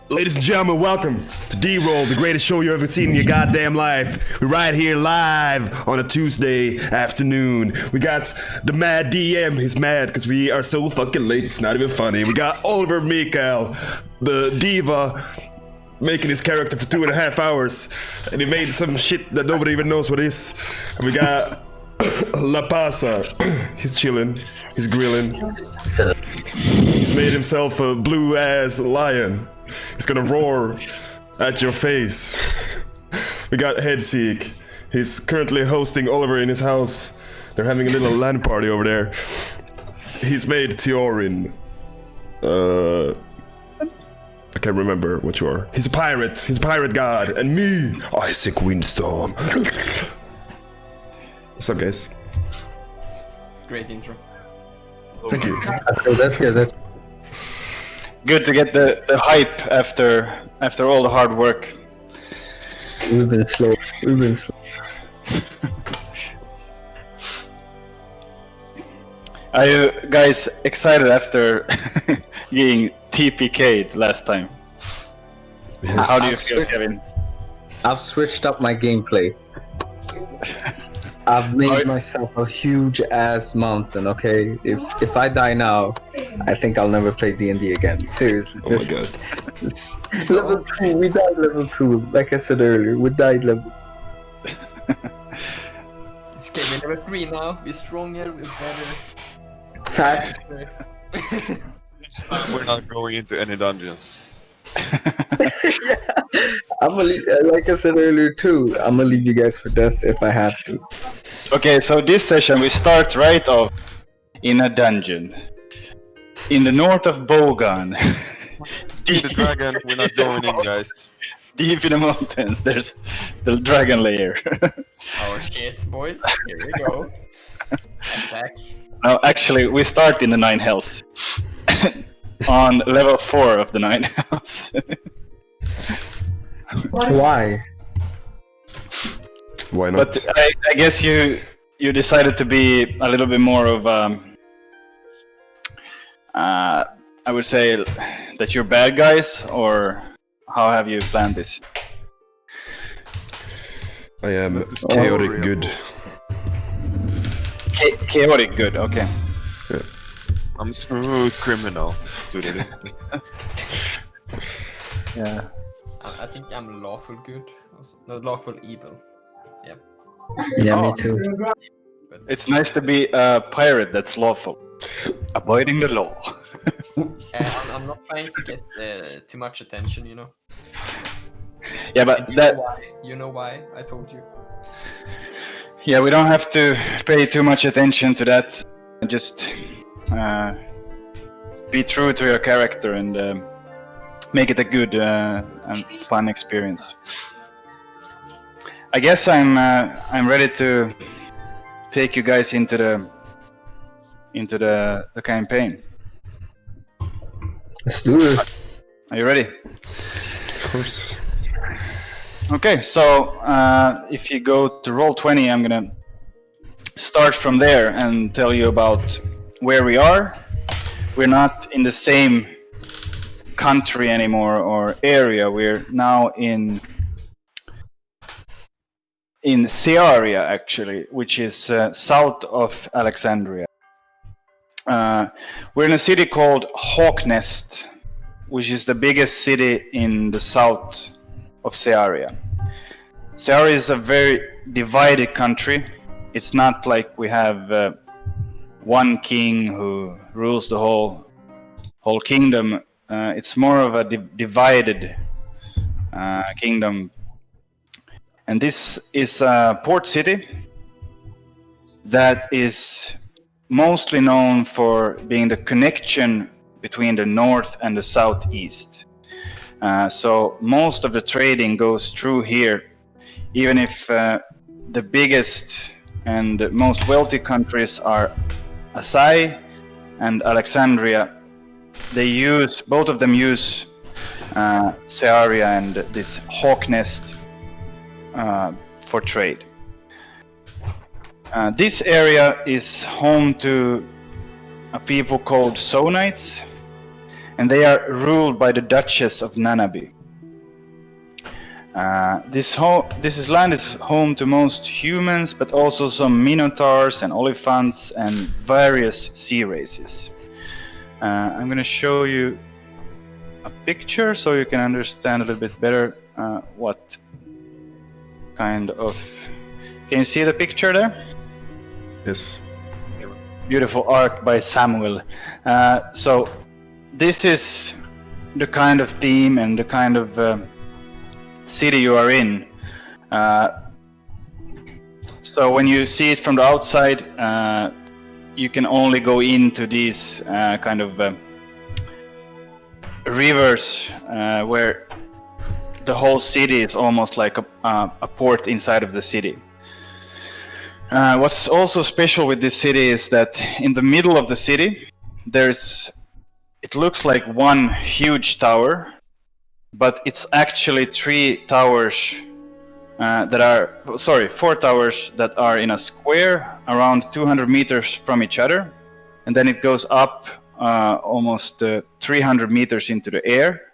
Ladies and gentlemen, welcome to D-Roll, the greatest show you've ever seen in your goddamn life. We're right here live on a Tuesday afternoon. We got the mad DM. He's mad because we are so fucking late. It's not even funny. We got Oliver Mikael, the diva, making his character for 2.5 hours. And he made some shit that nobody even knows what is. And we got La Pasa. He's chilling. He's grilling. He's made himself a blue-ass lion. He's gonna roar at your face. We got Headseek. He's currently hosting Oliver in his house. They're having a little LAN party over there. He's made Theorin. I can't remember what you are. He's a pirate. He's a pirate god. And me, Isaac Windstorm. What's up, guys? Great intro. Thank you. That's good. That's good to get the hype after all the hard work. We've been slow. Are you guys excited after getting TPK'd last time? Yes. How do you feel, Kevin? I've switched up my gameplay. I've made myself a huge ass mountain. Okay, if I die now, I think I'll never play D&D again. Seriously. Oh my god. Level 2. We died level 2. Like I said earlier, we died level. It's game level 3 now. We're stronger. We're better. Faster. This time we're not going into any dungeons. Yeah. Like I said earlier too, I'm gonna leave you guys for death if I have to. Okay, so this session we start right off in a dungeon in the north of Bogan. See the dragon, we're not going in, guys. Deep in the mountains, there's the dragon lair. Oh shit, boys. Here we go. Attack. No, actually, we start in the 9 hells. On level 4 of the 9 hells. Why? Why not? But I guess you decided to be a little bit more of I would say that you're bad guys, or how have you planned this? I am chaotic good. Chaotic good, okay. Yeah. I'm smooth criminal. Yeah. I think I'm lawful good. Also. No, lawful evil. Yeah. Yeah, me too. But It's nice to be a pirate that's lawful. Avoiding the law. I'm not trying to get too much attention, you know. Yeah, but You know why? I told you. yeah, we don't have to pay too much attention to that. Just be true to your character and make it a good and fun experience. I guess I'm ready to take you guys into the campaign. Let's do this. Are you ready? Of course. Okay, so if you go to Roll20, I'm gonna start from there and tell you about where we are. We're not in the same country anymore or area. We're now in Searia, actually, which is south of Alexandria. We're in a city called Hawknest, which is the biggest city in the south of Searia. Searia is a very divided country. It's not like we have one king who rules the whole kingdom. It's more of a divided kingdom. And this is a port city that is mostly known for being the connection between the north and the southeast. So most of the trading goes through here, even if the biggest and most wealthy countries are Asai and Alexandria. Both of them use Searia and this Hawknest for trade. This area is home to a people called Zonites, and they are ruled by the Duchess of Nanaby. This land is home to most humans, but also some minotaurs and oliphants and various sea races. I'm going to show you a picture so you can understand a little bit better what kind of... Can you see the picture there? Yes. Beautiful art by Samuel. So this is the kind of theme and the kind of city you are in. So when you see it from the outside, you can only go into these kind of rivers where the whole city is almost like a port inside of the city. What's also special with this city is that in the middle of the city, it looks like one huge tower, but it's actually four towers that are in a square around 200 meters from each other, and then it goes up almost 300 meters into the air,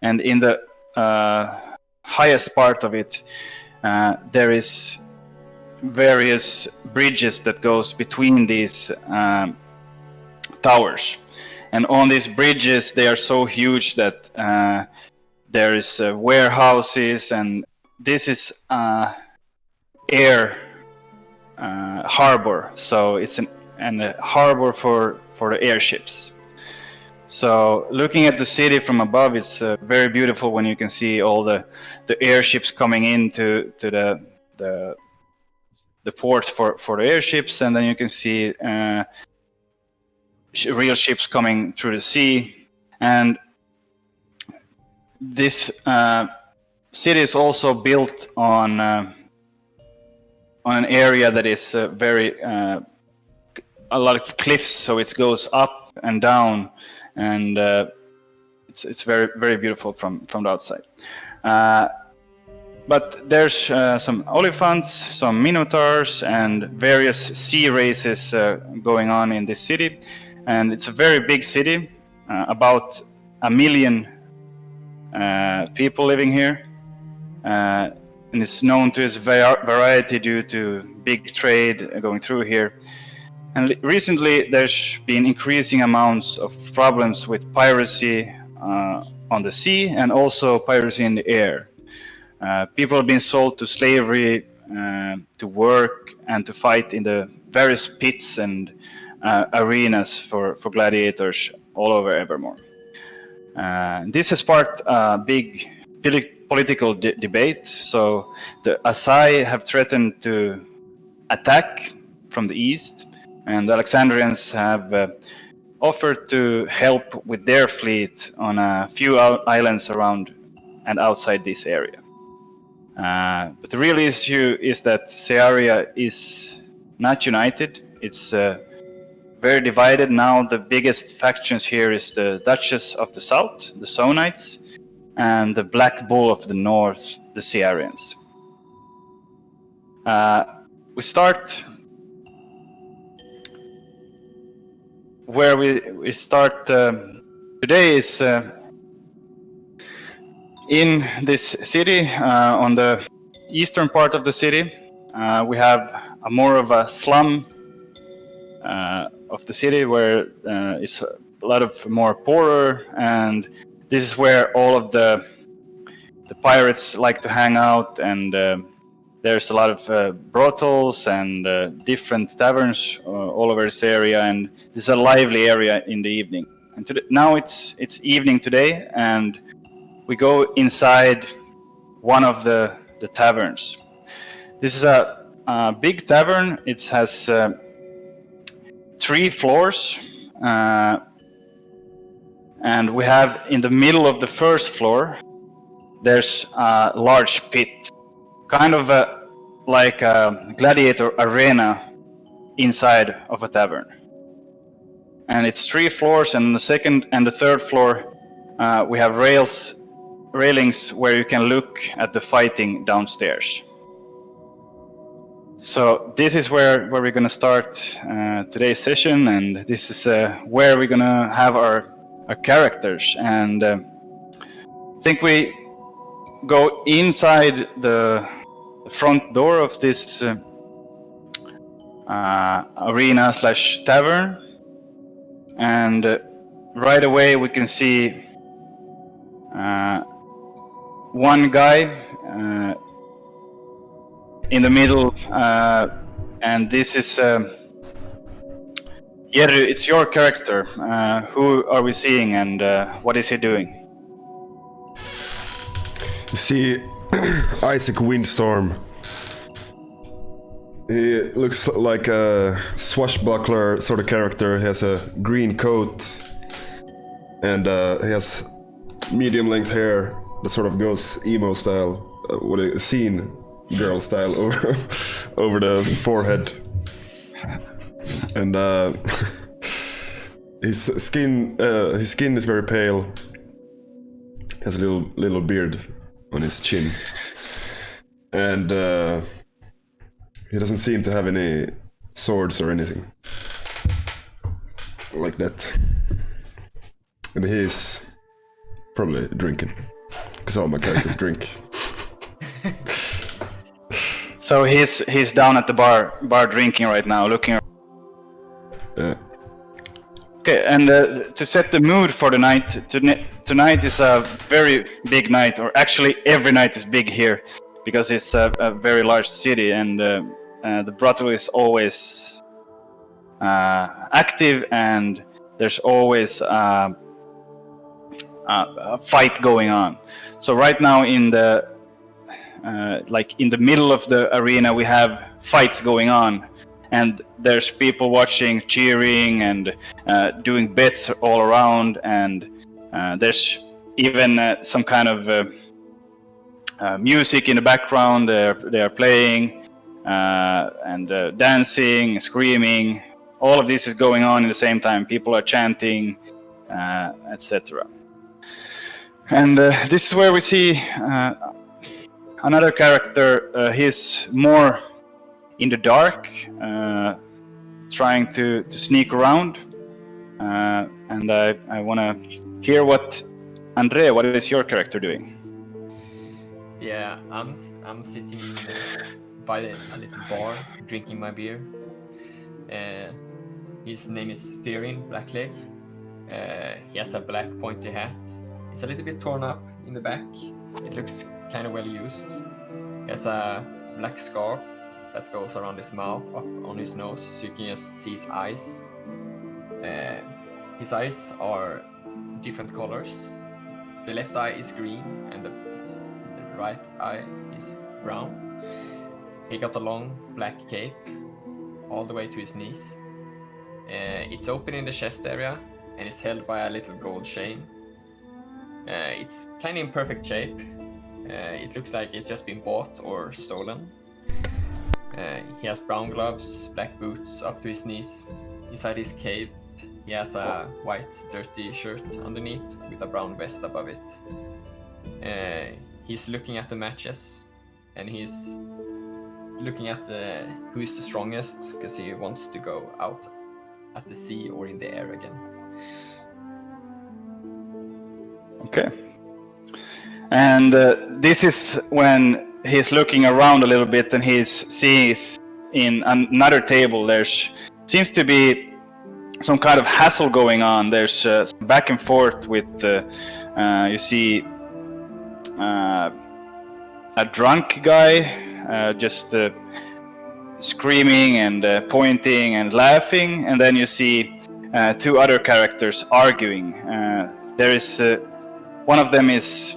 and in the highest part of it there is various bridges that goes between these towers, and on these bridges they are so huge that there is warehouses, and this is air harbor, so it's a harbor for the airships. So looking at the city from above, it's very beautiful when you can see all the airships coming into the port for the airships, and then you can see real ships coming through the sea. And this city is also built on an area that is a lot of cliffs, so it goes up and down, and it's very, very beautiful from the outside. But there's some oliphants, some minotaurs, and various sea races going on in this city. And it's a very big city, about 1 million people living here. And it's known to its variety due to big trade going through here. And recently there's been increasing amounts of problems with piracy on the sea and also piracy in the air. People have been sold to slavery, to work and to fight in the various pits and arenas for gladiators all over Evermore. This has sparked a big political debate. So the Asai have threatened to attack from the east, and the Alexandrians have offered to help with their fleet on a few islands around and outside this area. But the real issue is that Searia is not united. It's very divided now. The biggest factions here is the Duchess of the South, the Zonites, and the Black Bull of the North, the Searians. We start where we start today is in this city. On the eastern part of the city, we have more of a slum of the city where it's a lot of more poorer, and this is where all of the pirates like to hang out, and there's a lot of brothels and different taverns all over this area, and this is a lively area in the evening. And now it's evening today, and we go inside one of the taverns. This is a big tavern. It has 3 floors, and we have in the middle of the first floor there's a large pit, kind of like a gladiator arena inside of a tavern. And it's 3 floors, and the second and the third floor we have railings where you can look at the fighting downstairs. So this is where we're going to start today's session, and this is where we're going to have our characters, and I think we go inside the front door of this arena / tavern, and right away we can see one guy in the middle, and this is Jerry, it's your character. Who are we seeing, and what is he doing? You see Isaac Windstorm. He looks like a swashbuckler sort of character. He has a green coat, and he has medium length hair that sort of goes emo style, what a scene girl style over the forehead. And his skin is very pale. Has a little beard on his chin, and he doesn't seem to have any swords or anything like that. And he's probably drinking, because all my characters drink. So he's down at the bar drinking right now, looking. Yeah. Okay, and to set the mood for the night, tonight is a very big night, or actually every night is big here, because it's a very large city, and the brothel is always active, and there's always a fight going on. So right now in the in the middle of the arena, we have fights going on. And there's people watching, cheering, and doing bets all around. And there's even some kind of music in the background. They are playing and dancing, screaming. All of this is going on at the same time. People are chanting, etc. And this is where we see another character. He's more in the dark, trying to sneak around, and I want to hear what is your character doing? Yeah, I'm sitting by a little bar, drinking my beer. His name is Theorin Blackleg. He has a black pointy hat. It's a little bit torn up in the back. It looks kind of well used. He has a black scarf that goes around his mouth, up on his nose, so you can just see his eyes. His eyes are different colors. The left eye is green and the right eye is brown. He got a long black cape all the way to his knees. It's open in the chest area and it's held by a little gold chain. It's kind of in perfect shape. It looks like it's just been bought or stolen. He has brown gloves, black boots up to his knees. Inside his cape, he has a white dirty shirt underneath with a brown vest above it. He's looking at the matches, and he's looking at who is the strongest, because he wants to go out at the sea or in the air again. Okay. And this is when he's looking around a little bit, and he's seeing in another table there's seems to be some kind of hassle going on. There's some back and forth with you see a drunk guy just screaming and pointing and laughing, and then you see two other characters arguing. There is one of them is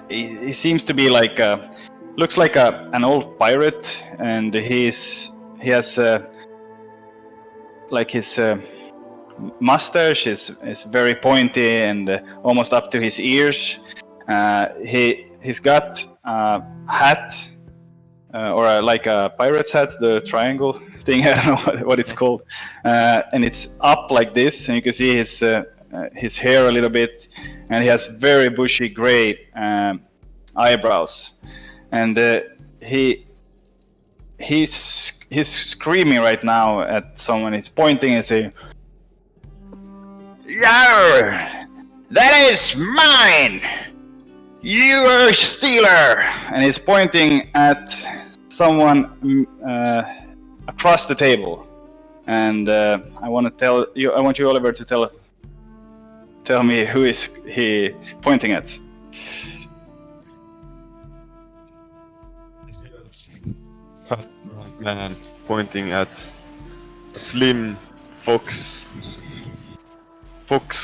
he seems to be like looks like an old pirate, and he has like his mustache is very pointy and almost up to his ears. He's got a hat or like a pirate's hat, the triangle thing. I don't know what it's called, and it's up like this, and you can see his hair a little bit, and he has very bushy gray eyebrows, and he's screaming right now at someone. He's pointing and saying, "Yarr! door! That is mine! You are a stealer! And he's pointing at someone across the table. And I want you, Oliver, to tell me who is he pointing at. Fat man pointing at a slim fox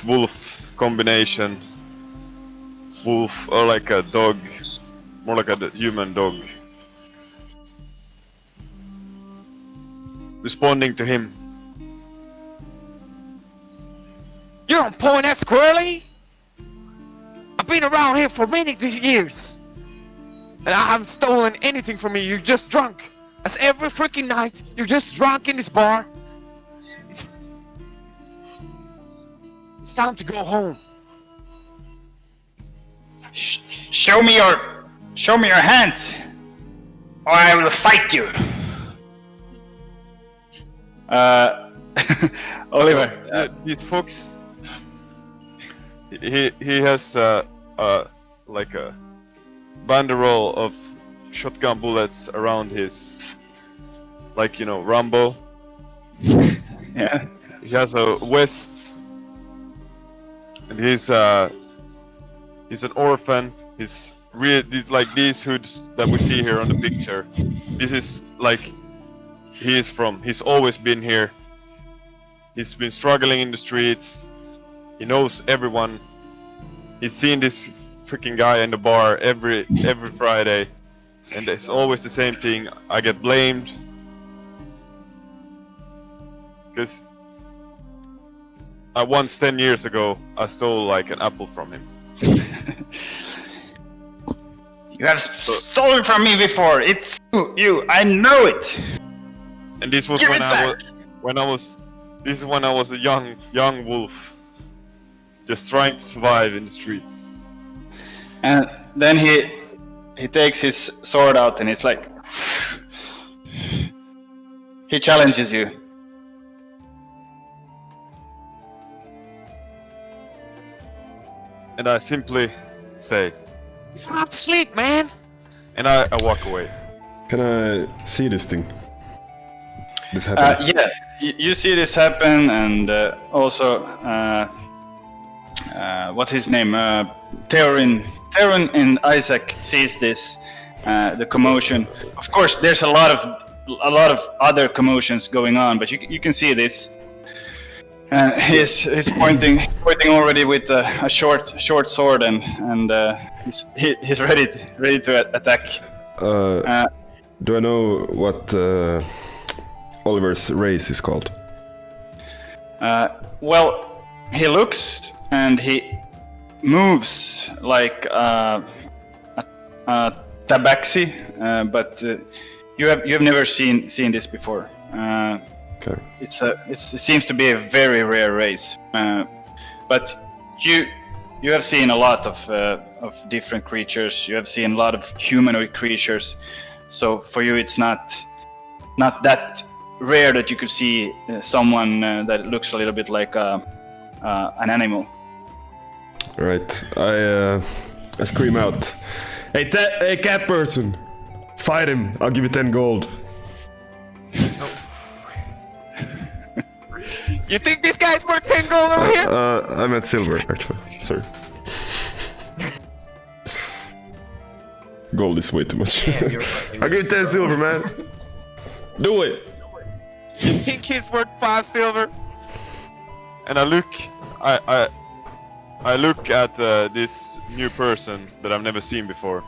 wolf combination. Wolf or like a dog, more like a human dog. Responding to him. You don't point at Squirrely? I've been around here for many years. And I haven't stolen anything from you, you're just drunk. As every freaking night, you're just drunk in this bar. It's time to go home. Show me your hands, or I will fight you. Oliver. This fox. He has like a banderole of shotgun bullets around his, like, you know, Rambo. Yeah. He has a vest, and he's an orphan. He's like these hoods that we see here on the picture. This is like he's always been here. He's been struggling in the streets. He knows everyone. He's seen this freaking guy in the bar every Friday, and it's always the same thing. I get blamed because once 10 years ago I stole like an apple from him. You have stolen from me before. It's you. I know it. And this was Give when it I back. was. This is when I was a young wolf, just trying to survive in the streets. And then he takes his sword out and it's like he challenges you. And I simply say, It's time to sleep, man. and I walk away. Can I see this thing? This happen? Yeah, you see this happen, and also what's his name? Theorin and Isaac sees this, the commotion. Of course, there's a lot of other commotions going on, but you can see this. He's pointing already with a short sword, and he's ready to attack. Do I know what Oliver's race is called? Well, he looks and he moves like a tabaxi, but you have never seen this before. Okay. It seems to be a very rare race, but you have seen a lot of different creatures. You have seen a lot of humanoid creatures, so for you it's not that rare that you could see someone that looks a little bit like an animal. Right. I scream out, "Hey, hey, cat person! Fight him! I'll give you 10 gold." You think this guy's worth 10 gold over here? I'm at silver, actually. Sorry. Gold is way too much. Damn, I'll give you 10 silver, man. Do it. You think he's worth 5 silver? And I look at this new person that I've never seen before.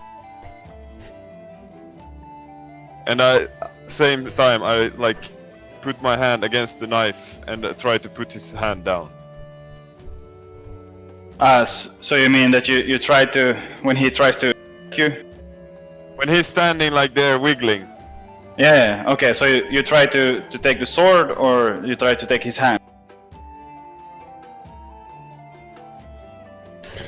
And same time I like put my hand against the knife and try to put his hand down. So you mean that you try to, when he tries to attack you? When he's standing like there wiggling. Yeah, okay, so you try to take the sword, or you try to take his hand?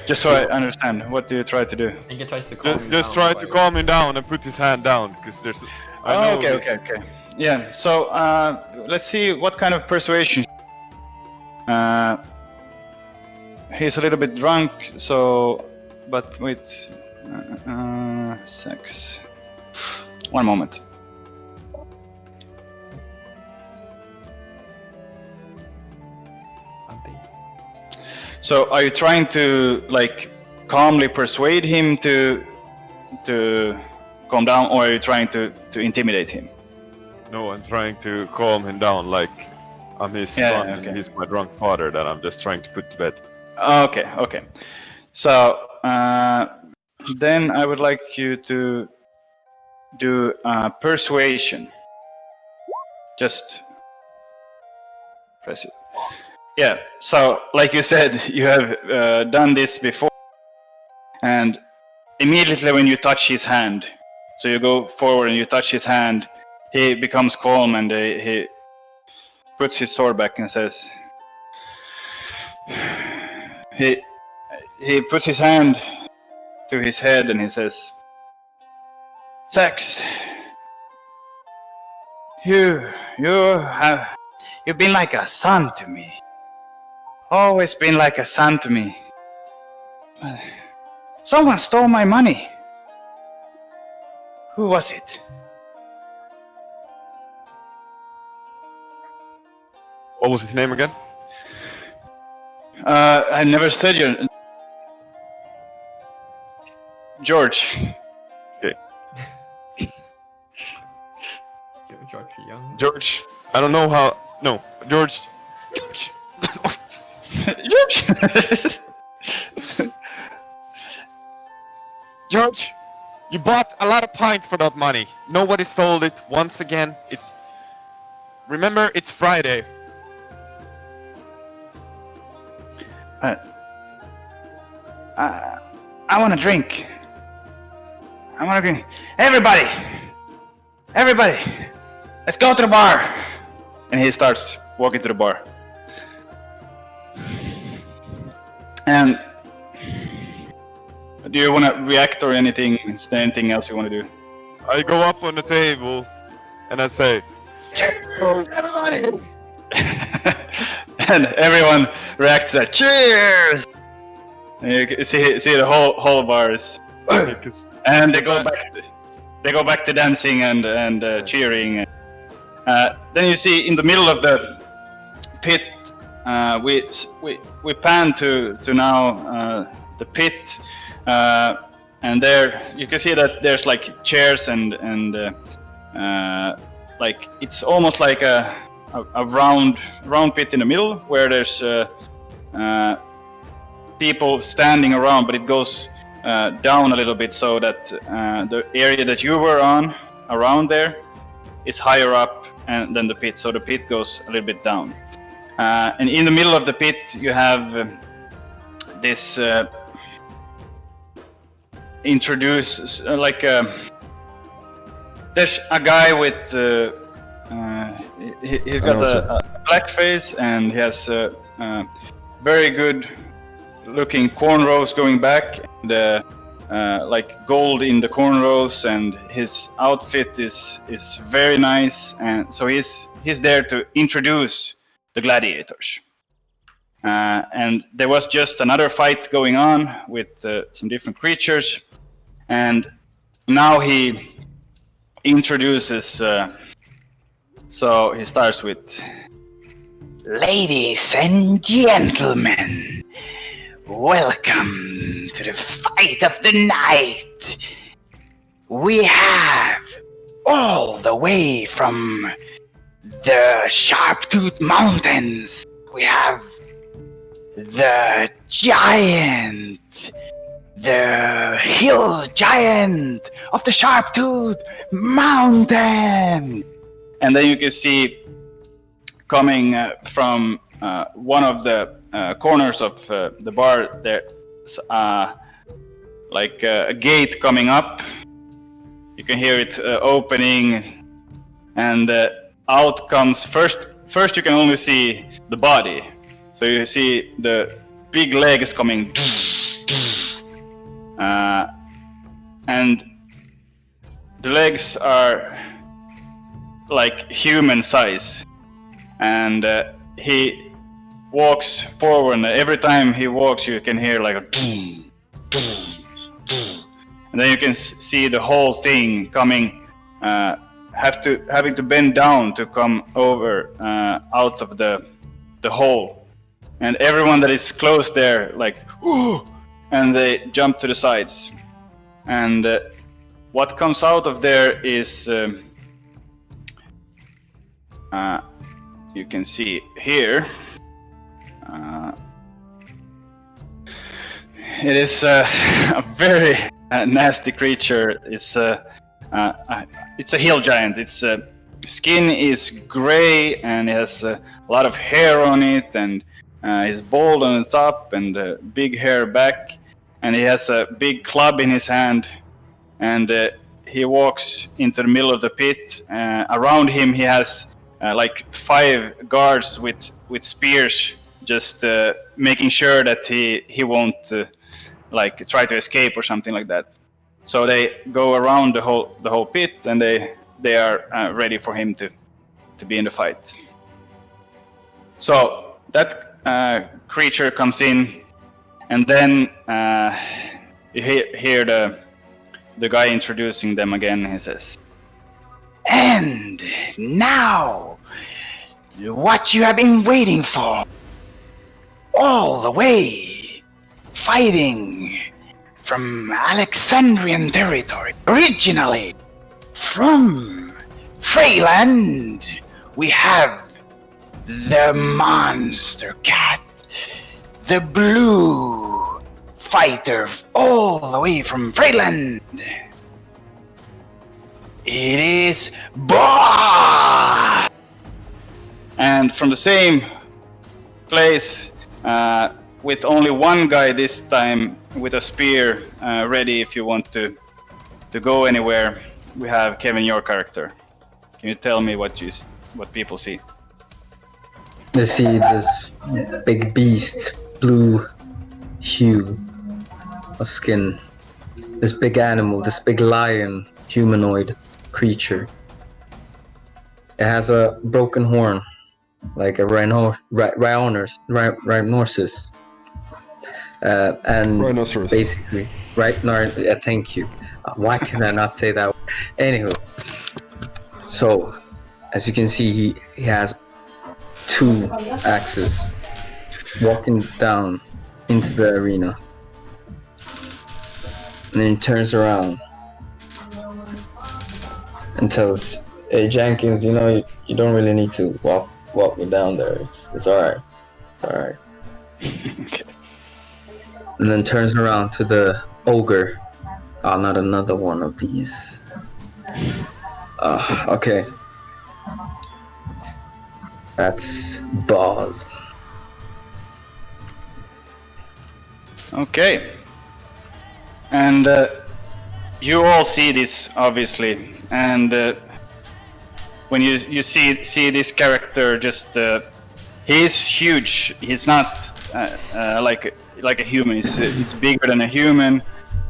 Just so I understand, what do you try to do? I think he tries to calm him Just down try by- to calm him down and put his hand down, because there's... I know Okay. this. Yeah, so let's see what kind of persuasion. he's a little bit drunk, so... But wait... sex... 1 moment. So, are you trying to, like, calmly persuade him to calm down, or are you trying to intimidate him? No, I'm trying to calm him down, like I'm his son and he's my drunk father that I'm just trying to put to bed. Okay. So, then I would like you to do persuasion. Just press it. Yeah, so like you said, you have done this before, and immediately when you touch his hand, so you go forward and you touch his hand, he becomes calm and he puts his sword back and says, he puts his hand to his head and he says, Sex, you've been like a son to me. Always been like a son to me. Someone stole my money. Who was it? What was his name again? I never said your... George. Okay. George Young. George. I don't know how... No. George. George, you bought a lot of pints for that money. Nobody stole it. Once again, remember, it's Friday. I want to drink. Everybody, let's go to the bar. And he starts walking to the bar. And do you want to react or anything? Is there anything else you want to do? I go up on the table and I say, Cheers, everybody! And everyone reacts to that. Cheers! And you see the whole bars, and they go back to dancing and cheering. Then you see in the middle of the pit, we pan to now the pit, and there you can see that there's like chairs and like it's almost like a round pit in the middle where there's people standing around, but it goes down a little bit so that the area that you were on around there is higher up than the pit, so the pit goes a little bit down. And in the middle of the pit you have this there's a guy with he's got a black face and he has very good looking cornrows going back and like gold in the cornrows, and his outfit is very nice, and so he's there to introduce the gladiators. And there was just another fight going on with some different creatures, and now he introduces so he starts with, ladies and gentlemen, welcome to the fight of the night. We have all the way from the Sharp-Tooth Mountains. We have the giant, the hill giant of the Sharp-Tooth Mountain. And then you can see coming from one of the corners of the bar, there's like a gate coming up. You can hear it opening, and out comes first you can only see the body. So you see the big legs coming, and the legs are like human size, and he walks forward, and every time he walks, you can hear like a boom, boom, boom, and then you can see the whole thing coming, having to bend down to come over out of the hole, and everyone that is close there, like, ooh, and they jump to the sides, and what comes out of there is. You can see here. It is a very nasty creature. It's a hill giant. Its skin is gray and it has a lot of hair on it, and is bald on the top and big hair back. And he has a big club in his hand, and he walks into the middle of the pit. Around him, he has like 5 guards with spears, just making sure that he won't like try to escape or something like that. So they go around the whole pit, and they are ready for him to be in the fight. So that creature comes in, and then you hear the guy introducing them again. He says, "And now, what you have been waiting for. All the way, fighting from Alexandrian territory. Originally, from Freyland, we have the monster cat, the blue fighter, all the way from Freyland. It is Boss!" And from the same place, with only one guy this time, with a spear ready if you want to go anywhere, we have Kevin, your character. Can you tell me what people see? They see this big beast, blue hue of skin. This big animal, this big lion, humanoid creature. It has a broken horn, like a rhinoceros, and Rhinoceros. basically, thank you. Why can I not say that? Anywho, so as you can see, he has 2 axes walking down into the arena, and then he turns around and tells, "Hey Jenkins, you know you don't really need to walk me down there. It's alright. It's alright." Okay. And then turns around to the ogre. Oh, not another one of these. Okay. That's Boz. Okay. And you all see this, obviously, and when you see this character, just he's huge. He's not like a human. It's bigger than a human,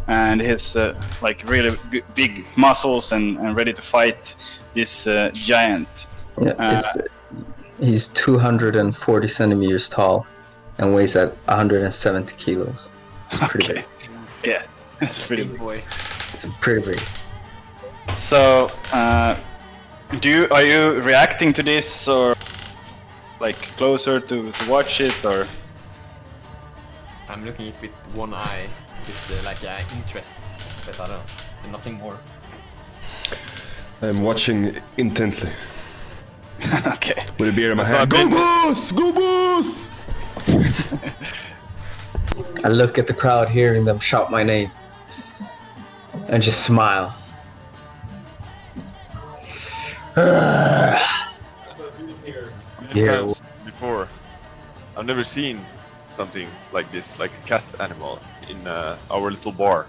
and he's like really big muscles and ready to fight this giant. Yeah, he's 240 centimeters tall and weighs at 170 kilos. It's pretty big. Yeah, that's pretty Big big. boy. It's pretty big. So, are you reacting to this, or like closer to watch it, or? I'm looking at it with one eye, with like interest, but I don't, nothing more. I'm watching intently Okay. with a beer in my So hand. I've Go been- Boss! Go Boss! I look at the crowd, hearing them shout my name, and just smile. Many Yeah. times before, I've never seen something like this, like a cat animal, in our little bar.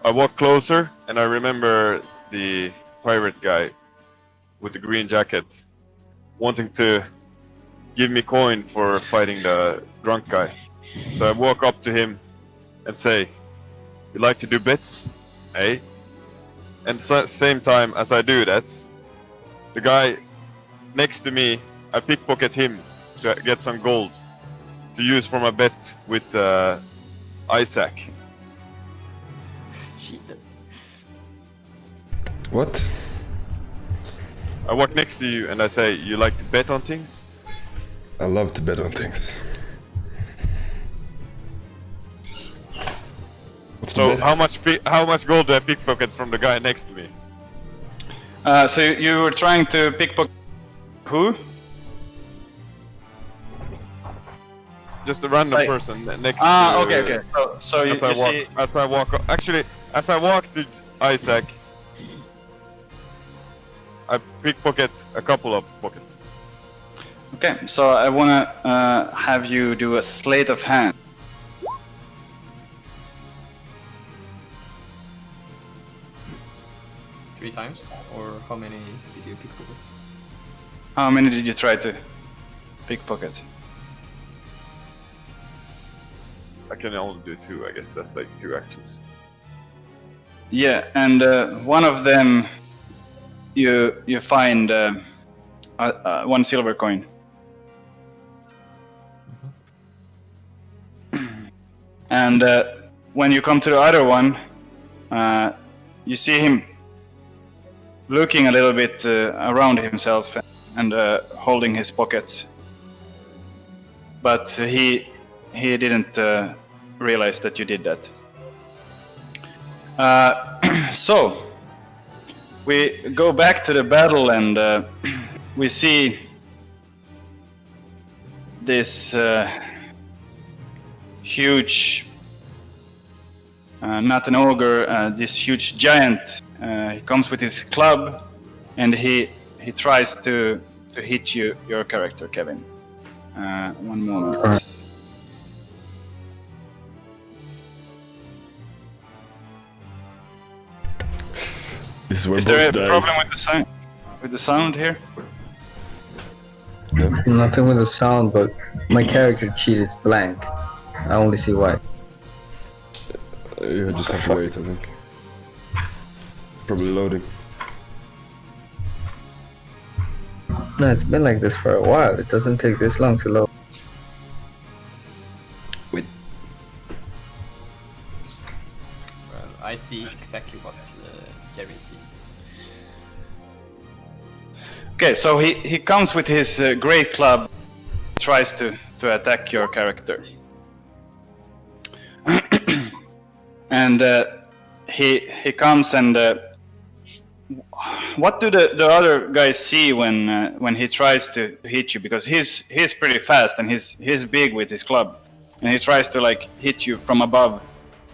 I walk closer, and I remember the pirate guy with the green jacket wanting to give me coin for fighting the drunk guy. So I walk up to him and say, "You like to do bits, eh?" And same time as I do that, the guy next to me I pickpocket him to get some gold to use for my bet with Isaac. Cheated. What? I walk next to you and I say, "You like to bet on things?" I love to bet on things. What's the So bet? how much gold do I pickpocket from the guy next to me? So you were trying to pickpocket who? Just a random Like- person next to. Okay. So you, As I you walk, see. as I walk to Isaac, I pickpocket a couple of pockets. Okay, so I wanna have you do a sleight of hand. Three times? Or how many did you pickpocket? How many did you try to pickpocket? I can only do 2. I guess that's like 2 actions. Yeah, and one of them you find 1 silver coin. And when you come to the other one, you see him looking a little bit around himself and holding his pockets. But he didn't realize that you did that. So we go back to the battle and we see this huge, not an ogre, this huge giant. He comes with his club and he tries to hit your character, Kevin. One moment. This is where Is there a boss problem dies. with the sound here? Nothing with the sound, but my character sheet is blank. I only see white. You just have to wait, I think. Probably loading. No, it's been like this for a while. It doesn't take this long to load. Wait. Well, I see exactly what Gary sees. Okay, so he comes with his great club, tries to attack your character. And he comes and what do the other guys see when he tries to hit you? Because he's pretty fast and he's big with his club, and he tries to like hit you from above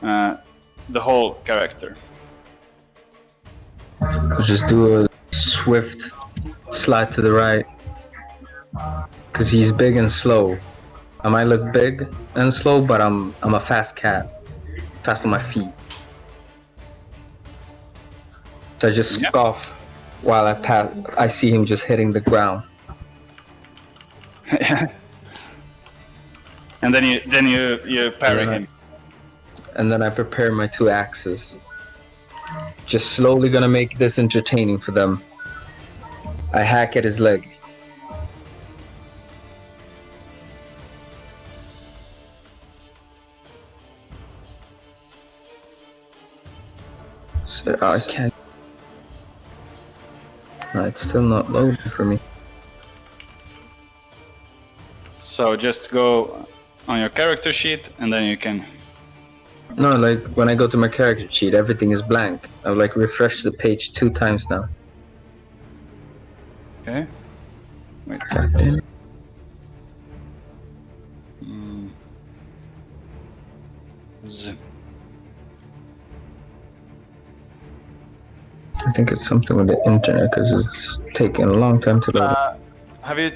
the whole character. I'll just do a swift slide to the right. Cause he's big and slow. I might look big and slow, but I'm a fast cat. Fast on my feet. So I just Yeah. scoff while I see him just hitting the ground. And then you parry him. And then I prepare my 2 axes. Just slowly gonna make this entertaining for them. I hack at his leg. So I can't. No, it's still not loading for me. So just go on your character sheet and then you can. No, like when I go to my character sheet, everything is blank. I've like refreshed the page 2 times now. Okay. Wait. God damn it. Z- I think it's something with the internet because it's taking a long time to load. Have you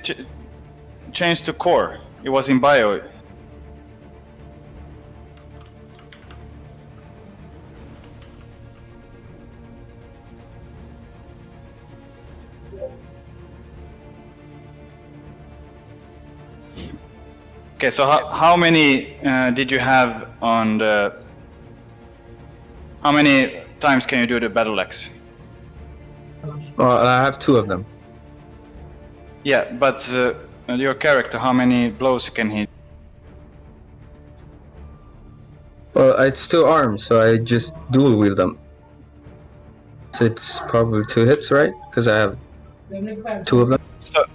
changed to core? It was in bio. Okay, so how many did you have on the? How many times can you do the battle axe? Well, I have 2 of them. Yeah, but your character, how many blows can he? Well, it's 2 arms, so I just dual wield them. So it's probably 2 hits, right? Because I have 2 of them. So,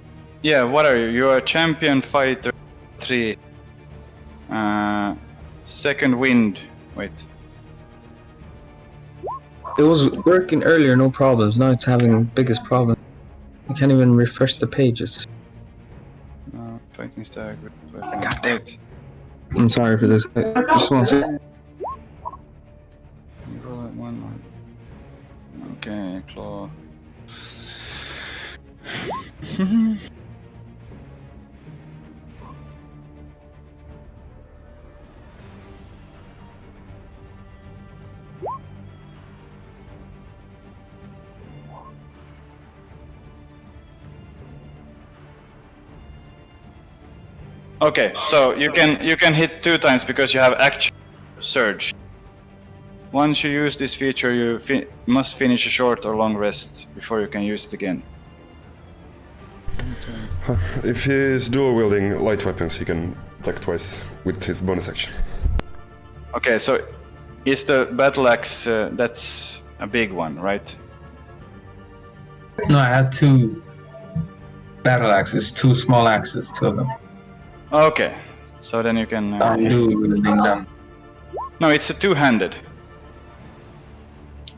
yeah, what are you? You're a champion fighter 3. Second wind. Wait. It was working earlier, no problems. Now it's having biggest problem. I can't even refresh the pages. Fighting stag. Goddamn. I'm sorry for this. Just one second. You roll at 1. Okay, claw. Okay, so you can hit 2 times because you have actual surge. Once you use this feature, you must finish a short or long rest before you can use it again. If he's dual wielding light weapons, he can attack twice with his bonus action. Okay, so is the battle axe that's a big one, right? No, I had 2 battle axes, 2 small axes, 2 of them. Okay, so then you can. I'm dual wielding them. No, it's a 2-handed.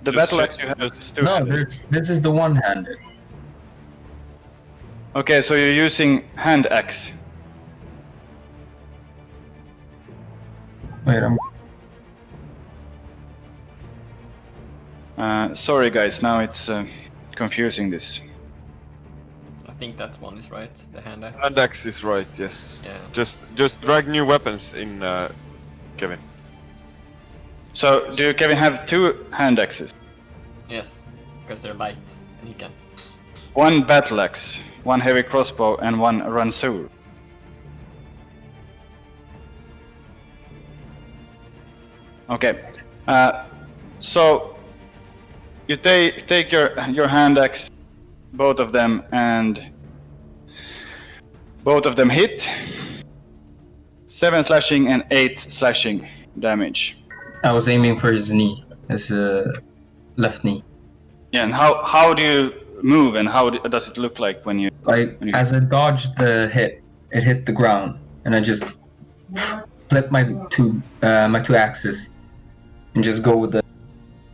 The Just battle check- axe you have just- is No, 2-handed. this is the one-handed. Okay, so you're using hand axe. Wait, Sorry, guys. Now it's confusing this. I think that one is right. The hand axe. Hand axe is right, yes. Yeah. Just drag new weapons in, Kevin. So, do you, Kevin, have 2 hand axes? Yes, because they're light and he can. 1 battle axe, 1 heavy crossbow, and 1 ransoul. Okay. So you take your hand axe, both of them, and both of them hit. 7 slashing and 8 slashing damage. I was aiming for his knee, his left knee. Yeah, and how do you move, and how does it look like when you? As I dodged the hit, it hit the ground, and I just flip my two axes and just go with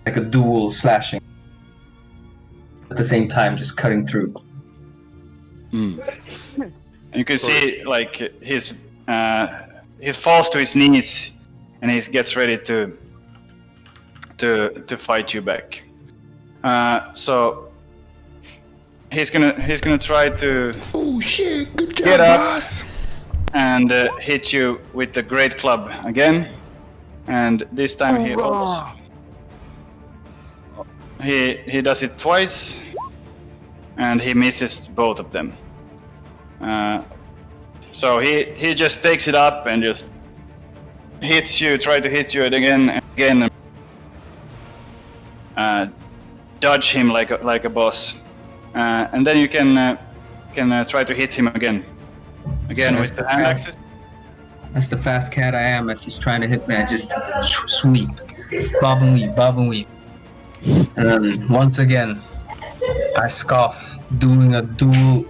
like a dual slashing. At the same time, just cutting through. And you can see like he falls to his knees, and he gets ready to fight you back. So he's gonna try to Oh shit, good job, Get up. boss! and hit you with the great club again, and this time he does it twice, and he misses both of them. So he just takes it up and just hits you, try to hit you again and again. Dodge him like a boss, and then you can try to hit him again with the hand axes. That's the fast cat I am. As he's trying to hit me, I just sweep, bob and weave. And then once again, I scoff, doing a dual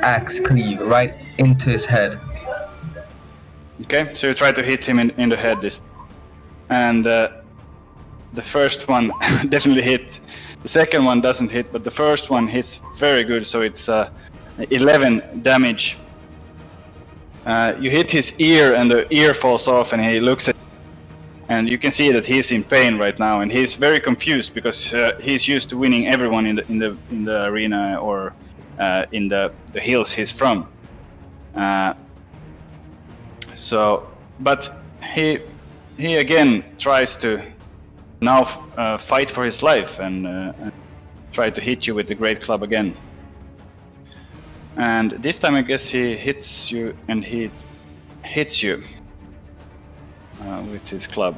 axe cleave right into his head. Okay, so you try to hit him in the head this, and the first one definitely hit. The second one doesn't hit, but the first one hits very good, so it's 11 damage. You hit his ear, and the ear falls off, and he looks at, and you can see that he's in pain right now, and he's very confused because he's used to winning everyone in the arena or in the hills he's from. But he again tries to now fight for his life and try to hit you with the great club again. And this time I guess he hits you, and he hits you with his club.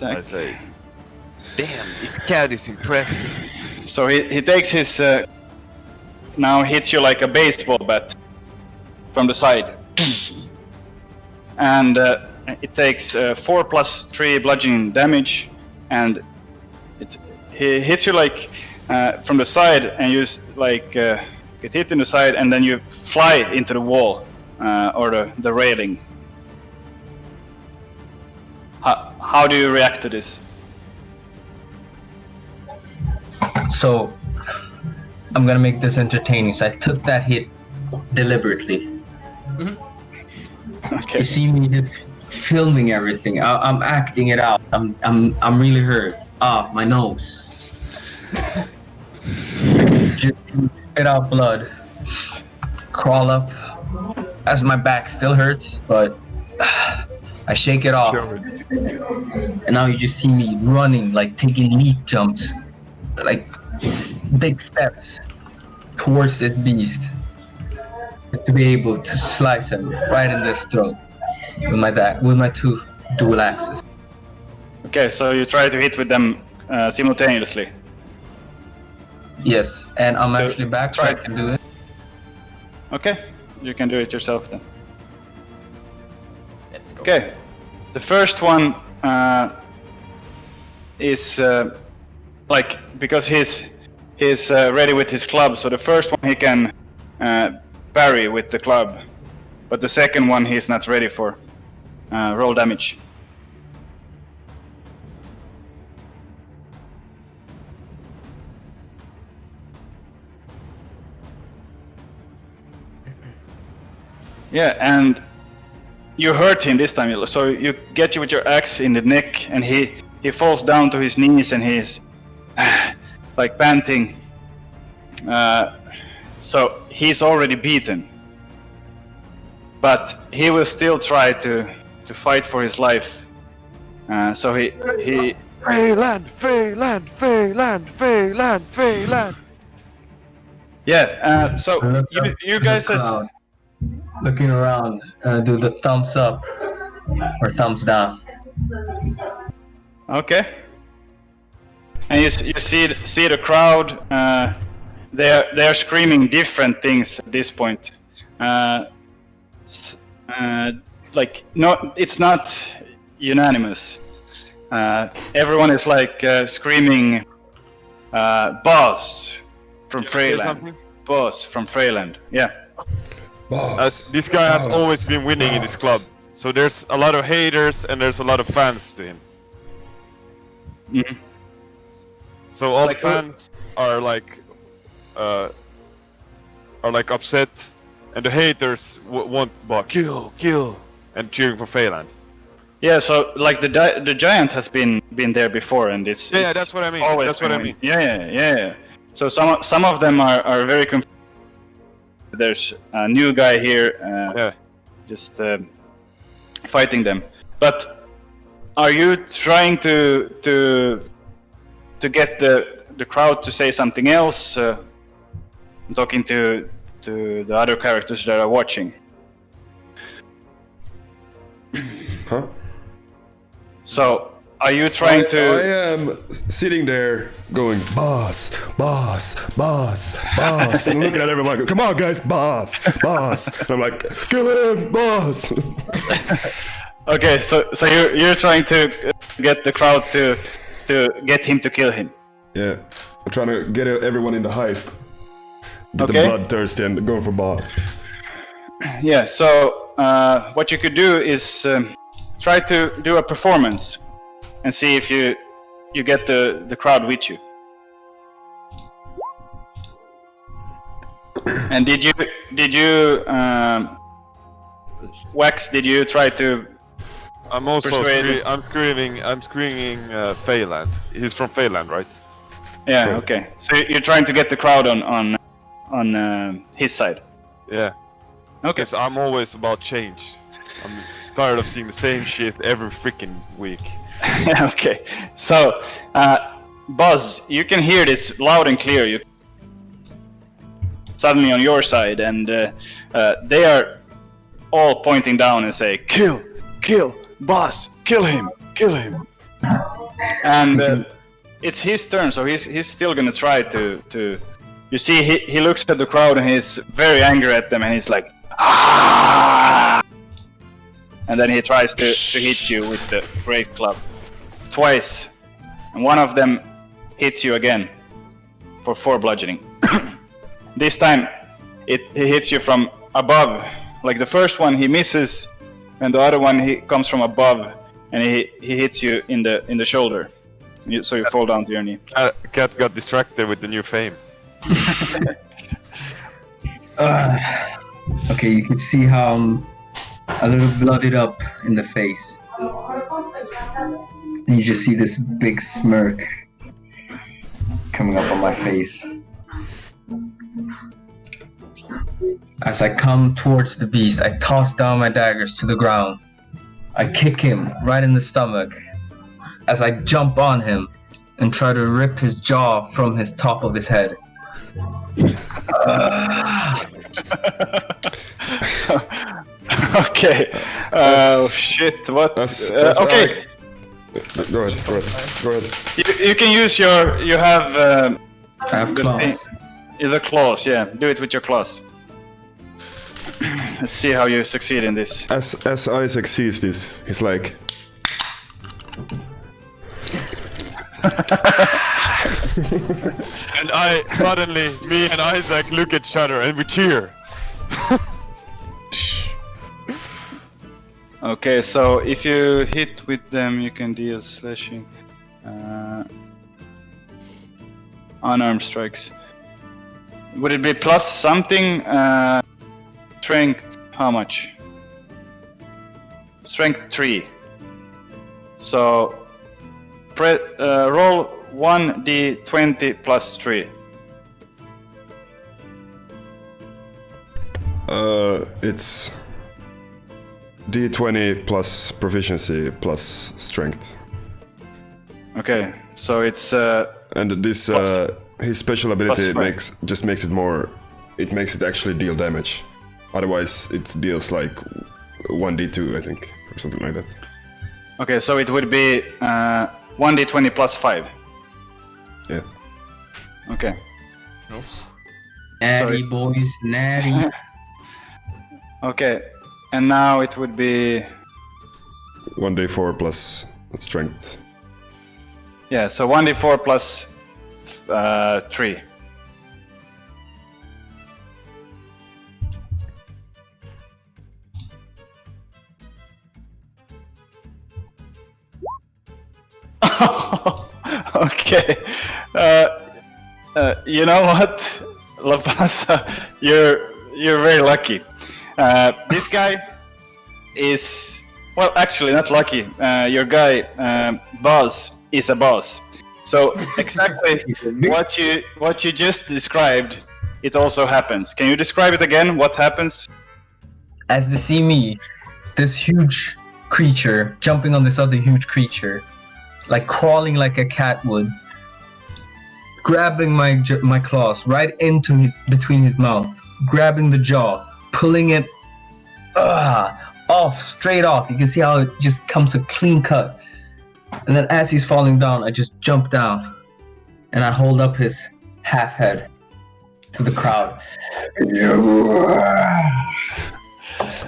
I say. Damn, this cat is impressive. So he takes his now hits you like a baseball bat from the side, and it takes 4 + 3 bludgeoning damage, and he hits you like from the side, and you get hit in the side, and then you fly into the wall or the railing. How do you react to this? So I'm gonna make this entertaining. So I took that hit deliberately. Okay. You see me just filming everything. I'm acting it out. I'm really hurt. My nose. Just spit out blood. Crawl up. As my back still hurts, but I shake it off. And now you just see me running, like taking leap jumps, like big steps towards this beast, to be able to slice him right in this throat with my 2 dual axes. Okay, so you try to hit with them simultaneously. Yes, and I'm So actually back, so I can do it. Okay, you can do it yourself then. Let's go. Okay, the first one is like, because he's ready with his club, so the first one he can parry with the club, but the second one he's not ready for. Roll damage. Yeah, and you hurt him this time, so you get you with your axe in the neck, and he falls down to his knees, and he's like panting. So he's already beaten, but he will still try to fight for his life. So he Feyland, Feyland, Feyland, Feyland, Feyland. yeah. So you guys Crowd. Looking around, do the thumbs up or thumbs down. okay. And you see the crowd. They're screaming different things at this point. Like, no, it's not unanimous. Everyone is like screaming, "Boss from Say Freyland! something? Boss from Freyland!" Yeah. As this guy has always been winning in this club, so there's a lot of haters and there's a lot of fans to him. Mhm. So all Like the fans are like upset, and the haters want kill, and cheering for Feyland. Yeah. So like the giant has been there before, and it's That's what I mean. always That's what been I mean. winning. Yeah. So some of them are very confused. There's a new guy here, just fighting them. But are you trying to get the crowd to say something else? I'm talking to the other characters that are watching. Huh? So are you trying I to? am sitting there going, boss, boss, boss, boss, and looking at everyone, go, come on, guys, boss, boss. And I'm like, kill him, boss. Okay, so you're trying to get the crowd to get him to kill him. Yeah, I'm trying to get everyone in the hype. Get Okay. them bloodthirsty and going for boss. Yeah. So what you could do is try to do a performance and see if you get the crowd with you. And did you Wax? Did you try to? I'm also Persuade. I'm screaming Feyland. He's from Feyland, right? Yeah. Sure. Okay. So you're trying to get the crowd on his side. Yeah. Okay. Because I'm always about change. I'm tired of seeing the same shit every freaking week. Okay. So, Buzz, you can hear this loud and clear. You suddenly on your side, and they are all pointing down and say, "Kill, Buzz, kill him." And it's his turn, so he's still gonna try to. You see, he looks at the crowd and he's very angry at them, and he's like, ah! And then he tries to hit you with the great club twice, and one of them hits you again for 4 bludgeoning. This time, he hits you from above. Like the first one, he misses, and the other one he comes from above, and he hits you in the shoulder. So you fall down to your knee. Cat got distracted with the new fame. Okay, you can see how I'm a little blooded up in the face. And you just see this big smirk coming up on my face. As I come towards the beast, I toss down my daggers to the ground. I kick him right in the stomach as I jump on him and try to rip his jaw from his top of his head. Okay. Oh shit! What? Okay. Go ahead. You can use your. You have. I have claws. The claws. Yeah. Do it with your claws. Let's see how you succeed in this. As Isaac sees this, he's like. And me and Isaac look at each other and we cheer. Okay, so if you hit with them, you can deal slashing. Unarmed strikes. Would it be plus something? Strength, how much? Strength 3. So, roll 1d20 plus 3. It's D20 plus proficiency plus strength. Okay, so it's And this his special ability makes it more. It makes it actually deal damage. Otherwise, it deals like 1d2, I think, or something like that. okay. So it would be 1d20 plus 5. Yeah. Okay. Natty, So boys, natty. Okay, and now it would be 1d4 plus strength. yeah. So 1d4 plus 3. Okay. You know what, La Pasa, you're very lucky. This guy is, well, actually not lucky. Your guy, boss, is a boss. So exactly what you just described, it also happens. Can you describe it again? What happens? As they see me, this huge creature jumping on this other huge creature, like crawling like a cat would, grabbing my claws right into between his mouth, grabbing the jaw, pulling it off, straight off. You can see how it just comes a clean cut. And then as he's falling down, I just jump down and I hold up his half head to the crowd.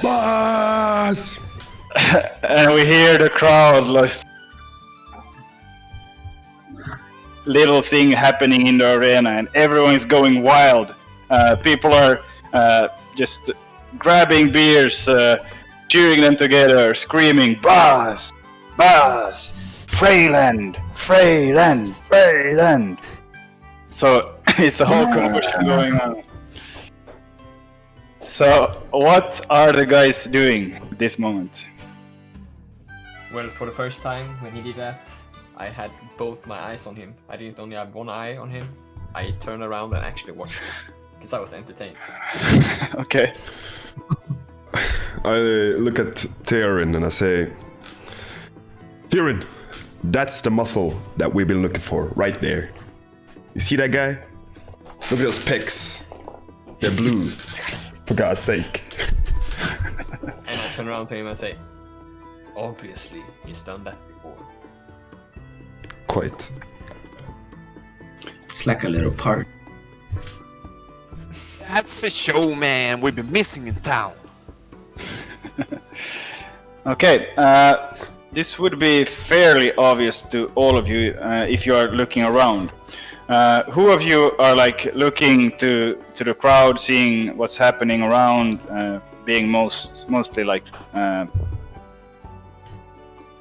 Boss! And we hear the crowd, like, little thing happening in the arena, and everyone is going wild. People are just grabbing beers, cheering them together, screaming, "Boss! Boss! Freyland! Freyland! Freyland!" So it's a whole commotion going on. So what are the guys doing at this moment? Well, for the first time when he did that, I had both my eyes on him. I didn't only have one eye on him. I turned around and actually watched it because I was entertained. Okay. I look at Theorin and I say, Theorin, that's the muscle that we've been looking for right there. You see that guy? Look at those pecs. They're blue. For God's sake. And I turn around to him and say, obviously, he's done that before. Quite. It's like a little party. That's a show, man. We've been missing in town. Okay, this would be fairly obvious to all of you if you are looking around. Who of you are like looking to the crowd, seeing what's happening around, being mostly like?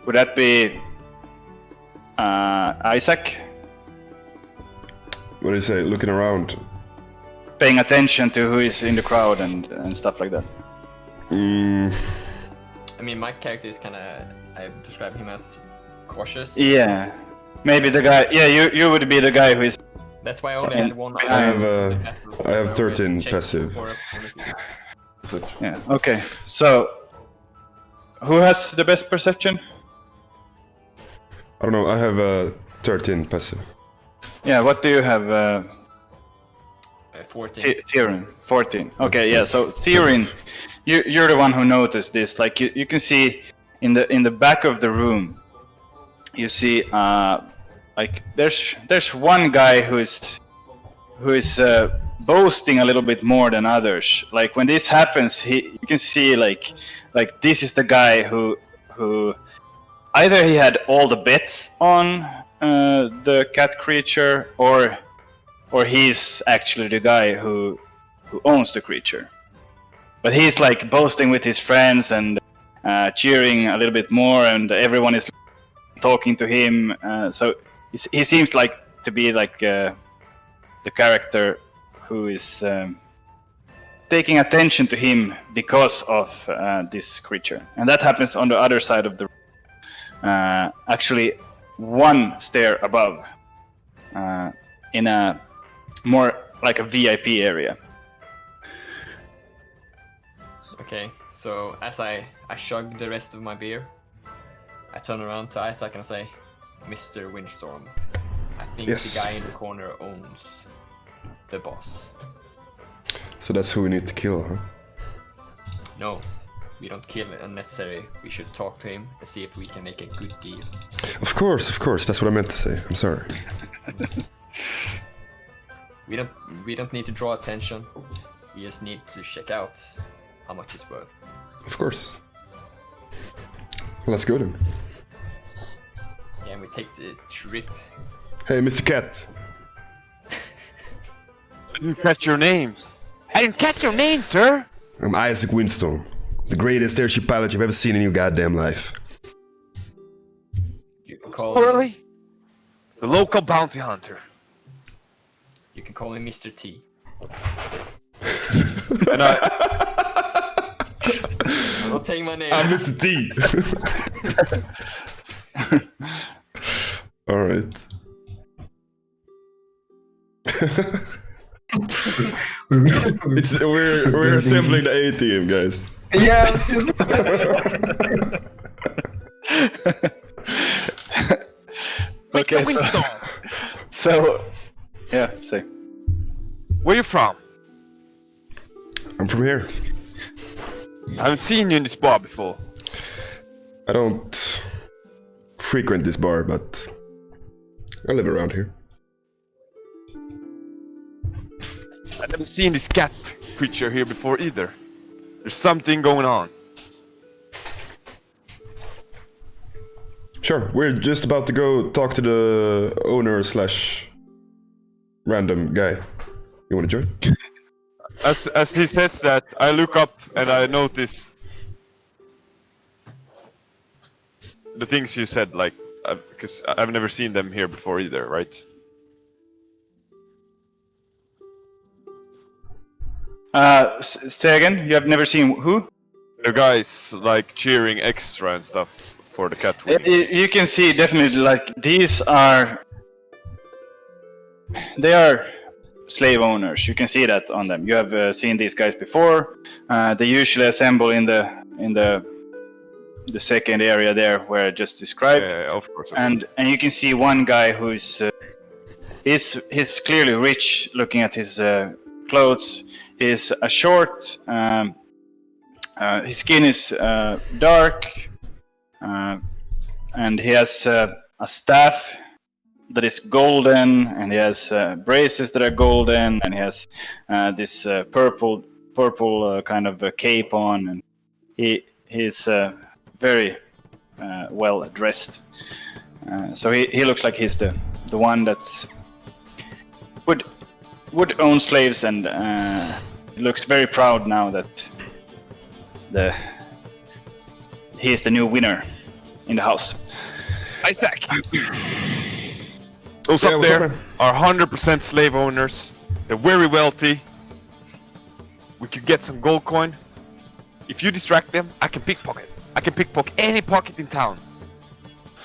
Would that be Isaac? What do you say? Looking around. Paying attention to who is in the crowd and stuff like that. I mean, my character is kind of, I describe him as cautious. Yeah, maybe the guy. Yeah, you would be the guy who is. That's why I only had one. I have 13 passive. Yeah. Okay. So, who has the best perception? I don't know. I have 13 passive. Yeah. What do you have? 14. Theorin, 14. Okay, yeah. So Theorin, you're the one who noticed this. Like you can see in the back of the room, you see like there's one guy who is boasting a little bit more than others. Like when this happens, you can see like this is the guy who either he had all the bets on the cat creature or he's actually the guy who owns the creature. But he's like boasting with his friends and cheering a little bit more, and everyone is talking to him. So he seems like to be like the character who is taking attention to him because of this creature. And that happens on the other side of the room. Actually, one stair above, in a more like a VIP area. Okay, so as I chug the rest of my beer, I turn around to Isaac and I say, Mr. Windstorm, I think Yes. the guy in the corner owns the boss. So that's who we need to kill, huh? No, we don't kill it unnecessary. We should talk to him and see if we can make a good deal. Of course. That's what I meant to say. I'm sorry. We don't need to draw attention. We just need to check out how much it's worth. Of course. Let's go then. Yeah, and we take the trip. Hey, Mr. Cat. I didn't catch your names. I didn't catch your name, sir. I'm Isaac Windstorm, the greatest airship pilot you've ever seen in your goddamn life. You can call Corley, the local bounty hunter. You can call me Mr. T. And I'll take my name. I'm Mr. T. All right. We're assembling the A team, guys. Yeah. Okay, Mr. Windstorm, so yeah, say. where you from? I'm from here. I haven't seen you in this bar before. I don't frequent this bar, but I live around here. I've never seen this cat creature here before either. There's something going on. Sure, we're just about to go talk to the owner / random guy. You wanna join? as he says that, I look up and I notice the things you said, like because I've never seen them here before either, right? Say again. You have never seen who? The guys like cheering extra and stuff for the cat winning. You can see definitely like they are slave owners. You can see that on them. You have seen these guys before. They usually assemble in the second area there where I just described. Yeah, of course. And you can see one guy who's he's clearly rich. Looking at his clothes, he's a short. His skin is dark, and he has a staff. that is golden, and he has braces that are golden, and he has this purple kind of cape on, and he's very well dressed. So he looks like he's the one that's would own slaves, and he looks very proud now that he is the new winner in the house. Isaac! Those Yeah, up what's there up, man? are 100% slave owners. They're very wealthy. We could get some gold coin. If you distract them, I can pickpocket. I can pickpocket any pocket in town.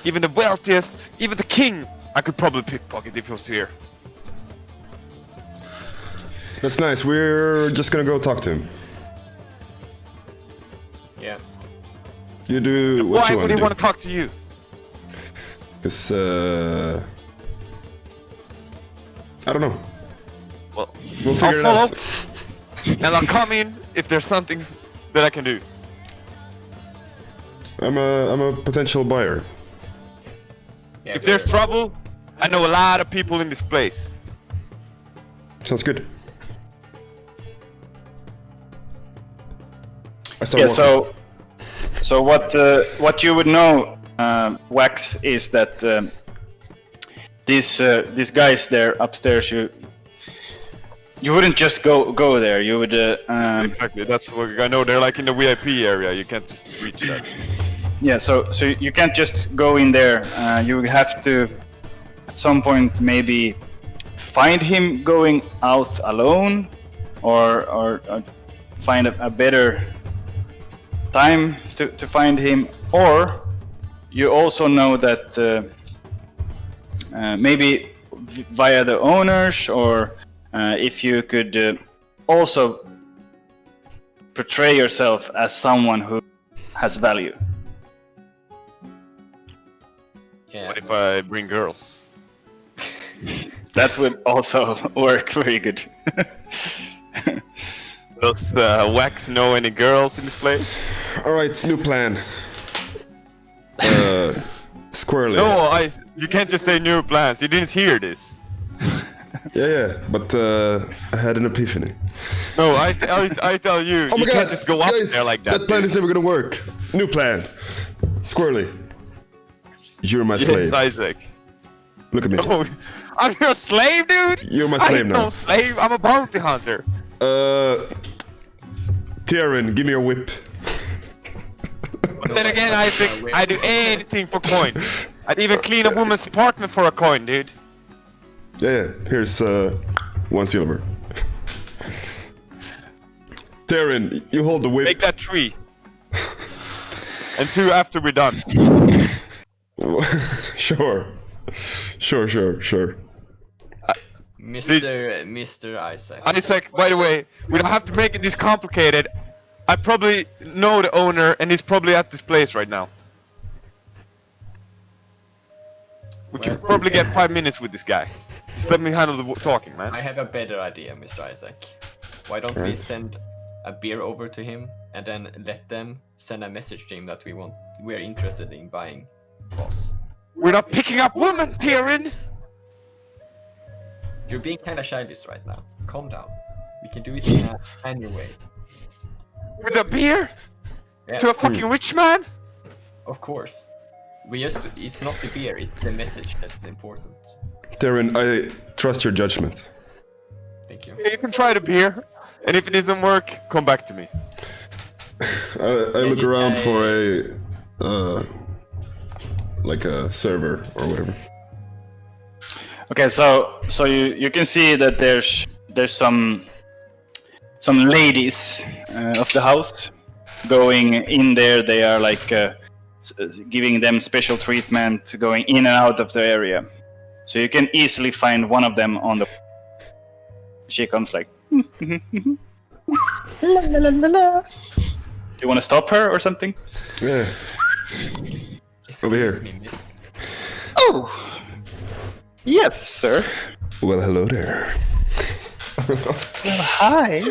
Even the wealthiest, even the king, I could probably pickpocket if he was here. That's nice. We're just gonna go talk to him. Yeah. You do what Why you would want he to want do. to talk to you? Because, I don't know. Well, We'll figure it follow. out. And I'll come in if there's something That I can do. I'm a potential buyer. Yeah, If there's trouble, I know a lot of people in this place. Sounds good. I start Yeah. walking. So what you would know, Wax, is that these guys there upstairs, you wouldn't just go there. You would Exactly, that's what I know. They're like in the VIP area. You can't just reach that. yeah. So you can't just go in there. You have to at some point maybe find him going out alone, or find a better time to find him, or you also know that maybe via the owners, or if you could also portray yourself as someone who has value. Yeah. What if I bring girls? That would also work very good. Does Wax know any girls in this place? Alright, new plan. Squirrely. No, you can't just say new plans. You didn't hear this. Yeah, but I had an epiphany. No, I tell you, Oh my you god, can't just go up guys, there like that. That plan is never gonna work. New plan. Squirrely. You're my slave. Yes, Isaac. Look at me. Oh, I'm your slave, dude. You're my I slave ain't now. no slave. I'm a bounty hunter. Tyrion, give me your whip. But then again, Isaac, I do anything for coin. I'd even clean a woman's apartment for a coin, dude. Yeah, here's 1 silver. Tyrion, you hold the whip. Make that 3. And 2 after we're done. Sure. Mr. Isaac. Isaac, by the way, we don't have to make it this complicated. I probably know the owner, and he's probably at this place right now. We can probably get 5 minutes with this guy. Just let me handle the talking, man. I have a better idea, Mr. Isaac. Why don't we Alright. send a beer over to him and then let them send a message to him that we're interested in buying boss. We're not picking up women, Tyrion! You're being kind of childish right now. Calm down. We can do it in a manual way. With a beer? Yeah, To a fucking rich man? of course. It's not the beer, it's the message that's important. Tyrion, I trust your judgment. Thank you. You can try the beer, and if it doesn't work, come back to me. I look around for a like a server or whatever. Okay, so you can see that there's some ladies of the house going in there. They are like giving them special treatment, going in and out of the area. So you can easily find one of them on the. She comes like. La, la, la, la, la. Do you want to stop her or something? Yeah. Over here. Excuse me, Oh. Yes, sir. Well, hello there. Hi.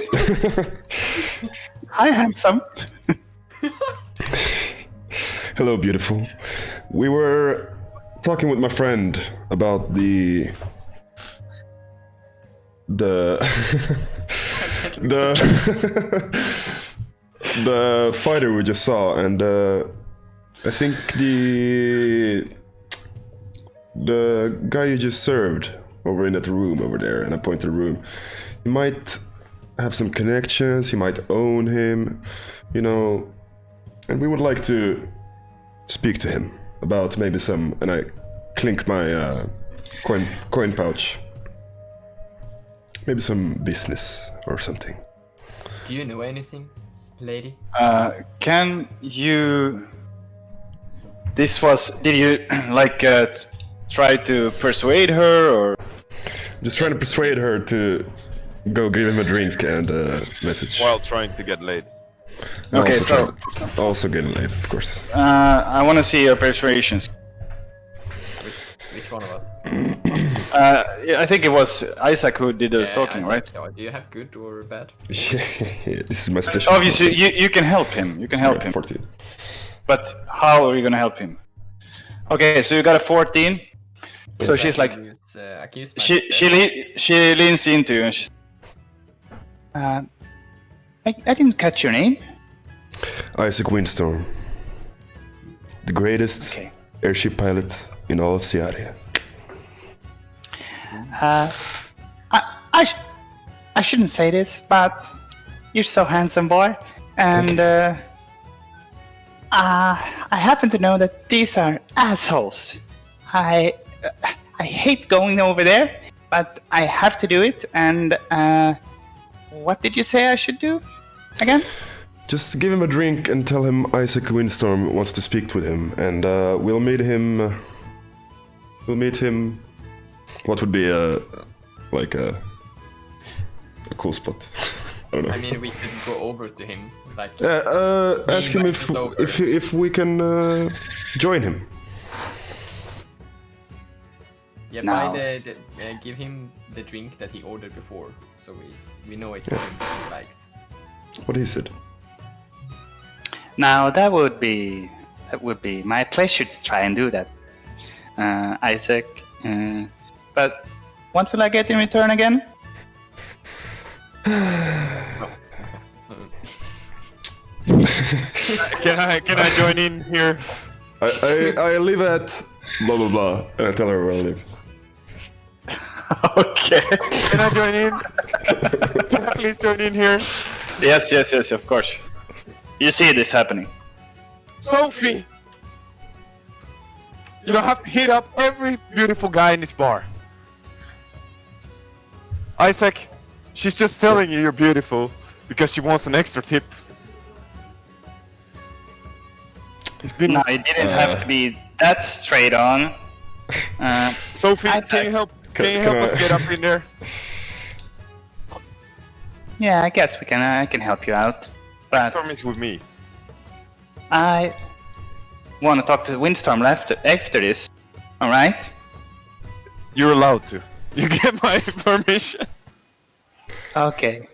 Hi, handsome. Hello, beautiful. We were talking with my friend about the the the fighter we just saw, and I think the guy you just served over in that room over there, and I point to the room, he might have some connections, he might own him, you know, and we would like to speak to him about maybe some, and I clink my coin pouch, maybe some business or something. Do you know anything, lady? Can you? Did you like try to persuade her, or? I'm just trying to persuade her to go give him a drink and a message. While trying to get laid. Okay, so Also getting late, of course. I want to see your persuasions. Which one of us? I think it was Isaac who did the talking, Isaac, right? do you have good or bad? Yeah, this is my special. Obviously, you can help him. You can help him. 14. But how are you gonna help him? Okay, so you got a 14. So she's like, I can use my she leans into you and she's. I didn't catch your name. Isaac Windstorm, the greatest Okay. airship pilot in all of Seattle. I shouldn't say this, but you're so handsome, boy. And I happen to know that these are assholes. I hate going over there, but I have to do it. And what did you say I should do again? Just give him a drink and tell him Isaac Windstorm wants to speak with him, and we'll meet him. What would be a cool spot? I don't know. I mean, we could go over to him, like. Ask him if we can join him. Yeah, No. give him the drink that he ordered before, so we know it's something he likes. What is it? Now that would be my pleasure to try and do that, Isaac. But what will I get in return again? Can I join in here? I live at blah blah blah, and I tell her where I live. Okay. Can I join in? Can I please join in here? Yes, of course. You see this happening. Sophie! You don't have to hit up every beautiful guy in this bar. Isaac, she's just telling you you're beautiful because she wants an extra tip. It's been No, it didn't have to be that straight on. Sophie, Isaac. can you help Can us I- get up in there? Yeah, I guess I can help you out. But Storm is with me. I want to talk to Windstorm after this. All right? You're allowed to. You get my permission. Okay.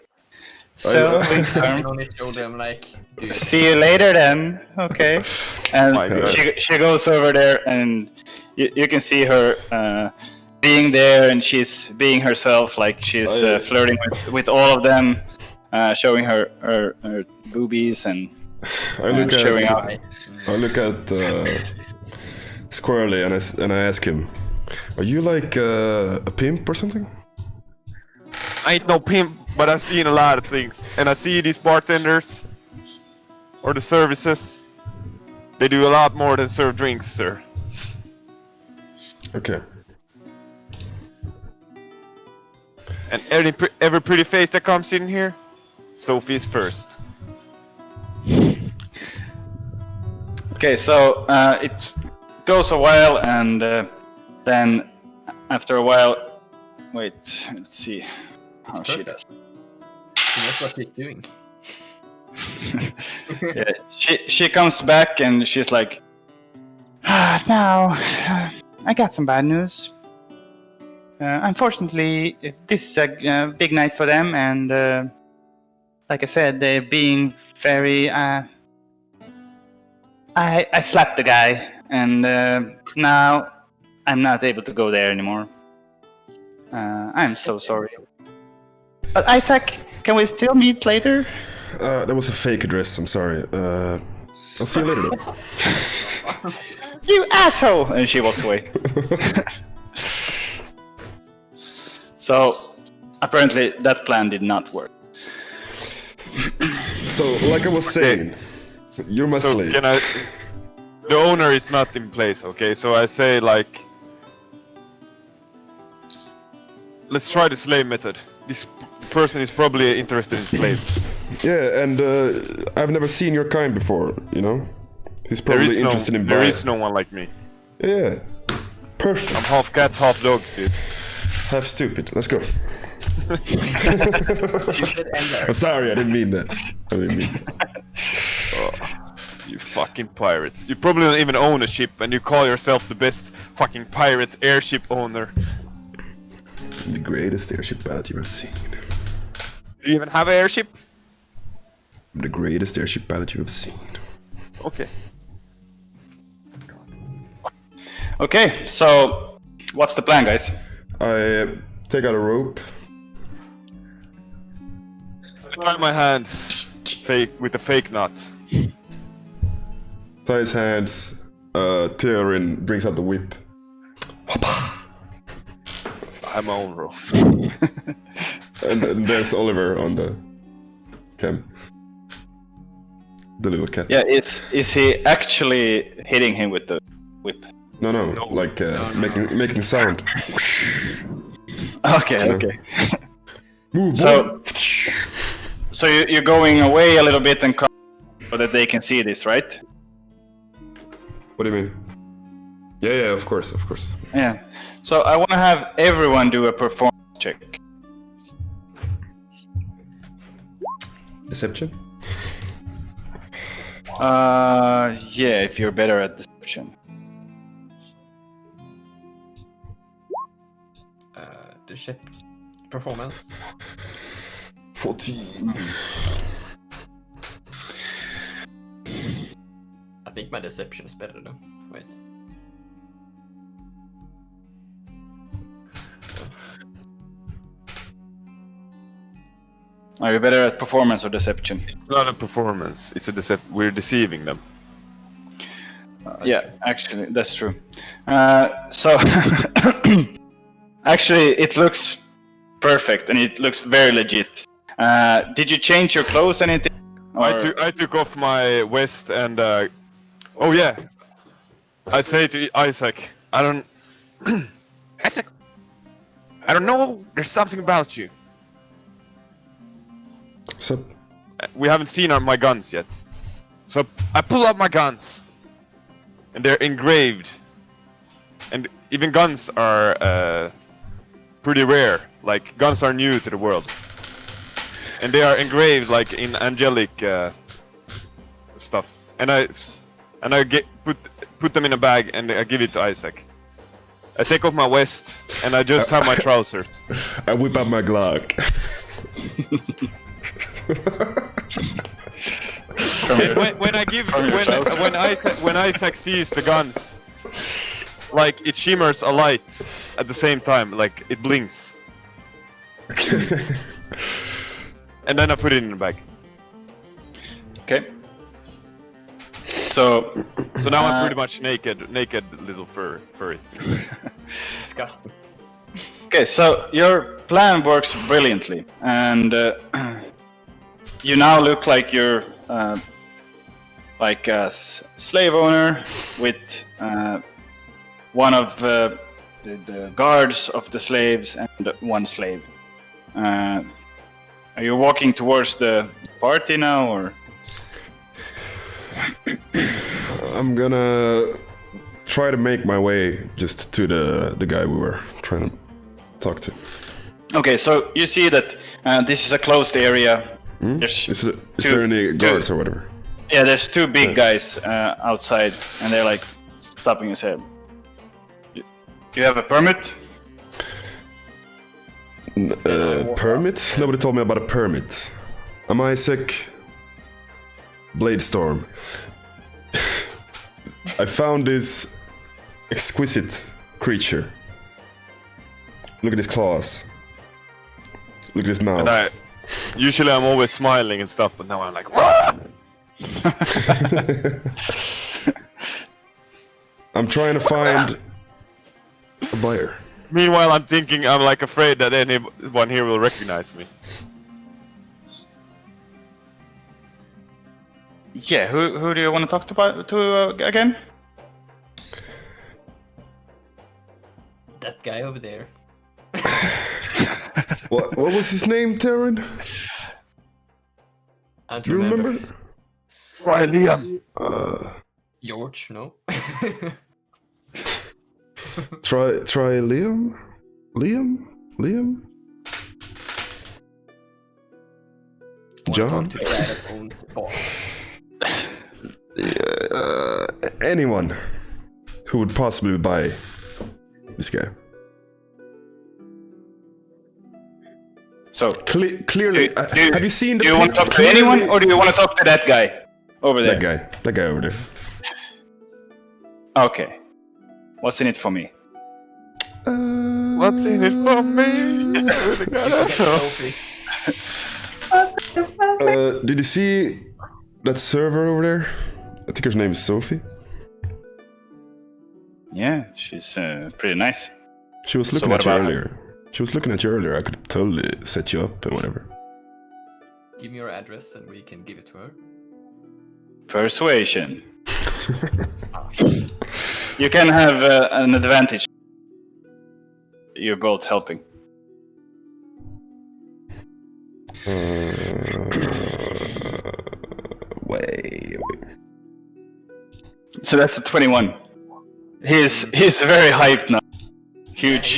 So I- Windstorm, On his shoulder, I'm like, dude. see you later then. Okay. And My God. She goes over there and you can see her being there, and she's being herself, like she's flirting with all of them, showing her boobies and I look showing at out. Squirrely and I ask him, "Are you like a pimp or something?" I ain't no pimp, but I've seen a lot of things. And I see these bartenders, or the services, they do a lot more than serve drinks, sir. Okay. And every pretty face that comes in here, Sophie's first. Okay, so it goes a while, and then after a while, wait, let's see how she perfect. does. He knows what he's doing. Yeah, she comes back and she's like, now, I got some bad news. Unfortunately, this is a big night for them, and like I said, they're being very. I slapped the guy, and now I'm not able to go there anymore. I'm so sorry. But Isaac, can we still meet later? That was a fake address, I'm sorry. I'll see you later though. You asshole! And she walks away. So, apparently that plan did not work. So, like I was saying, you're my So slave. can I? The owner is not in place, okay? So I say like, let's try the slave method. This person is probably interested in slaves. Yeah, and I've never seen your kind before, you know? He's probably interested in there buying. is no one like me. Yeah. Perfect. I'm half cat, half dog, dude. Half stupid. Let's go. You should end there. I'm sorry, I didn't mean that. I didn't mean that. You fucking pirates. You probably don't even own a ship, and you call yourself the best fucking pirate airship owner. The greatest airship pilot you've ever seen. Do you even have an airship? The greatest airship pilot you've ever seen. Okay. Okay, so what's the plan, guys? I take out a rope. I tie my hands fake with a fake knot. Tie his hands. Theorin brings out the whip. I have my own rope. And there's Oliver on the cam. The little cat. Yeah, is he actually hitting him with the whip? No, like making sound. Okay, okay. Move, So, so you're going away a little bit and come so that they can see this, right? What do you mean? Yeah, of course. Yeah. So I want to have everyone do a performance check. Deception? Yeah, if you're better at deception. The ship performance. 14. I think my deception is better though. Wait. Are you better at performance or deception? It's not a performance. It's a we're deceiving them. Yeah, actually, that's true. So, actually, it looks perfect and it looks very legit. Did you change your clothes anything? Or... I took off my vest and oh yeah. I say to Isaac, Isaac, I don't know. There's something about you. So, We haven't seen my guns yet. So I pull out my guns, and they're engraved. And even guns are pretty rare. Like guns are new to the world, and they are engraved like in angelic stuff. And I put them in a bag and I give it to Isaac. I take off my vest and I just have my trousers. I whip out my Glock. When Isaac sees the guns, like it shimmers a light at the same time, like it blinks. And then I put it in the bag. Okay. So now I'm pretty much naked little furry. Disgusting. Okay, so your plan works brilliantly, and you now look like you're like a slave owner with one of the guards of the slaves and one slave. Are you walking towards the party now, or? I'm gonna try to make my way just to the guy we were trying to talk to. Okay, so you see that this is a closed area. There's Is there any guards or whatever? Yeah, there's two big guys outside, and they're like stopping his head. You have a permit? Permit? Nobody told me about a permit. I'm Isaac Bladestorm. I found this exquisite creature. Look at his claws. Look at his mouth. And usually I'm always smiling and stuff, but now I'm like, "Wah!" I'm trying to find a buyer. Meanwhile, I'm thinking I'm like afraid that anyone here will recognize me. Yeah, who do you want to talk to again? That guy over there. What was his name, Taryn? I don't Do you remember? Right, Liam. George, no? Try Liam? Liam? John? To the guy that owned the boss. Anyone who would possibly buy this guy. So, Clearly, have you seen the do you want to talk to anyone, or do you want to talk to that guy over there? That guy over there. Okay. What's in it for me? What's in it for me? I really gotta know. Did you see that server over there? I think her name is Sophie. Yeah, she's pretty nice. She was looking So at you what about earlier. She was looking at you earlier. I could totally set you up and whatever. Give me your address and we can give it to her. Persuasion. You can have an advantage. You're both helping. Wait. So that's a 21. He's very hyped now. Huge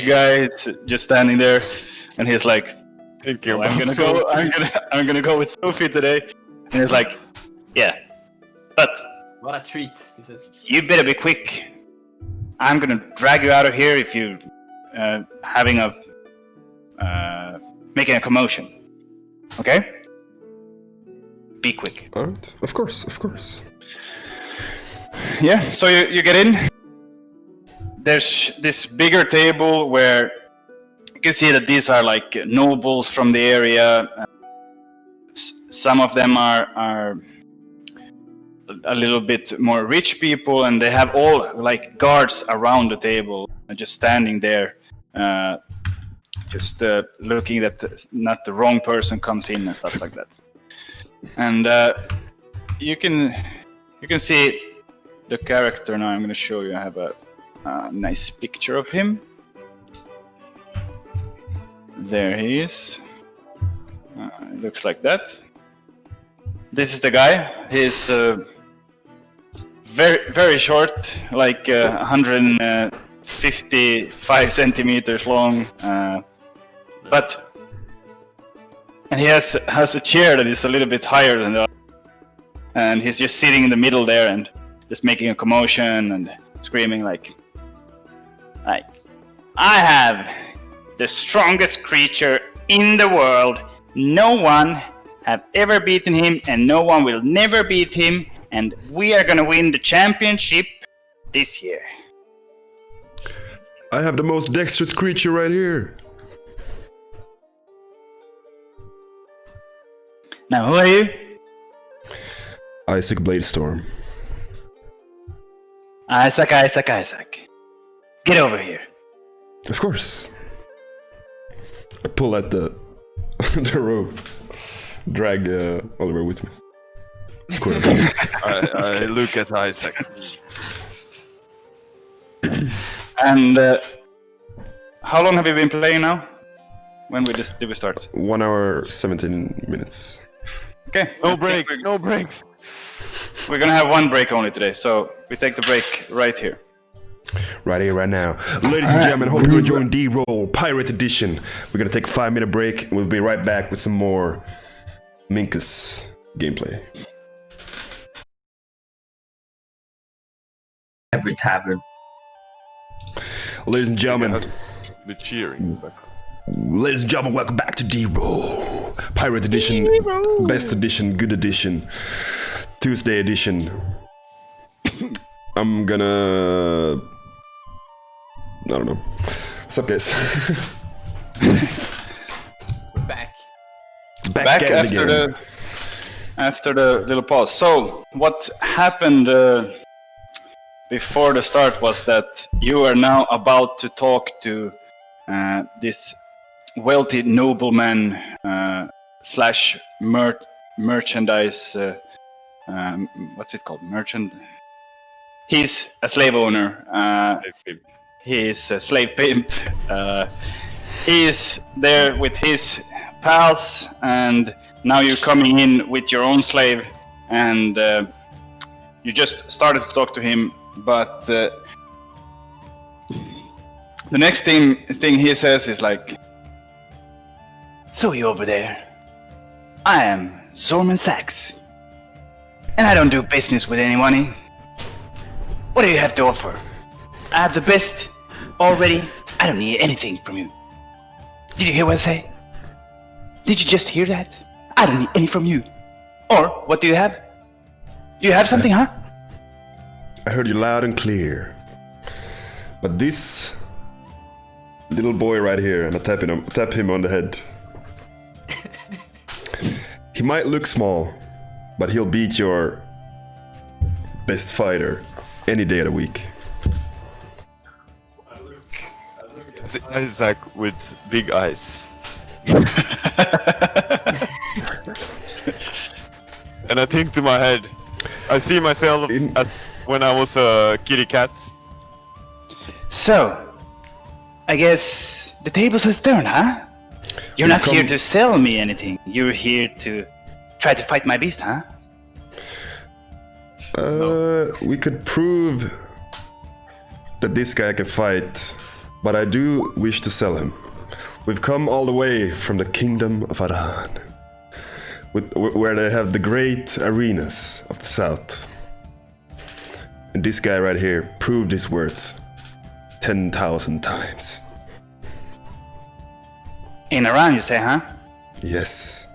guy. It's just standing there, and he's like, Thinking "Oh, I'm about gonna go. I'm gonna go with Sophie today." And he's like, "Yeah, but What a treat, he says. you better be quick. I'm gonna drag you out of here if you making a commotion. Okay? Be quick." Alright. Of course. Yeah, so you get in. There's this bigger table where you can see that these are like nobles from the area. Some of them are a little bit more rich people, and they have all like guards around the table, just standing there, just looking that not the wrong person comes in and stuff like that. And you can see the character now. I'm going to show you. I have a nice picture of him. There he is. It looks like that. This is the guy. He's very short, like 155 centimeters long, and he has a chair that is a little bit higher than the other, and he's just sitting in the middle there and just making a commotion and screaming like, I have the strongest creature in the world. No one have ever beaten him, and no one will never beat him, and we are gonna win the championship this year. I have the most dexterous creature right here. Now, who are you? Isaac Bladestorm. Isaac. Get over here. Of course. I pull at the the rope. Drag Oliver with me. Squirrel. I look at Isaac. And how long have you been playing now? When did we start? 1 hour 17 minutes. Okay. No breaks. We're gonna have one break only today, so we take the break right here. Right here, right now. Ladies and gentlemen, hope you're enjoying D-Roll Pirate Edition. We're gonna take a 5-minute break, and we'll be right back with some more Minkus gameplay. Every tavern. Ladies and gentlemen, The cheering. ladies and gentlemen, welcome back to D-Roll Pirate Edition, Best Edition, Good Edition, Tuesday Edition. I'm gonna I don't know. What's up, guys? We're back. Back at it after again. after the little pause. So, what happened before the start was that you are now about to talk to this wealthy nobleman slash merchandise. What's it called? Merchant. He's a slave owner. He's a slave pimp. He's there with his pals, and now you're coming in with your own slave, and you just started to talk to him, but the next thing he says is like, "So you over there? I am Zorman Sachs, and I don't do business with anyone. What do you have to offer? I have the best already. I don't need anything from you. Did you hear what I say? Did you just hear that? I don't need any from you. Or, what do you have? Do you have something, huh?" I heard you loud and clear. But this little boy right here, and I tap him on the head. He might look small, but he'll beat your best fighter any day of the week. Isaac with big eyes. And I think to my head, I see myself as when I was a kitty cat. So, I guess the tables has turned, huh? You're not here to sell me anything. You're here to try to fight my beast, huh? We could prove that this guy can fight, but I do wish to sell him. We've come all the way from the kingdom of Aran, where they have the great arenas of the south. And this guy right here proved his worth 10,000 times. In Iran, you say, huh? Yes.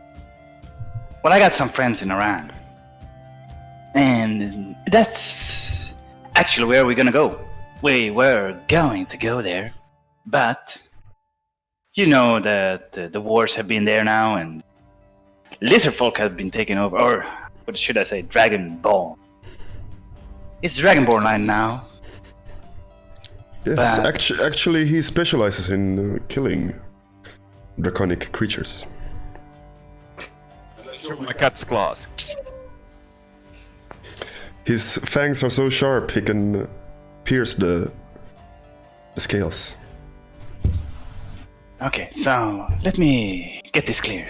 Well, I got some friends in Iran. And that's actually where we're gonna go. We were going to go there, but you know that the wars have been there now, and lizard folk have been taken over, or what should I say, Dragonborn. It's Dragonborn line now. Yes, But- actually he specializes in killing draconic creatures. Show my cat's claws. His fangs are so sharp he can pierce the scales. Okay, so let me get this clear.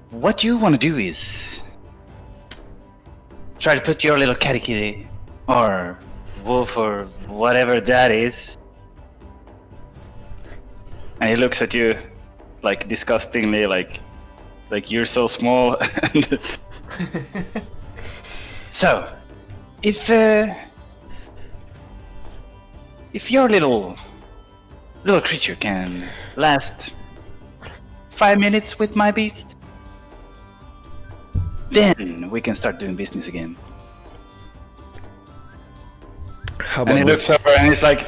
What you want to do is try to put your little catty kitty or wolf or whatever that is, and he looks at you like disgustingly, like you're so small. So, if your little creature can last 5 minutes with my beast, then we can start doing business again. How And about he this? looks over and he's like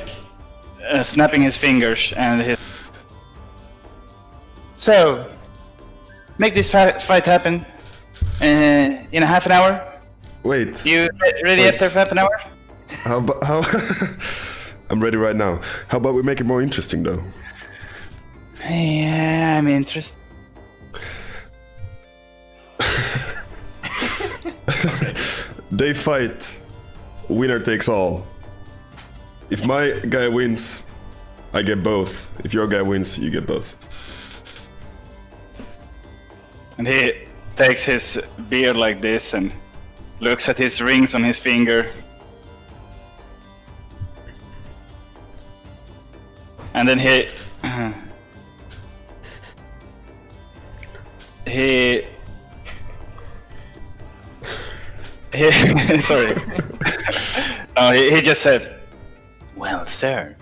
snapping his fingers and his. So, make this fight happen in a half an hour. Wait. You ready Wait. after half an hour? How? I'm ready right now. How about we make it more interesting, though? Yeah, I'm interested. They fight. Winner takes all. If my guy wins, I get both. If your guy wins, you get both. And he takes his beard like this and looks at his rings on his finger. And then he sorry. No, he just said, Well, sir,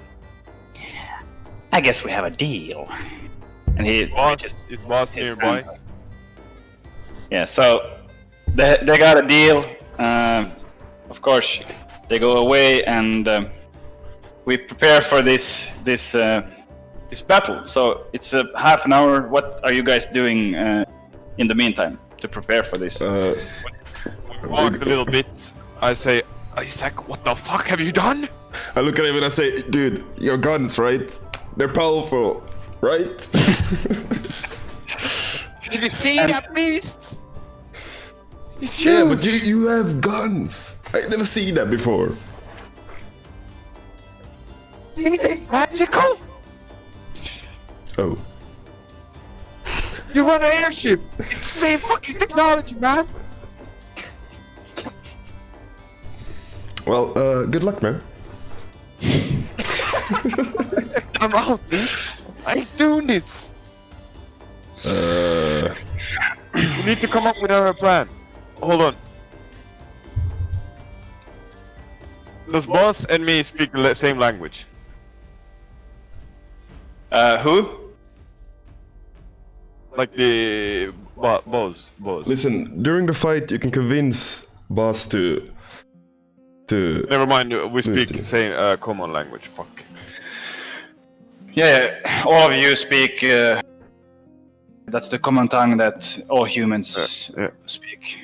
I guess we have a deal. and he It was his nearby. hand. Yeah, so they got a deal. Of course, they go away, and we prepare for this battle. So it's a half an hour. What are you guys doing in the meantime to prepare for this? We walked a little bit. I say, Isaac, what the fuck have you done? I look at him and I say, dude, your guns, right? They're powerful, right? Did you see that beast? It's huge. Yeah, but you have guns. I've never seen that before. Is it magical? Oh. You run an airship. It's the same fucking technology, man. Well, good luck, man. I'm out, dude. I ain't doing this. We need to come up with our plan. Hold on. Does boss and me speak the same language? Who? Like the boss. Listen, during the fight, you can convince boss to. Never mind. We speak Listen. the same common language. Fuck. Yeah, all of you speak. That's the common tongue that all humans Yeah. speak.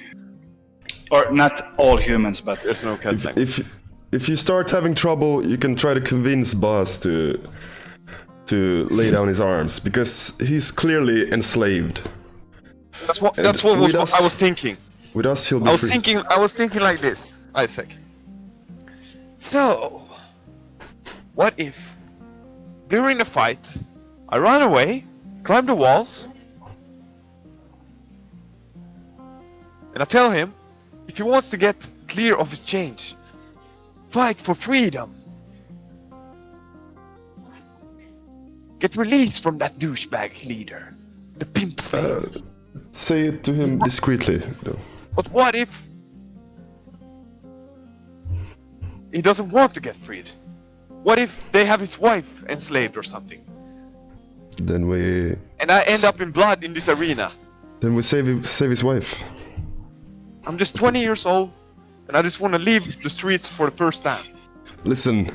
Or not all humans, but There's no cat language. If you start having trouble, you can try to convince boss to lay down his arms because he's clearly enslaved. That's what And was with us- I was thinking. With us, he'll be I was free. thinking like this, Isaac. So, what if during the fight I run away, climb the walls, and I tell him if he wants to get clear of his chains, fight for freedom. Get released from that douchebag leader, the pimp slave. Say it to him discreetly, though. But what if he doesn't want to get freed? What if they have his wife enslaved or something? Then we And I end up in blood in this arena. save his wife. I'm just 20 years old, and I just want to leave the streets for the first time. Listen,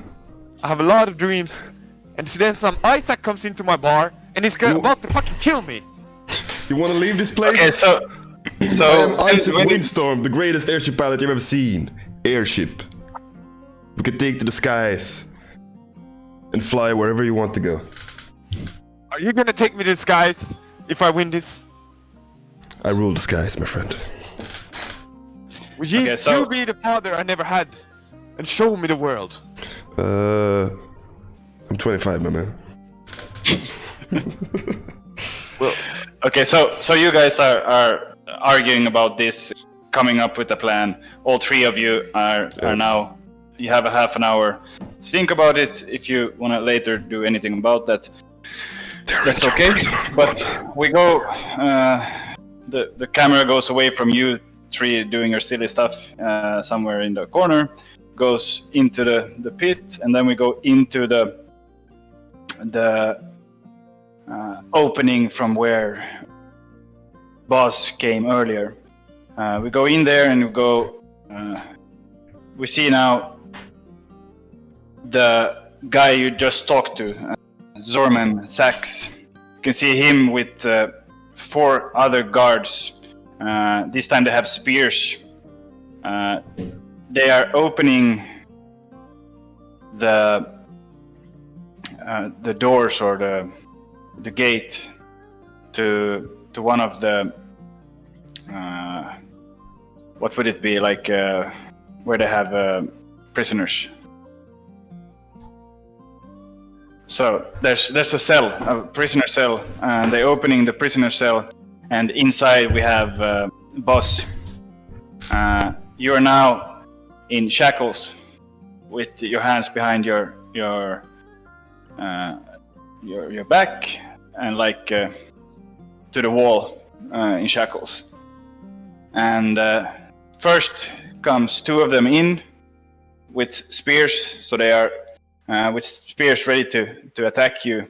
I have a lot of dreams, and then some Isaac comes into my bar, and he's about to fucking kill me. you want to leave this place? okay. So I am Isaac when- Windstorm, the greatest airship pilot you've ever seen. Airship. We can take to the skies and fly wherever you want to go. Are you gonna take me to the skies if I win this? I rule the skies, my friend. Will you, Okay, so- you be the father I never had, and show me the world? I'm 25, my man. Okay, so you guys are arguing about this, coming up with a plan. All three of you are now. You have a half an hour to think about it. If you want to later do anything about that, that's okay. But we go. The camera goes away from you three doing your silly stuff somewhere in the corner, goes into the pit, and then we go into the opening from where boss came earlier. We go in there and we go. We see now the guy you just talked to, Zorman Sachs. You can see him with 4 other guards. This time they have spears. They are opening the doors or the gate to one of the what would it be like where they have prisoners. So there's a cell, a prisoner cell, and they're opening the prisoner cell, and inside we have boss. You are now in shackles with your hands behind your back and like to the wall in shackles. And first comes 2 of them in with spears, so they are with spears ready to attack you.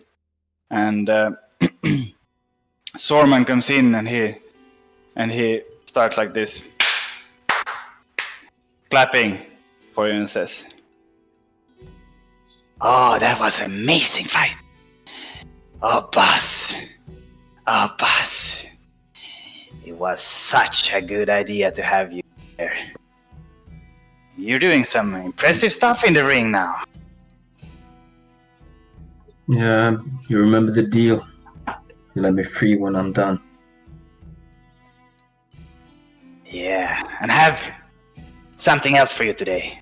And Sorman comes in and he starts like this, clapping for you and says, Oh, that was an amazing fight. Oh, boss. Oh, boss. It was such a good idea to have you there. You're doing some impressive stuff in the ring now. Yeah, you remember the deal. You let me free when I'm done. Yeah, and I have something else for you today.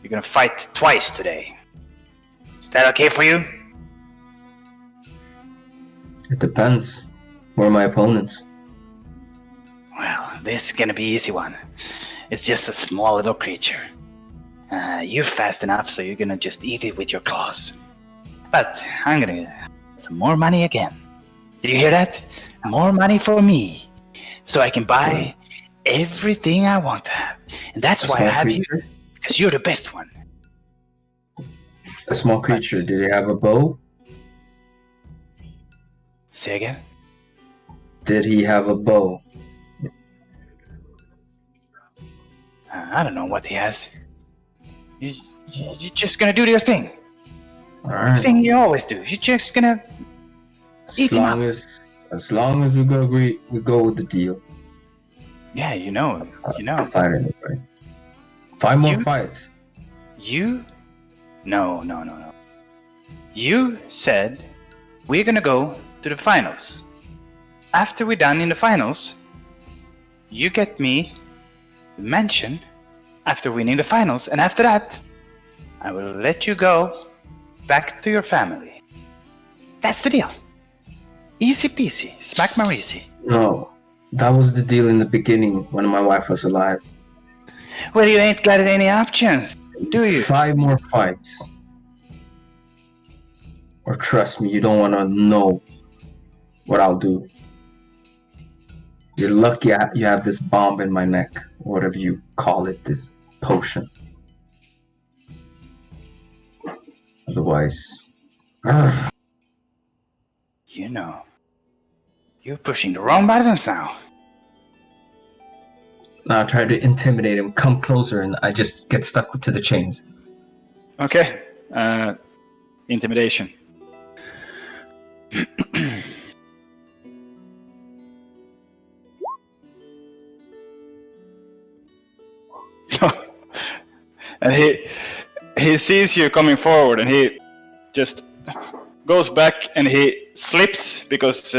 You're gonna fight twice today. Is that okay for you? It depends. Who are my opponents? Well, this is gonna be an easy one. It's just a small little creature. You're fast enough, so you're gonna just eat it with your claws. But I'm gonna get some more money again. Did you hear that? More money for me. So I can buy everything I want to have. And that's why I have you, because you're the best one. A small creature. Did he have a bow? Say again? Did he have a bow? I don't know what he has. You're just gonna do your thing. Alright. Thing you always do. You're just gonna eat him up. As long as we go with the deal. Yeah, you know. Fine anyway. 5 more fights. You? No. You said we're gonna go to the finals. After we're done in the finals, you get me the mansion after winning the finals, and after that, I will let you go back to your family. That's the deal. Easy peasy, smack marisi. No, that was the deal in the beginning when my wife was alive. Well, you ain't got any options, do you? 5 more fights. Or trust me, you don't want to know what I'll do. You're lucky you have this bomb in my neck, whatever you call it, this potion. Otherwise, You know, you're pushing the wrong buttons now. now I try to intimidate him, come closer, and I just get stuck to the chains. Okay, intimidation. And he sees you coming forward, and he just goes back and he slips because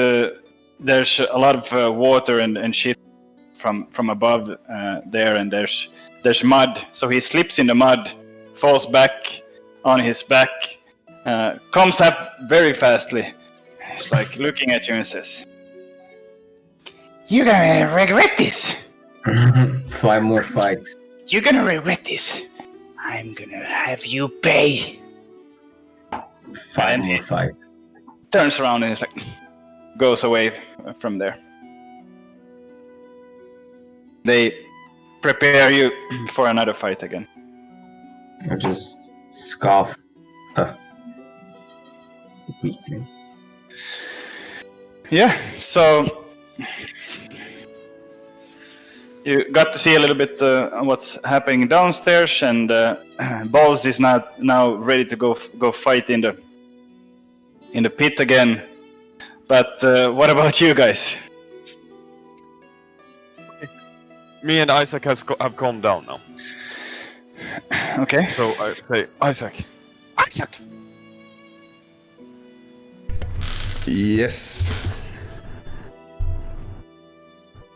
there's a lot of water and shit from above there, and there's mud. So he slips in the mud, falls back on his back, comes up very fastly. He's like looking at you and says, "You're gonna regret this. 5 more fights. You're gonna regret this. I'm gonna have you pay." 5 more fights. Turns around and it's like goes away from there. They prepare you for another fight again. I just scoff. Weakling. Yeah, so you got to see a little bit what's happening downstairs, and Balls is now ready to go fight in the pit again. But what about you guys? Me and Isaac have calmed down now. Okay. So I say, Isaac. Yes.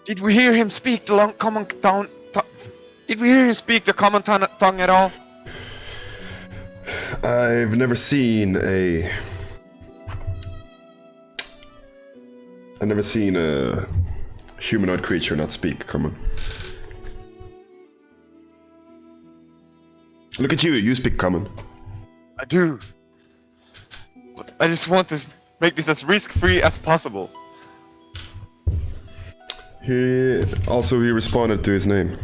Did we hear him speak the common tongue? Did we hear him speak the common tongue at all? I've never seen a humanoid creature not speak common. Look at you, you speak common. I do. But I just want to make this as risk-free as possible. He responded to his name.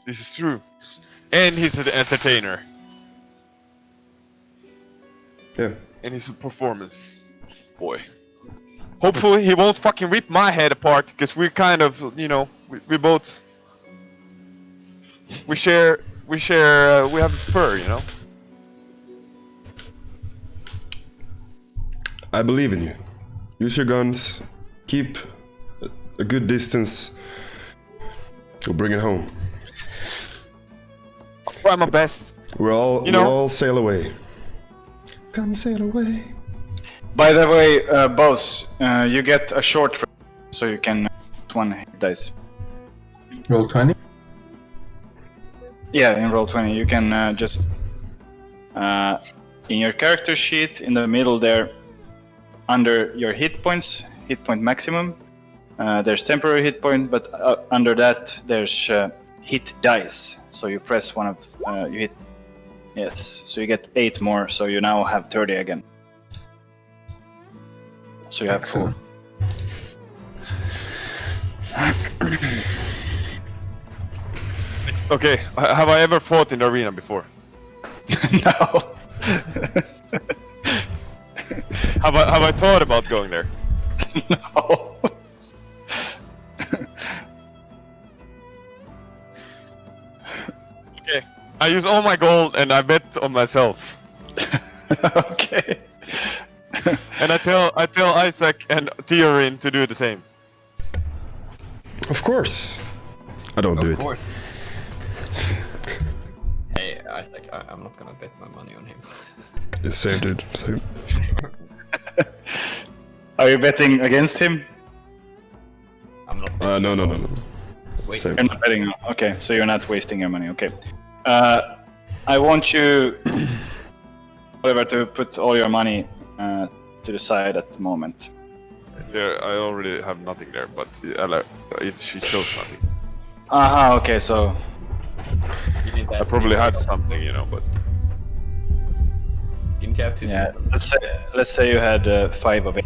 This is true. And he's an entertainer. Yeah. And he's a performance boy. Hopefully he won't fucking rip my head apart, because we're kind of, we both... We share, we have fur, I believe in you. Use your guns. Keep a good distance. We'll bring it home. I'll try my best. We'll all sail away. Come sail away. By the way, boss, you get a short rest, so you can one hit dice. Roll 20. Yeah, in roll 20, you can just in your character sheet in the middle there, under your hit points, hit point maximum. There's temporary hit point, but under that there's hit dice. So you press one of you hit. Yes, so you get 8 more. So you now have 30 again. So you have 4. Okay, have I ever fought in the arena before? No. Have I thought about going there? No. Okay, I use all my gold and I bet on myself. Okay. And I tell Isaac and Theorin to do the same. Of course. I don't do Of it. course. Hey, Isaac, I'm not gonna bet my money on him. It's same, dude. Same. Are you betting against him? I'm not betting. No. Wasting Same. You're not betting. Okay, so you're not wasting your money. Okay. I want you, whatever, to put all your money to the side at the moment. There, I already have nothing there, but she shows nothing. Aha. Okay. So You didn't I have, probably had something, but didn't you have to yeah, let's say you had 5 of it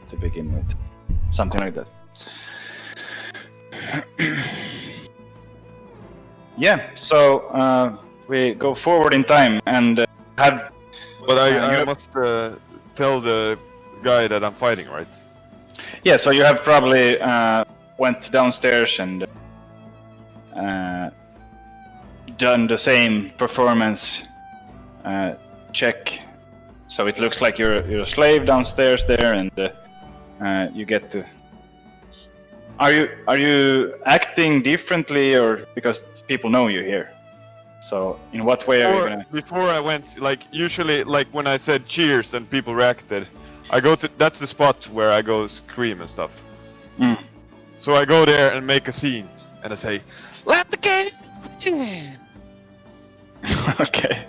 to begin with, something like that. Yeah. So we go forward in time and have. But I you- must tell the guy that I'm fighting, right? Yeah. So you have probably went downstairs and done the same performance check. So it looks like you're a slave downstairs there, and you get to. Are you acting differently, or because people know you here? So in what way are you gonna? Before I went, usually, when I said cheers and people reacted, I go to that's the spot where I go scream and stuff. Mm. So I go there and make a scene, and I say, "Let the game in." Okay.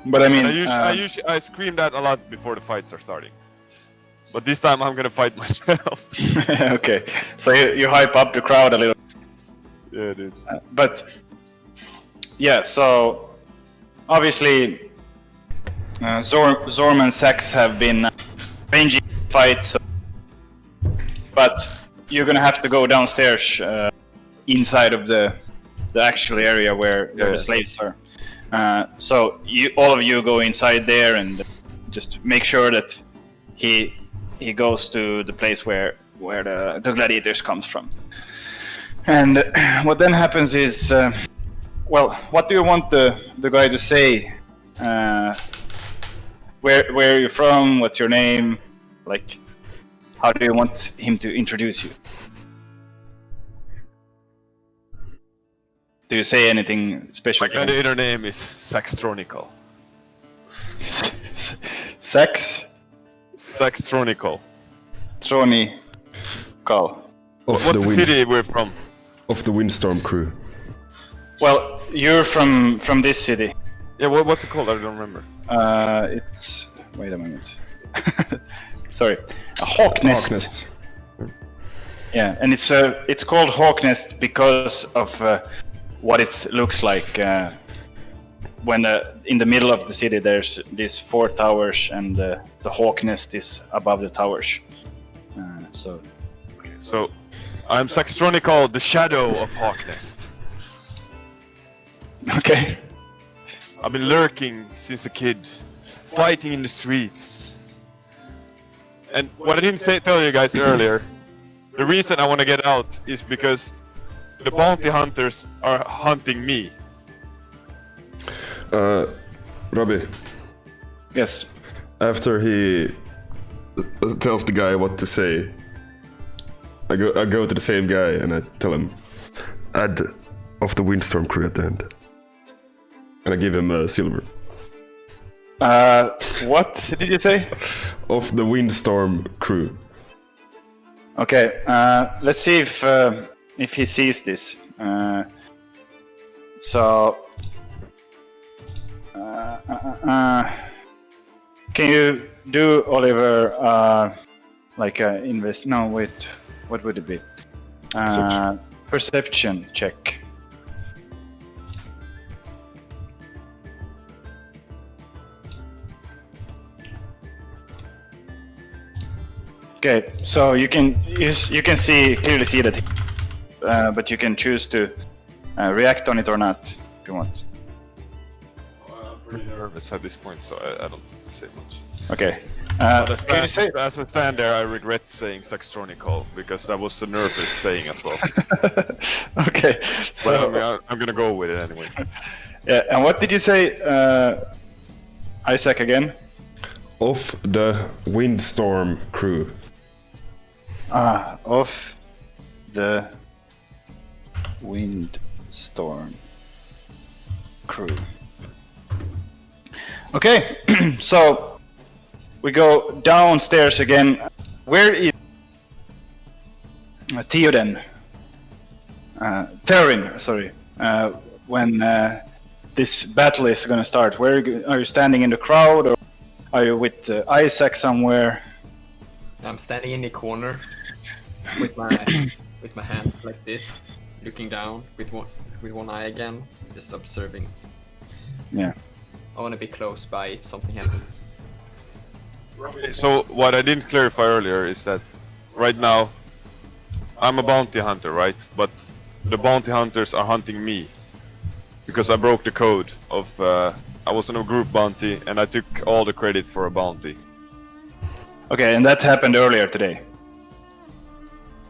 But I mean, I scream that a lot before the fights are starting. But this time I'm gonna fight myself. okay. So you hype up the crowd a little. Yeah, dude. But yeah, so obviously Zorm and Sax have been arranging fights, but you're gonna have to go downstairs inside of the actual area where the slaves are. So all of you go inside there and just make sure that he goes to the place where the gladiators comes from. And what then happens is, what do you want the guy to say? Where are you from? What's your name? How do you want him to introduce you? Do you say anything special? My gladiator name is Saxtronical. Sax? Saxtronical. Troni. Call. Of What's the city we're from? Of the Windstorm crew. Well, you're from this city. Yeah, what's it called? I don't remember. It's wait a minute. Sorry, Hawknest. Hawknest. Yeah, and it's called Hawknest because of what it looks like. When in the middle of the city there's these 4 towers, and the Hawknest is above the towers. So, I'm Saxtronical, the shadow of Hawknest. Okay. I've been lurking since a kid, fighting in the streets. And what I didn't tell you guys earlier, the reason I want to get out is because the bounty hunters are hunting me. Robbie, Yes. After he tells the guy what to say, I go to the same guy and I tell him, add of the Windstorm crew at the end. And I give him a silver. What did you say? Of the Windstorm crew. Okay, let's see if he sees this. Can you do, Oliver, like invest? No, wait. What would it be? Perception check. Okay, so you can clearly see that, but you can choose to react on it or not if you want. I'm pretty nervous at this point, so I don't say much. Okay. But Can you say? as I stand there, I regret saying Saxtronical because I was so nervous saying as well. Okay. So But I'm gonna go with it anyway. yeah, and what did you say, Isaac, again? Of the Windstorm crew. Of the Windstorm crew. Okay, so we go downstairs again. Where is Theoden? Theorin, sorry. When this battle is gonna start, where are you standing in the crowd, or are you with Isaac somewhere? I'm standing in the corner with my hands like this, looking down with one eye again, just observing. Yeah. I want to be close by if something happens. So what I didn't clarify earlier is that right now I'm a bounty hunter, right? But the bounty hunters are hunting me because I broke the code of I was on a group bounty and I took all the credit for a bounty. Okay, and that happened earlier today.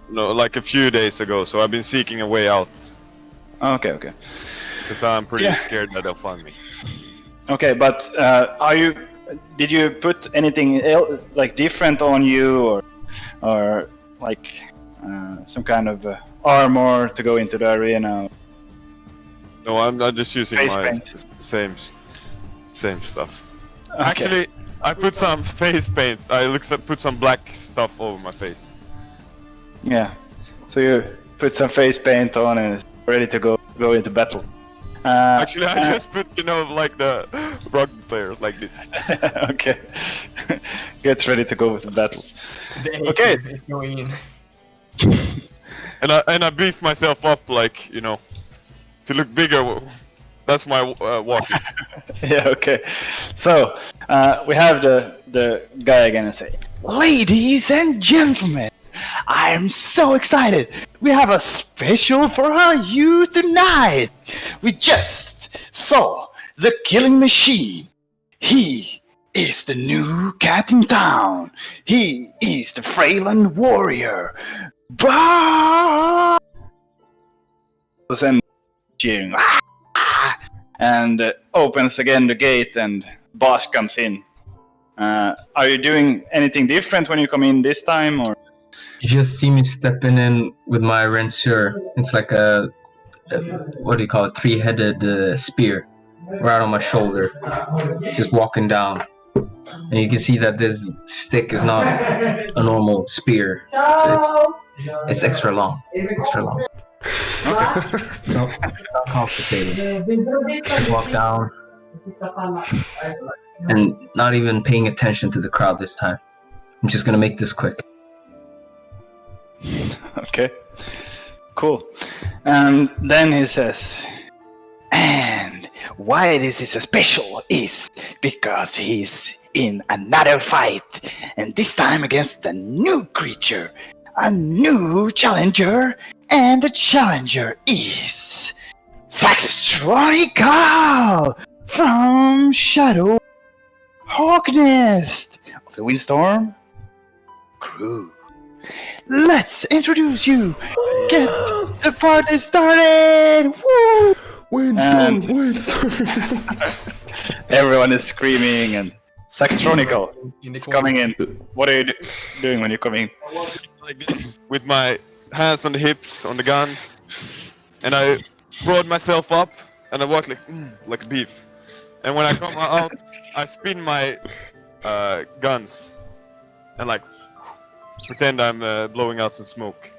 No, like a few days ago. So I've been seeking a way out Okay. because I'm pretty scared that they'll find me. Okay, but did you put anything else, like different on you, or like some kind of armor to go into the arena? No, I'm just using Face my paint. same stuff. Okay. Actually, I put some face paint. Put some black stuff over my face. Yeah. So you put some face paint on and it's ready to go into battle. Actually, I just put, like the rugby players like this. Okay. Get ready to go with the battle. Okay. It's going in. And I beef myself up like, to look bigger. That's my walking. Yeah. Okay. So we have the guy again and say, Ladies and gentlemen, I am so excited. We have a special for you tonight. We just saw the killing machine. He is the new cat in town. He is the Freyland warrior. Bah! and cheering, and opens again the gate, and boss comes in. Are you doing anything different when you come in this time, or? You just see me stepping in with my ranceur. It's like a what do you call it? 3-headed spear right on my shoulder. Just walking down. And you can see that this stick is not a normal spear. It's extra long. Extra long. Okay. No, not complicated. Walk down. And not even paying attention to the crowd this time. I'm just gonna make this quick. Okay, cool. And then he says, And why this is special is because he's in another fight, and this time against a new creature, a new challenger, and the challenger is Saxtronical from Shadow Hawknest of the Windstorm crew. Let's introduce you. Get the party started. Woo! Windstorm. everyone is screaming and Saxtronical In the is corner. coming in. What are you doing when you come in? Like this, with my hands on the hips, on the guns, and I brought myself up, and I walk like a beef. And when I come out, I spin my guns, and like pretend I'm blowing out some smoke.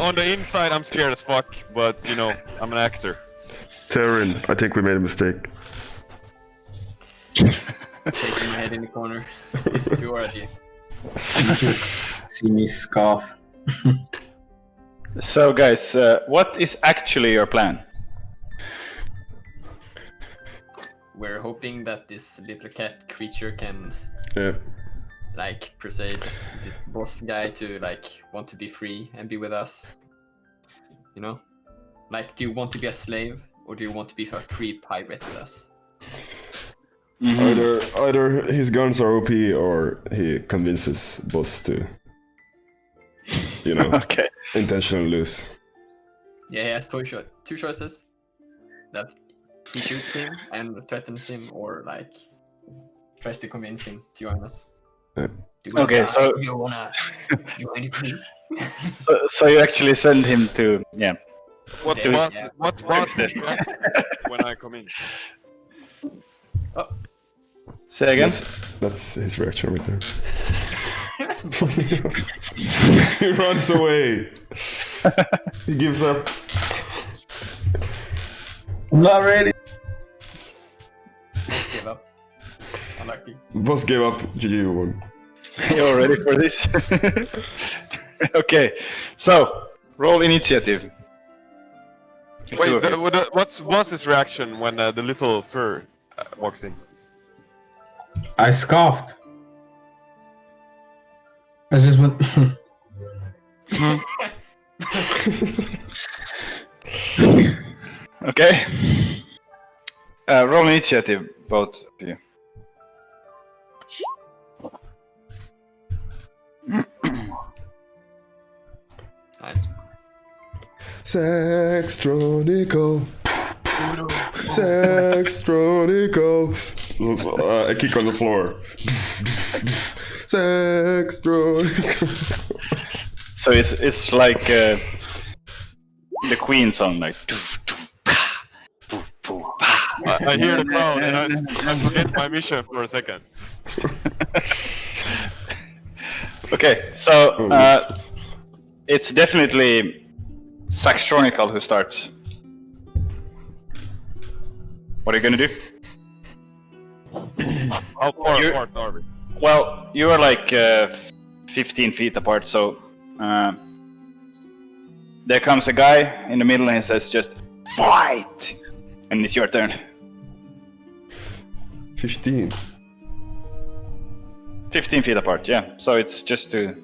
On the inside, I'm scared as fuck, but you know, I'm an actor. Terran, I think we made a mistake. Shaking my head in the corner. This is your idea. See me scoff. So, guys, what is actually your plan? We're hoping that this little cat creature can Yeah. like persuade this boss guy to like want to be free and be with us. You know? Like, do you want to be a slave or do you want to be a free pirate with us? Either his guns are OP or he convinces boss to, you know, Okay. intentionally lose. Yeah, he has two choices. That he shoots him and threatens him, or like tries to convince him to join us. Yeah. Okay, so you wanna join the crew? so you actually send him to What's Yeah. boss when I come in? say again. That's his reaction right there. He runs away. He gives up. I'm not ready. Give up. Unlucky. Boss gave up. GG, you won. You're ready for this? Okay, so roll initiative. Two Wait, of you. what's boss's reaction when the little fur walks in? I scoffed. I just went. Okay. Roll initiative, both of you. Nice. Sextronical. Sextronical. I kick on the floor. Sextronical. So it's like the Queen song, like. I hear the crowd and I forget my mission for a second. Okay, so Oops. it's definitely Saxtronical who starts. What are you gonna do? How far You- apart are we? Well, you are like 15 feet apart, so there comes a guy in the middle and he says just fight, and it's your turn. 15. 15 feet apart, yeah. So it's just to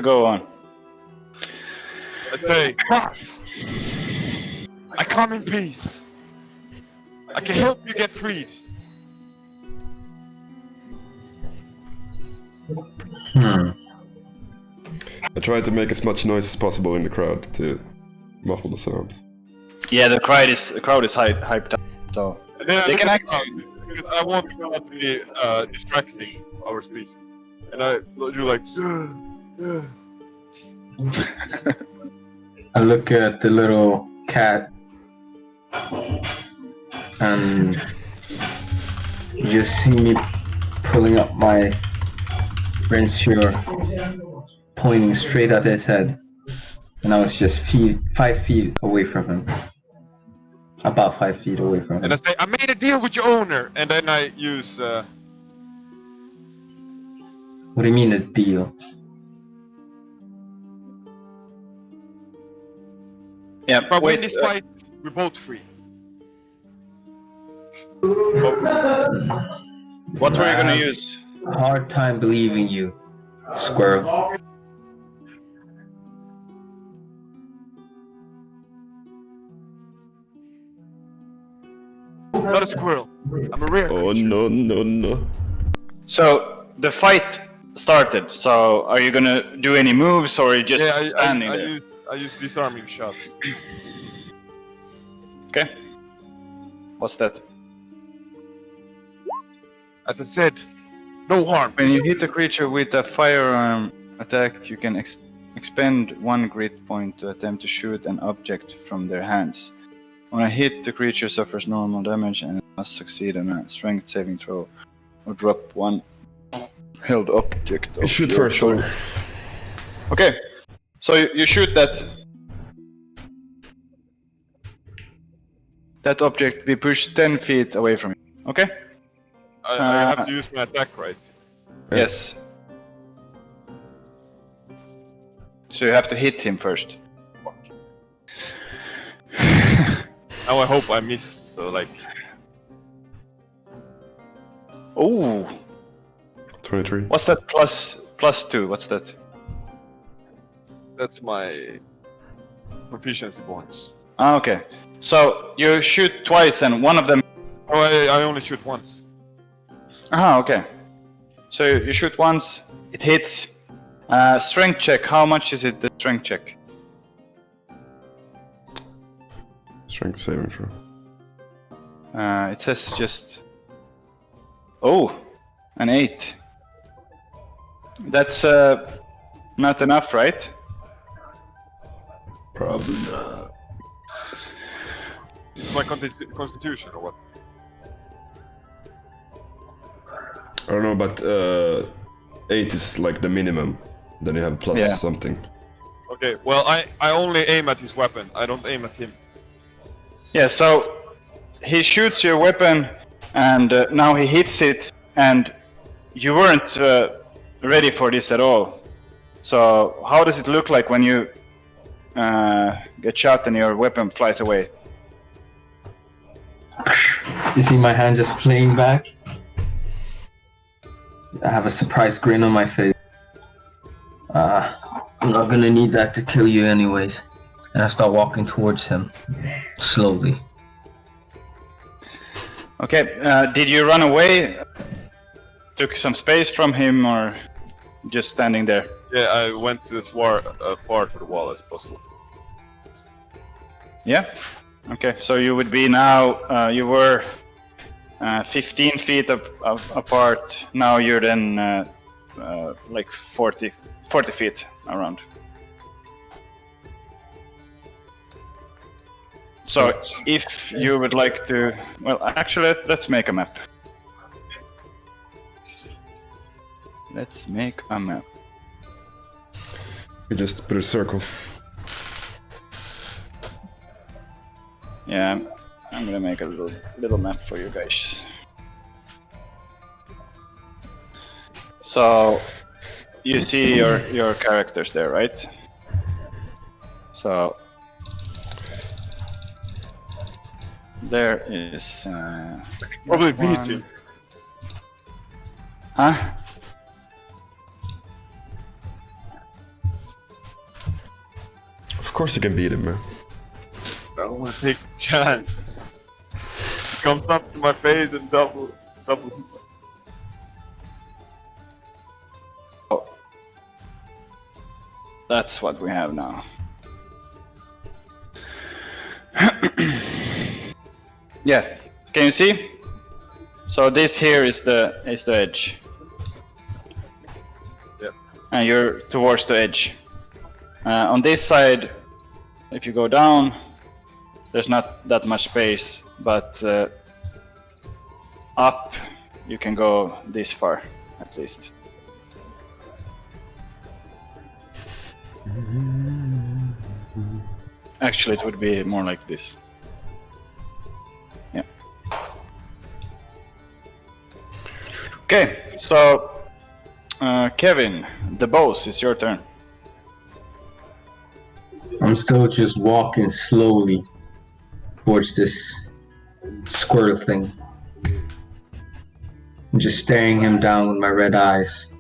go on. I say, boss! I come in peace. I can help you get freed. I tried to make as much noise as possible in the crowd to muffle the sounds. Yeah, the crowd is hyped up, so And then I they look can at the actually. crowd, because I want the crowd to be distracting our speech. And I do like, I look at the little cat and you just see me pulling up my rapier, pointing straight at his head, and I was just 5 feet away from him. About 5 feet away from him. and I say, I made a deal with your owner. And then I use, What do you mean a deal? Yeah, if I win wait. this fight, we're both free. What were you gonna use? Hard time believing you, squirrel. Not a squirrel. I'm a rare Oh creature. no. So the fight started. So are you gonna do any moves, or are you just Yeah, standing there? I use disarming shots. Okay. What's that? As I said, no harm. When you hit a creature with a firearm attack, you can expend 1 grit point to attempt to shoot an object from their hands. On a hit, the creature suffers normal damage and must succeed on a strength saving throw or drop 1 held object. You shoot first. Sorry. Okay, so you shoot that. That object be pushed 10 feet away from you. Okay? I have to use my attack, right? Yes. So you have to hit him first. Now I hope I miss, so like... Oh! 23. What's that plus 2? What's that? That's my proficiency bonus. Ah, okay. So you shoot twice and one of them... Oh, I only shoot once. Ah, okay. So you shoot once, it hits. Strength check, how much is it, the strength check? Strength saving throw. It says just... Oh! An 8. That's not enough, right? Probably not. It's my constitution or what? I don't know, but 8 is like the minimum. Then you have plus something. Okay, well I only aim at his weapon. I don't aim at him. Yeah, so he shoots your weapon and now he hits it and you weren't ready for this at all. So how does it look like when you get shot and your weapon flies away? You see my hand just playing back? I have a surprised grin on my face. I'm not gonna need that to kill you anyways. And I start walking towards him, slowly. Okay, did you run away? Took some space from him or just standing there? Yeah, I went as far to the wall as possible. Yeah? Okay, so you would be now, you were 15 feet apart, now you're then like 40 feet around. So if you would like to, well actually let's make a map. Let's make a map. We just put a circle. Yeah, I'm gonna make a little map for you guys. So you see your characters there, right? So there is Probably one. beat him. Huh? Of course you can beat him, man. I don't want to take the chance. Comes up to my face and double hits. Oh. That's what we have now. Yeah, can you see? So this here is the edge. Yeah. And you're towards the edge. On this side, if you go down, there's not that much space, but up you can go this far, at least. Actually, it would be more like this. Yeah. Okay, so Kevin, the boss, it's your turn. I'm still just walking slowly towards this squirrel thing. I'm just staring him down with my red eyes.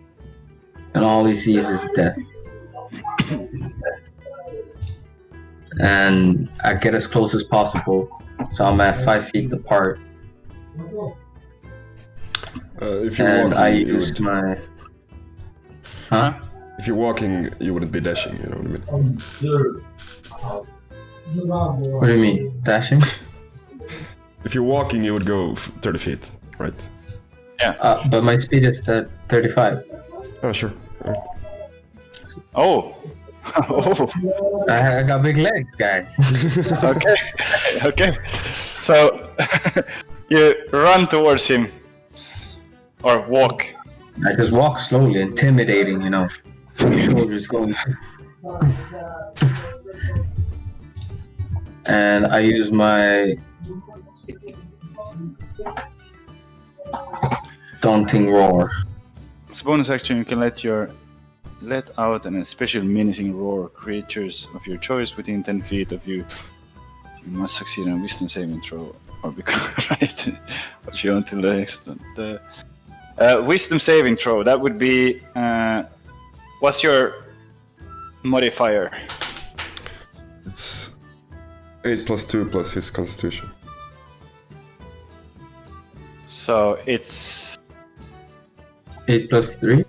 And all he sees is death. And I get as close as possible, so I'm at 5 feet apart. If you're And walking, I you used would, my... Huh? if you're walking, you wouldn't be dashing, you know what I mean? What do you mean? Dashing? If you're walking, you would go 30 feet, right? But my speed is 35. Oh, sure. Oh. Oh. I got big legs, guys. Okay. Okay. So you run towards him, or walk. I just walk slowly, intimidating, Big shoulders going. And I use my daunting roar. As a bonus action, you can let out an especially menacing roar. Creatures of your choice within 10 feet of you. You must succeed on a wisdom saving throw or become right. But you until the extent. Wisdom saving throw. That would be. What's your modifier? It's 8 plus 2 plus his constitution. So it's 8 plus 3.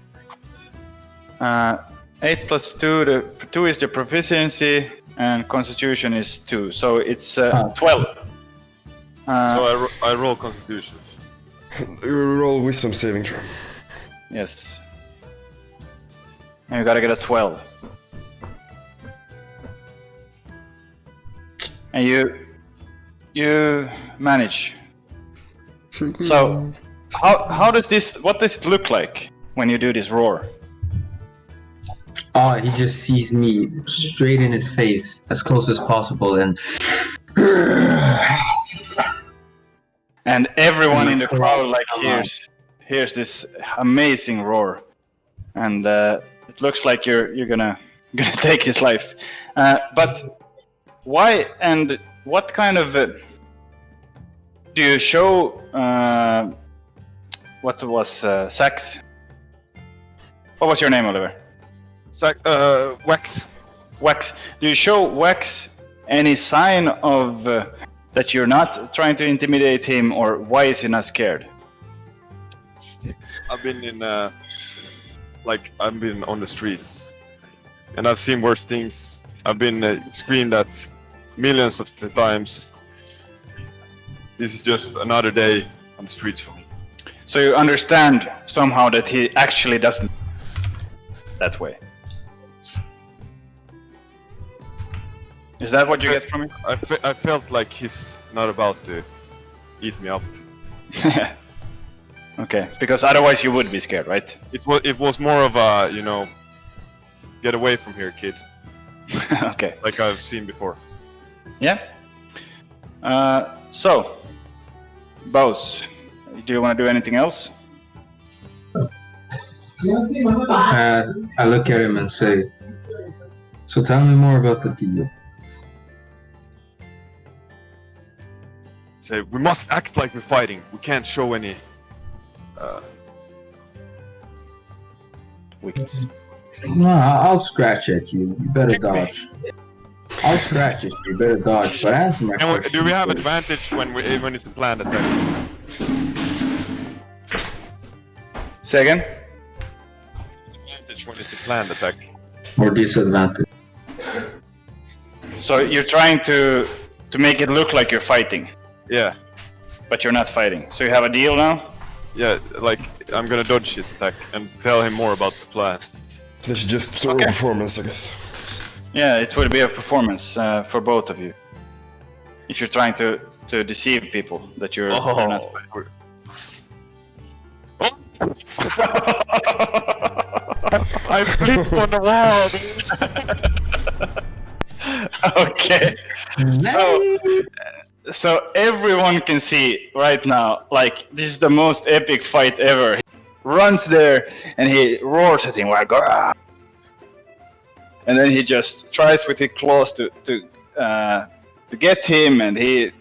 8 plus 2. The 2 is the proficiency, and constitution is 2. So it's 12. So I roll constitution. You roll wisdom saving throw. Yes. And you gotta get a 12. And you manage. So how does this? What does it look like when you do this roar? Oh, he just sees me straight in his face, as close as possible, and everyone in the crowd hears this amazing roar, and it looks like you're gonna take his life. But why and what kind of do you show? What was Sax? What was your name, Oliver? Wax. Wax. Do you show Wax any sign of that you're not trying to intimidate him, or why is he not scared? I've been in I've been on the streets, and I've seen worse things. I've been screamed at millions of times. This is just another day on the streets for me. So you understand somehow that he actually doesn't that way. Is that what you get from him? I felt like he's not about to eat me up. Okay, because otherwise you would be scared, right? It was more of a, get away from here, kid. Okay. Like I've seen before. Yeah. So, Bose, do you want to do anything else? I look at him and say, "So tell me more about the deal." Say, we must act like we're fighting. We can't show any weakness. No, I'll scratch at you. You better dodge. I'll scratch at you. You better dodge. But answer my question. do we have advantage when it's a planned attack? Say again? Advantage when it's a planned attack. Or disadvantage. So you're trying to make it look like you're fighting, Yeah. but you're not fighting. So you have a deal now? Yeah, I'm gonna dodge his attack and tell him more about the plan. They should just throw a performance, I guess. Yeah, it will be a performance for both of you. If you're trying to deceive people that you're not fighting. I flipped on the wall, dude. Okay. So everyone can see right now, this is the most epic fight ever. He runs there and he roars at him like, "Grah!" And then he just tries with his claws to get him, and he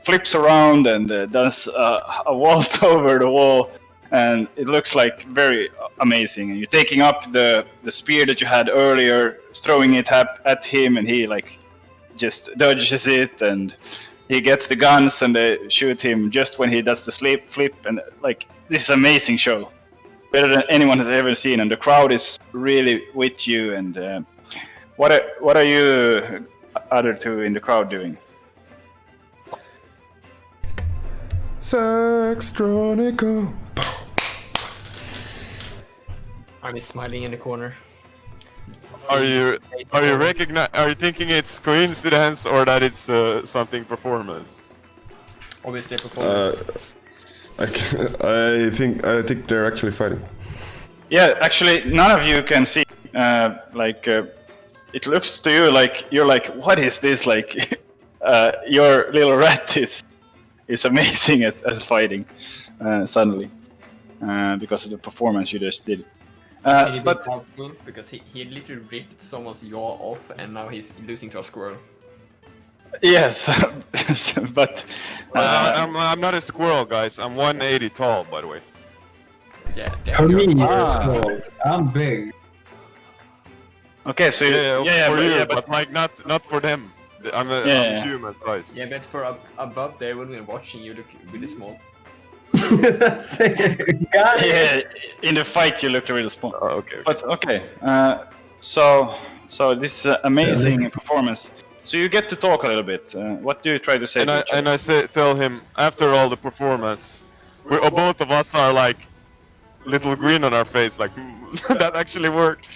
flips around and does a vault over the wall, and it looks very amazing. And you're taking up the spear that you had earlier, throwing it at him, and he just dodges it, and he gets the guns and they shoot him just when he does the flip, and this is an amazing show, better than anyone has ever seen, and the crowd is really with you. And what are you other two in the crowd doing? Saxtronico. I'm smiling in the corner. Are you thinking it's coincidence or that it's something performance? Obviously performance. I think they're actually fighting. Yeah, actually, none of you can see. It looks to you like you're like, what is this? Like, your little rat is amazing at fighting. Suddenly, because of the performance you just did. Can you be But helpful? Because he literally ripped someone's jaw off and now he's losing to a squirrel. yes, but I'm not a squirrel, guys. I'm 180 tall, by the way. Yeah, For me, you're- you're small. I'm big. okay, so For you, but but like not for them. I'm a human size. Yeah, but for above there, when we're watching, you look really small. That's it. Got it. yeah, in the fight you looked really small. Oh, okay. But okay, so this amazing performance. So you get to talk a little bit. What do you try to say? And to I each other? and I tell him after all the performance, both of us are like little grin on our face, like that actually worked.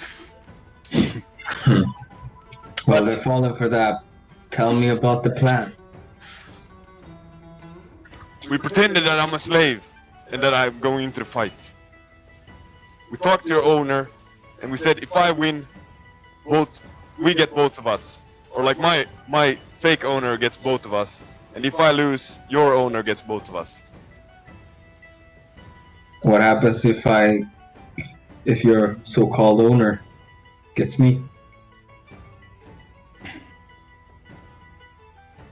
Well, they're falling for that. Tell me about the plan. We pretended that I'm a slave and that I'm going into the fight. We talked to your owner and we said if I win, we get both of us. Or like my fake owner gets both of us. And if I lose, your owner gets both of us. What happens if your so-called owner gets me?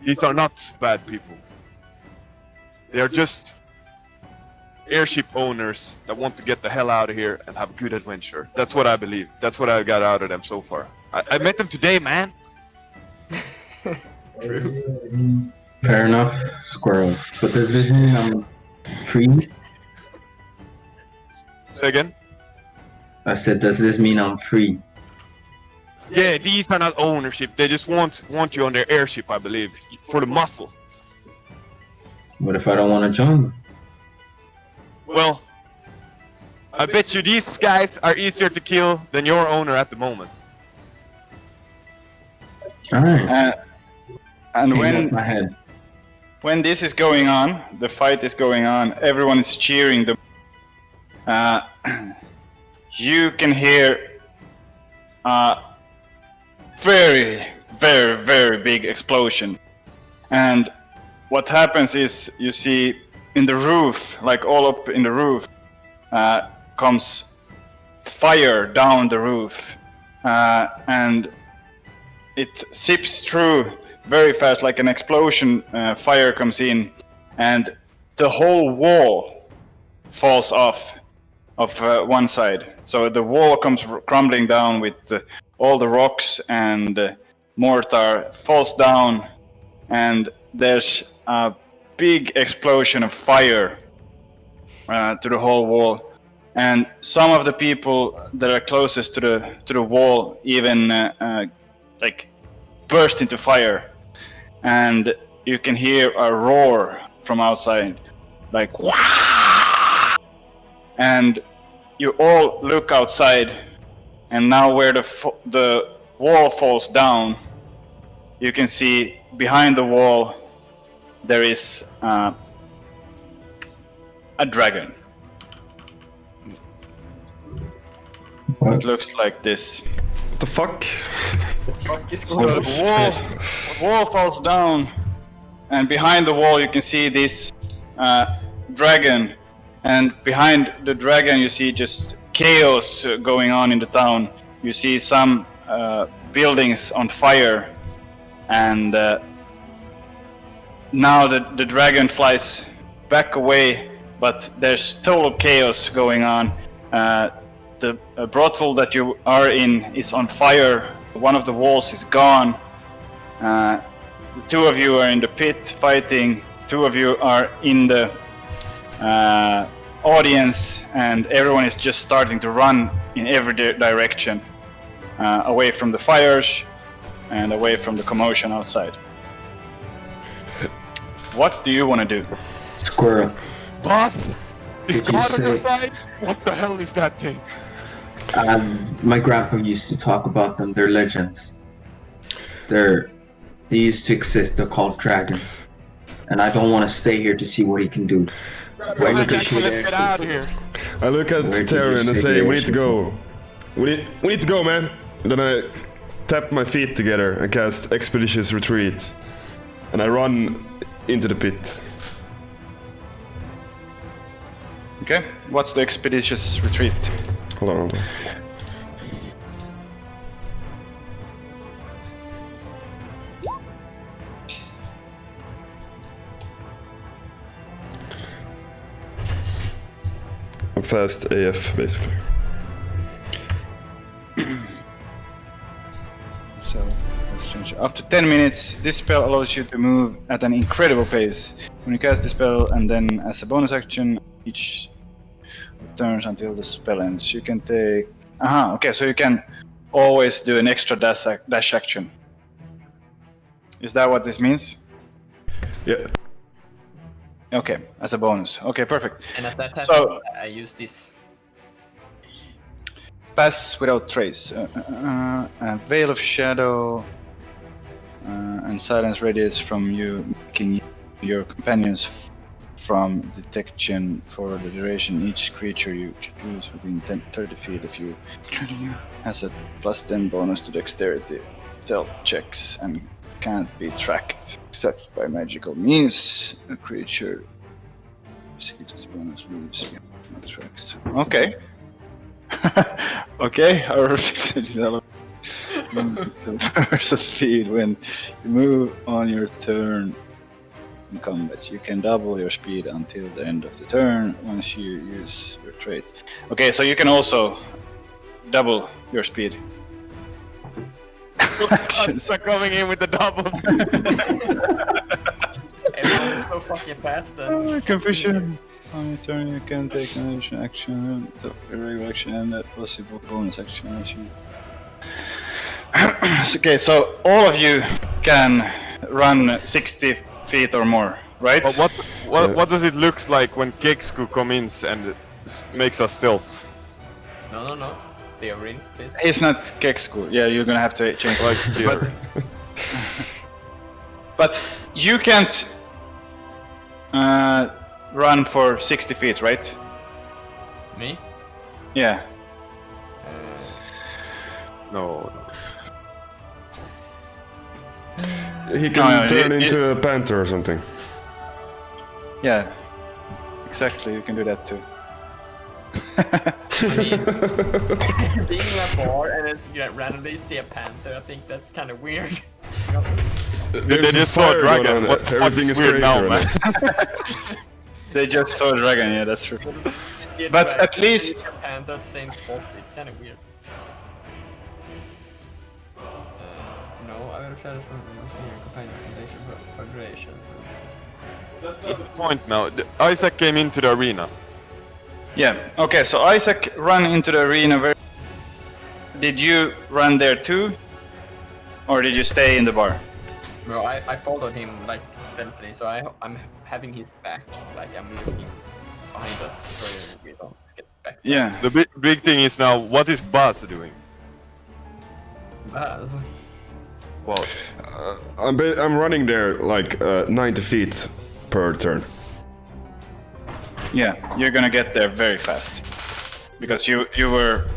These are not bad people. They are just airship owners that want to get the hell out of here and have a good adventure. That's what I believe. That's what I got out of them so far. I met them today, man. Fair enough, squirrel. But does this mean I'm free? Say again? I said, does this mean I'm free? Yeah, these are not ownership. They just want you on their airship, I believe, for the muscle. What if I don't want to join? Well, I bet you these guys are easier to kill than your owner at the moment. Alright. And my head. when this is going on, the fight is going on, everyone is cheering them. You can hear a very, very, very big explosion. And what happens is you see in the roof, like all up in the roof, comes fire down the roof. And it zips through very fast, like an explosion. Fire comes in, and the whole wall falls off of one side. So the wall comes crumbling down with all the rocks and mortar falls down, and there's a big explosion of fire to the whole wall. And some of the people that are closest to the wall even like burst into fire, and you can hear a roar from outside, like Wah! And you all look outside, and now where the wall falls down, you can see behind the wall there is a dragon. It looks like this. What the fuck? So the wall falls down, and behind the wall you can see this dragon, and behind the dragon you see just chaos going on in the town. You see some buildings on fire, and now the dragon flies back away, but there's total chaos going on. The brothel that you are in is on fire. One of the walls is gone. The two of you are in the pit fighting. Two of you are in the audience, and everyone is just starting to run in every direction, away from the fires and away from the commotion outside. What do you want to do? Squirrel. Boss, is Did you God on your say- side? What the hell is that thing? My grandpa used to talk about them. They're legends. They used to exist. They're called dragons. And I don't want to stay here to see what he can do. Well, look then at let's you. get out of here. I look at Where did Terran you and say say, the "We need to airship? go. We need to go, man." And then I tap my feet together and cast Expeditious Retreat, and I run into the pit. Okay. What's the expeditious retreat? Hold on. I'm fast AF, basically. So let's change it. Up to 10 minutes. This spell allows you to move at an incredible pace. When you cast the spell, and then as a bonus action, each turns until the spell ends. You can take. Okay, so you can always do an extra dash action. Is that what this means? Yeah. Okay, as a bonus. Okay, perfect. And as that happens, So- I use this. Pass without trace. A veil of shadow and silence radiates from you, making your companions from detection for the duration. Each creature you choose within 30 feet of you has a +10 bonus to dexterity, stealth checks, and can't be tracked except by magical means. A creature receives this bonus moves no tracks. Okay. Okay, our versus speed. When you move on your turn in combat, you can double your speed until the end of the turn once you use your trait. Okay, so you can also double your speed. Actions are coming in with the double. Everyone's so fucking fast. And Confusion. On your turn, you can take an action, a regular action, and a possible bonus action as you. Okay, so all of you can run 60 feet or more, right? But what does it look like when Keksku comes in and makes us stealth? No. They are in, please. It's not Keksku. Yeah, you're gonna have to change. Like here. But you can't run for 60 feet, right? Me? Yeah. No. He can No, turn it- into a panther or something. Yeah. Exactly, you can do that too. I mean, being in a bar and then randomly see a panther, I think that's kind of weird. They just saw a dragon. What the fuck Everything is is weird crazy now, right man? They just saw a dragon, yeah, that's true. Yeah, But right. at least- See a panther at the same spot, it's kind of weird. No, I will try to from your companion foundation for duration. That's the point now. Isaac came into the arena. Yeah, okay, so Isaac ran into the arena. Did you run there too? Or did you stay in the bar? Bro, I followed him like stealthily, so I'm having his back, like I'm looking behind us so we don't get back. Yeah. The big thing is now, what is Buzz doing? Baz. Well, I'm running there like 90 feet per turn. Yeah, you're gonna get there very fast. Because you were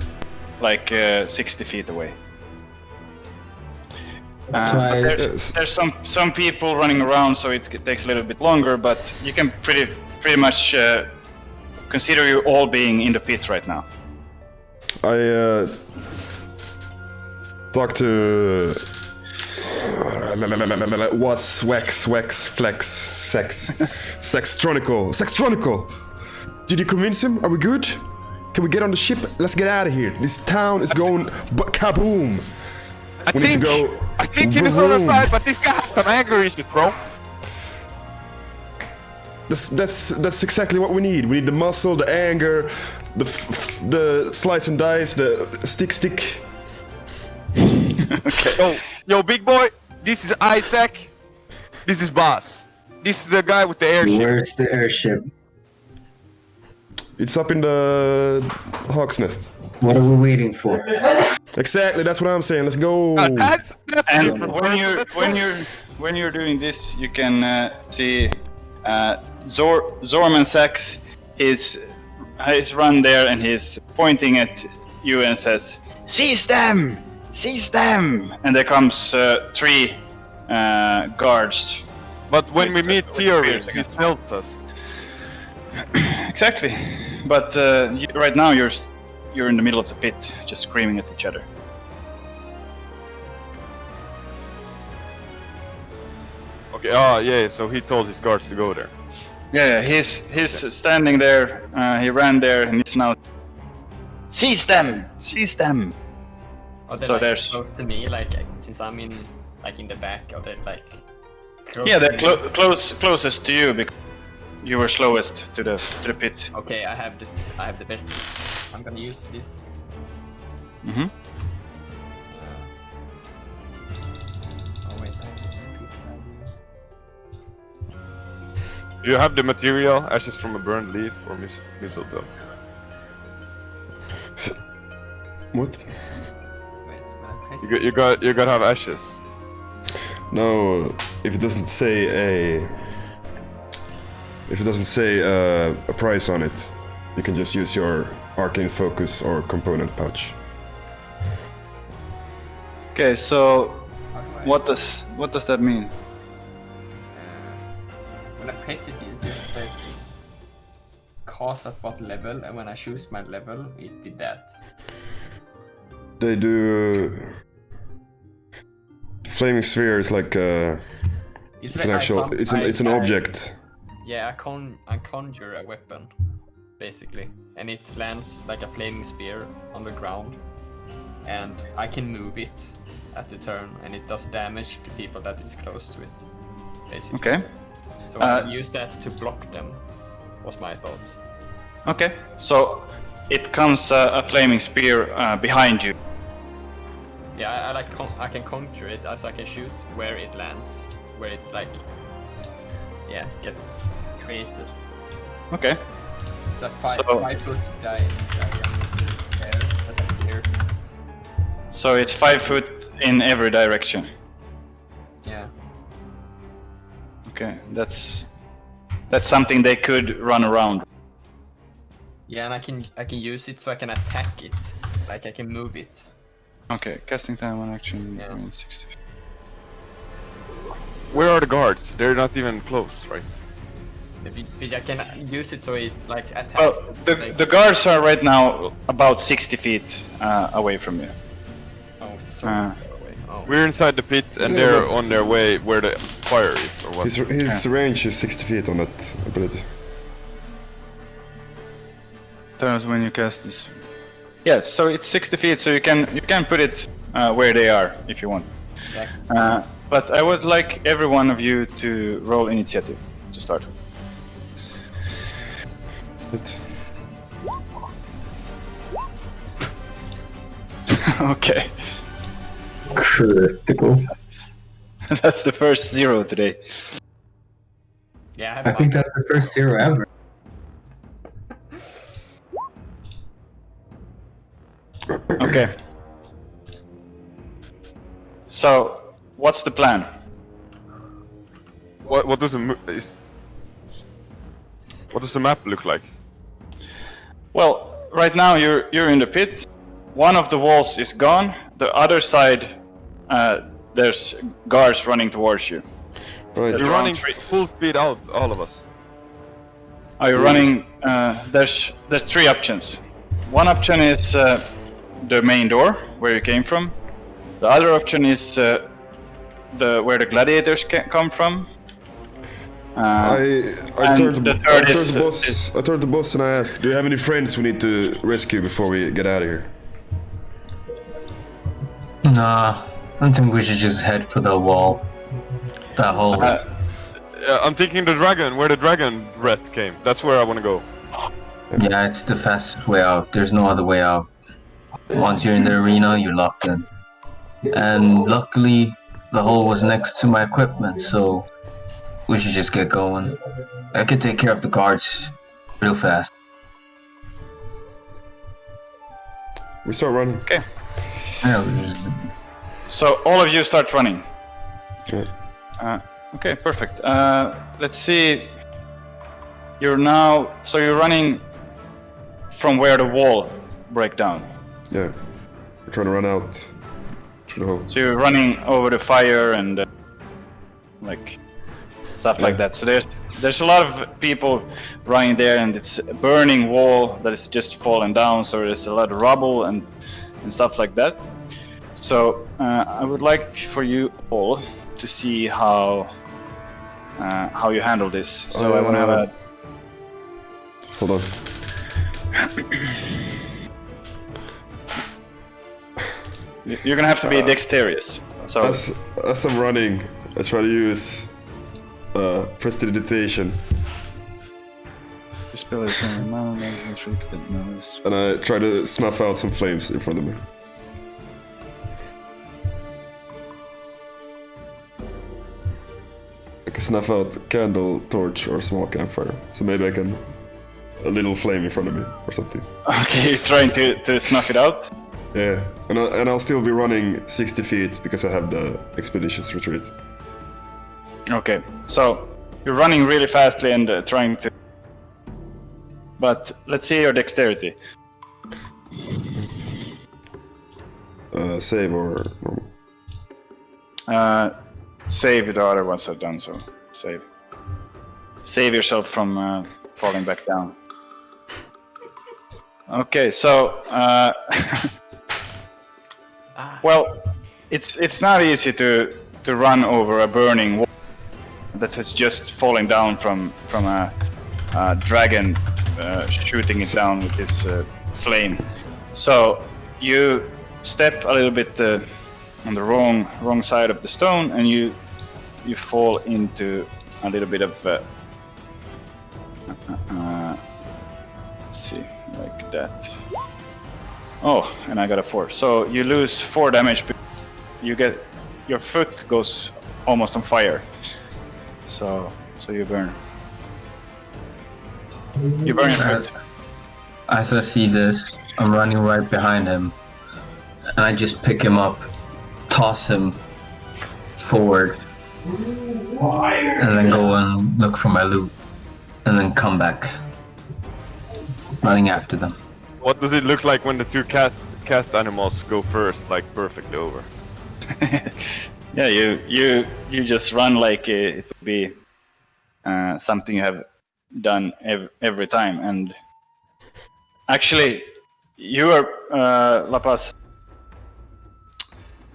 like 60 feet away. Try- But there's some people running around, so it takes a little bit longer. But you can pretty much consider you all being in the pit right now. I talk to what's Wex, Flex, Sex, Sextronical. Did you convince him? Are we good? Can we get on the ship? Let's get out of here. This town is going kaboom. I We need think to go. I think he is on our vroom. side, but this guy has some anger issues, bro. That's exactly what we need. We need the muscle, the anger, the slice and dice, the stick. yo, big boy, this is Isaac. This is Buzz. This is the guy with the airship. Where's the airship? It's up in the Hawk's Nest. What are we waiting for? Exactly, that's what I'm saying. Let's go. That's And different. when person. you're Let's when go. you're when you're doing this, you can see Zorman Sachs is run there and he's pointing at you and says, "Seize them! Seize them!" And there comes 3 guards. But when we meet Theory, Spears he against smells us. Exactly. But right now you're in the middle of the pit, just screaming at each other. Okay. Oh yeah. So he told his guards to go there. Yeah, he's standing there. He ran there, and he's now. Seize them! Seize them! Are they So like there's- close to me, like since I'm in the back? Are they like? Close Yeah, to they're me? closest to you because you were slowest to the pit. Okay, I have the best. I'm gonna use this. Mm-hmm. Oh wait, I have to Do you have the material? Ashes from a burned leaf or mistletoe? What? wait, when I press You got to have ashes. No, if it doesn't say a price on it, you can just use your arcane focus or component pouch. Okay, so how do I- what does that mean? When I press it, it just like cost at what level, and when I choose my level, it did that. They do. Flaming sphere is like it's an like actual. It's an object. Yeah, I conjure a weapon, basically, and it lands like a flaming spear on the ground, and I can move it at the turn, and it does damage to people that is close to it, basically. Okay. So I use that to block them. Was my thoughts. Okay. So it comes a flaming spear behind you. Yeah, I can conjure it, so I can choose where it lands, where it's like, yeah, gets created. Okay. It's a So- 5 foot diameter air that I clear. So it's 5 foot in every direction. Yeah. Okay, that's something they could run around. Yeah, and I can use it so I can attack it, like I can move it. Okay, casting time on action. Yeah. 60 feet. Where are the guards? They're not even close, right? But I can use it so it like attacks. Well, like, the guards are right now about 60 feet away from you. oh, so uh, far away. Oh. We're inside the pit and they're on their way where the fire is, or what? His range is 60 feet on that ability. Times when you cast this. Yeah, so it's 60 feet, so you can put it where they are if you want. Yeah. But I would like every one of you to roll initiative to start. But Okay, Critical. that's the first 0 today. Yeah, I have I think that's the first 0 ever. Okay. So, what's the plan? What does what does the map look like? Well, right now you're in the pit. One of the walls is gone. The other side, there's guards running towards you. right, You're That's running three. full speed out, all of us. Are you running? There's 3 options. One option is the main door where you came from. The other option is where the gladiators come from. I and turned the to third I is- turned to boss. I turned to boss and I asked, "Do you have any friends we need to rescue before we get out of here?" Nah, I think we should just head for the wall. That whole. I'm thinking the dragon, where the dragon breath came. That's where I want to go. Yeah, it's the fastest way out. There's no other way out. Once you're in the arena, you're locked in. And luckily, the hole was next to my equipment, so we should just get going. I could take care of the guards real fast. We start running. Okay. Yeah, we just... So all of you start running. Okay. Okay, perfect. Let's see. You're running from where the wall break down. Yeah. We're trying to run out through the hole. So you're running over the fire and like stuff like that. So there's a lot of people running there, and it's a burning wall that is just falling down. So there's a lot of rubble and stuff like that. So I would like for you all to see how you handle this. So I want to have a. Hold on. You're gonna have to be dexterous. So As I'm running, I try to use prestidigitation, the spell is and I try to snuff out some flames in front of me. I can snuff out candle, torch, or small campfire. So maybe I can a little flame in front of me or something. Okay, you're trying to snuff it out. Yeah, and I'll still be running 60 feet because I have the expeditions retreat. Okay, so you're running really fastly and trying to. But let's see your dexterity. Save or normal? Save the other ones have done so. Save. Save yourself from falling back down. Okay, so well, it's not easy to run over a burning wall that has just fallen down from a dragon shooting it down with this flame. So you step a little bit on the wrong side of the stone, and you fall into a little bit of let's see, like that. Oh, and I got a 4. So you lose 4 damage. You get your foot goes almost on fire. So you burn. You burn your foot. As I see this, I'm running right behind him, and I just pick him up, toss him forward, and then go and look for my loot, and then come back, running after them. What does it look like when the two cat animals go first, like perfectly over? Yeah, you just run like it would be something you have done every time. And actually, your La Paz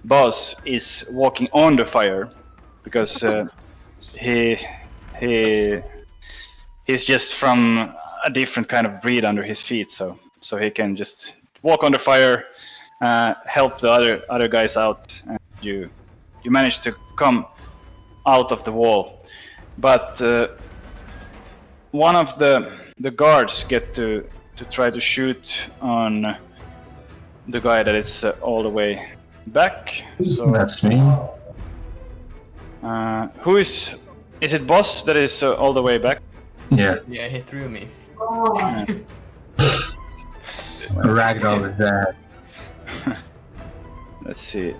boss is walking on the fire because he's just from a different kind of breed under his feet, so he can just walk on the fire, help the other guys out, and you manage to come out of the wall. But one of the guards get to try to shoot on the guy that is all the way back. So That's me. who is it boss that is all the way back? Yeah, Yeah, he threw me. ragdoll his ass. Let's see.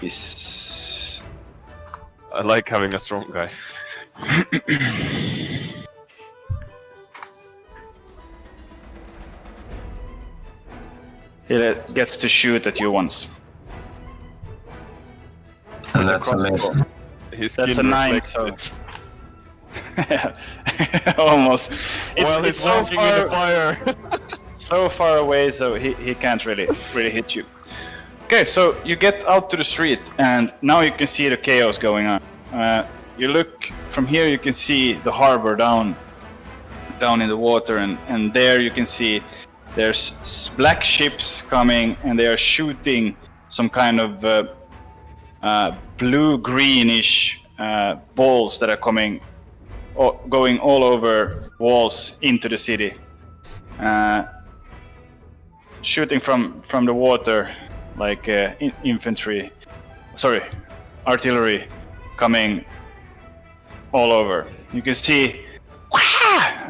This. I like having a strong guy. He gets to shoot at you once. And that's amazing. His That's skin a 9, reflects so- it. Almost. Well, It's he's so walking in the fire. so far away, so he can't really hit you. Okay, so you get out to the street, and now you can see the chaos going on. You look from here, you can see the harbor down in the water, and there you can see there's black ships coming, and they are shooting some kind of blue-greenish balls that are coming, going all over walls into the city. Shooting from the water, like artillery coming all over. You can see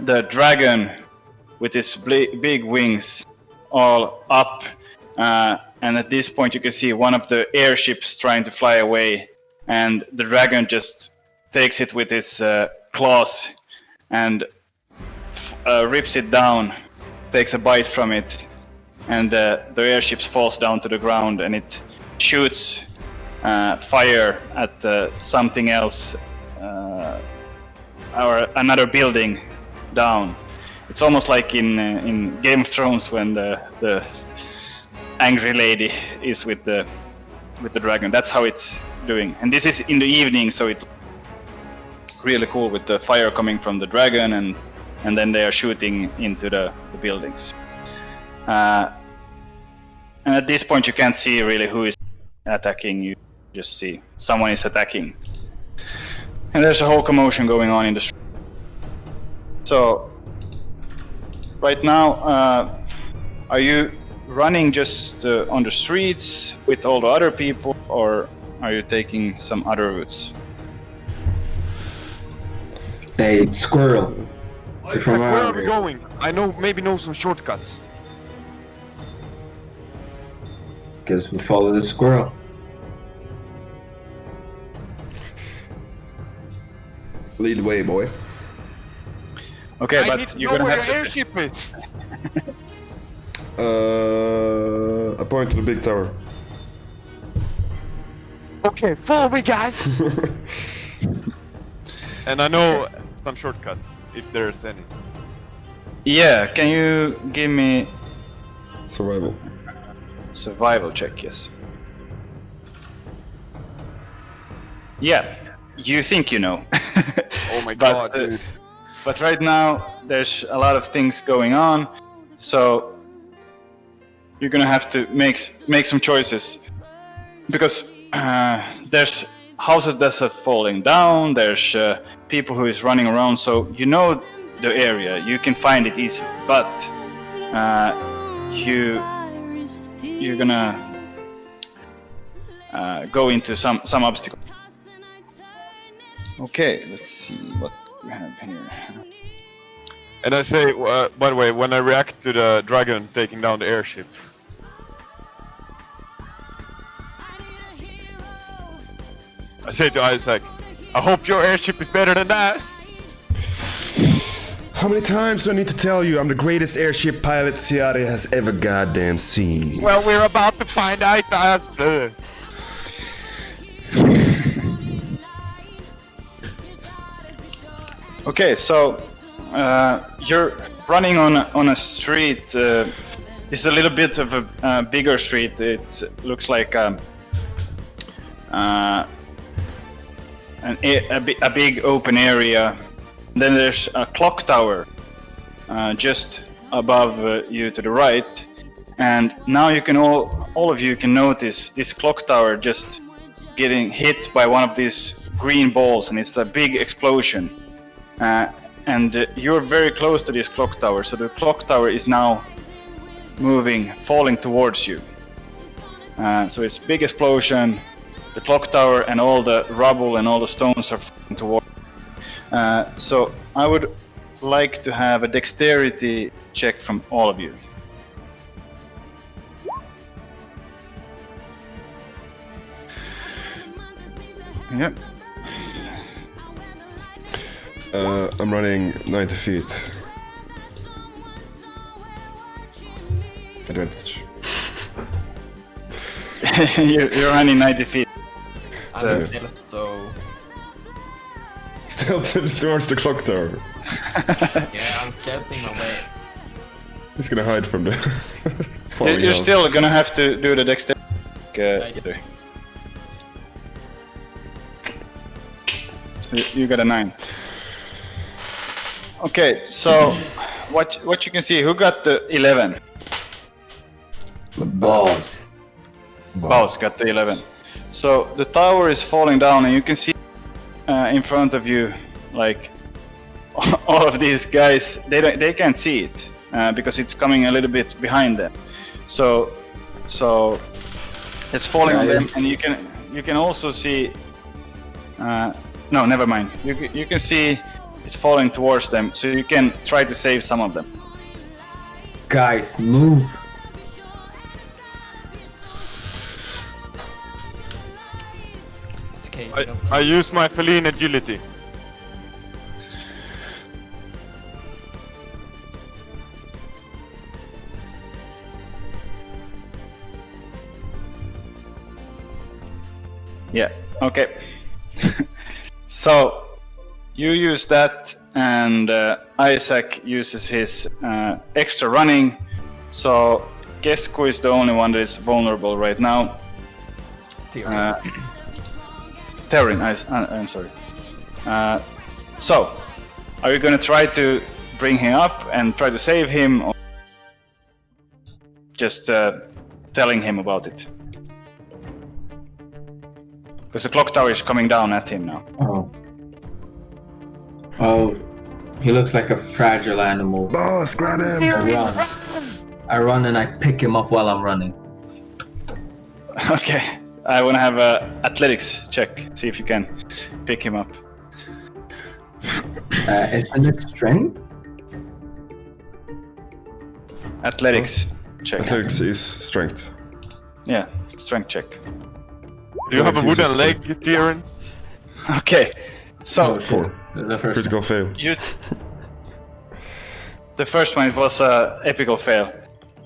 the dragon with its big wings all up, and at this point you can see one of the airships trying to fly away, and the dragon just takes it with its claws and rips it down, takes a bite from it, and the airship falls down to the ground, and it shoots fire at something else, or another building down. It's almost like in Game of Thrones when the angry lady is with the dragon. That's how it's doing. And this is in the evening, so it's really cool with the fire coming from the dragon, and then they are shooting into the buildings. And at this point you can't see really who is attacking. You just see someone is attacking. And there's a whole commotion going on in the street. So right now, are you running just on the streets with all the other people, or are you taking some other routes? Hey, squirrel. Where are we going? I maybe know some shortcuts. Guess we follow the squirrel. Lead the way, boy. Okay, I need but to you're know gonna where have the to. airship is. I point to the big tower. Okay, follow me, guys. And I know some shortcuts, if there's any. Yeah, can you give me Survival. survival check? Yes. Yeah, you think you know. Oh my But, god, dude. But right now, there's a lot of things going on, so you're gonna have to make some choices, because there's houses that are falling down. There's people who is running around, so you know the area. You can find it easily, but you're gonna go into some obstacles. Okay, let's see what we have here. And I say, by the way, when I react to the dragon taking down the airship, I say to Isaac, I hope your airship is better than that. How many times do I need to tell you I'm the greatest airship pilot Seattle has ever goddamn seen? Well, we're about to find out. Okay, so you're running on a street. It's a little bit of a bigger street. It looks like a big open area. Then there's a clock tower just above you to the right, and now you can all of you can notice this clock tower just getting hit by one of these green balls, and it's a big explosion. And you're very close to this clock tower, so the clock tower is now falling towards you. So it's big explosion. The clock tower and all the rubble and all the stones are falling towards. So I would like to have a dexterity check from all of you. Yep. I'm running 90 feet. Advantage. You're running 90 feet. I'm still so... Still towards the clock tower. Yeah, I'm stealthing my way. He's gonna hide from the You're still gonna have to do the dexterity. Either. So you got a 9. Okay, so what you can see, who got the 11? Balls. Boss got the 11. So the tower is falling down, and you can see in front of you, like all of these guys. They can't see it because it's coming a little bit behind them. So it's falling on them, and you can also see No, never mind. You can see it's falling towards them, so you can try to save some of them. Guys, move. It's okay. I use my feline agility. Yeah, okay. So, you use that, and Isaac uses his extra running. So, Kesko is the only one that is vulnerable right now. Theorin, I'm sorry. So, are you gonna try to bring him up and try to save him, or just telling him about it? Because the clock tower is coming down at him now. Oh, he looks like a fragile animal. Boss, grab him! I run and I pick him up while I'm running. Okay, I want to have a athletics check. See if you can pick him up. Isn't it strength? Athletics check. Athletics is strength. Yeah, strength check. Do you have a Athletics wooden is leg, Tyrion? Okay, so 4. The first Critical fail. the first one, it was a epical fail.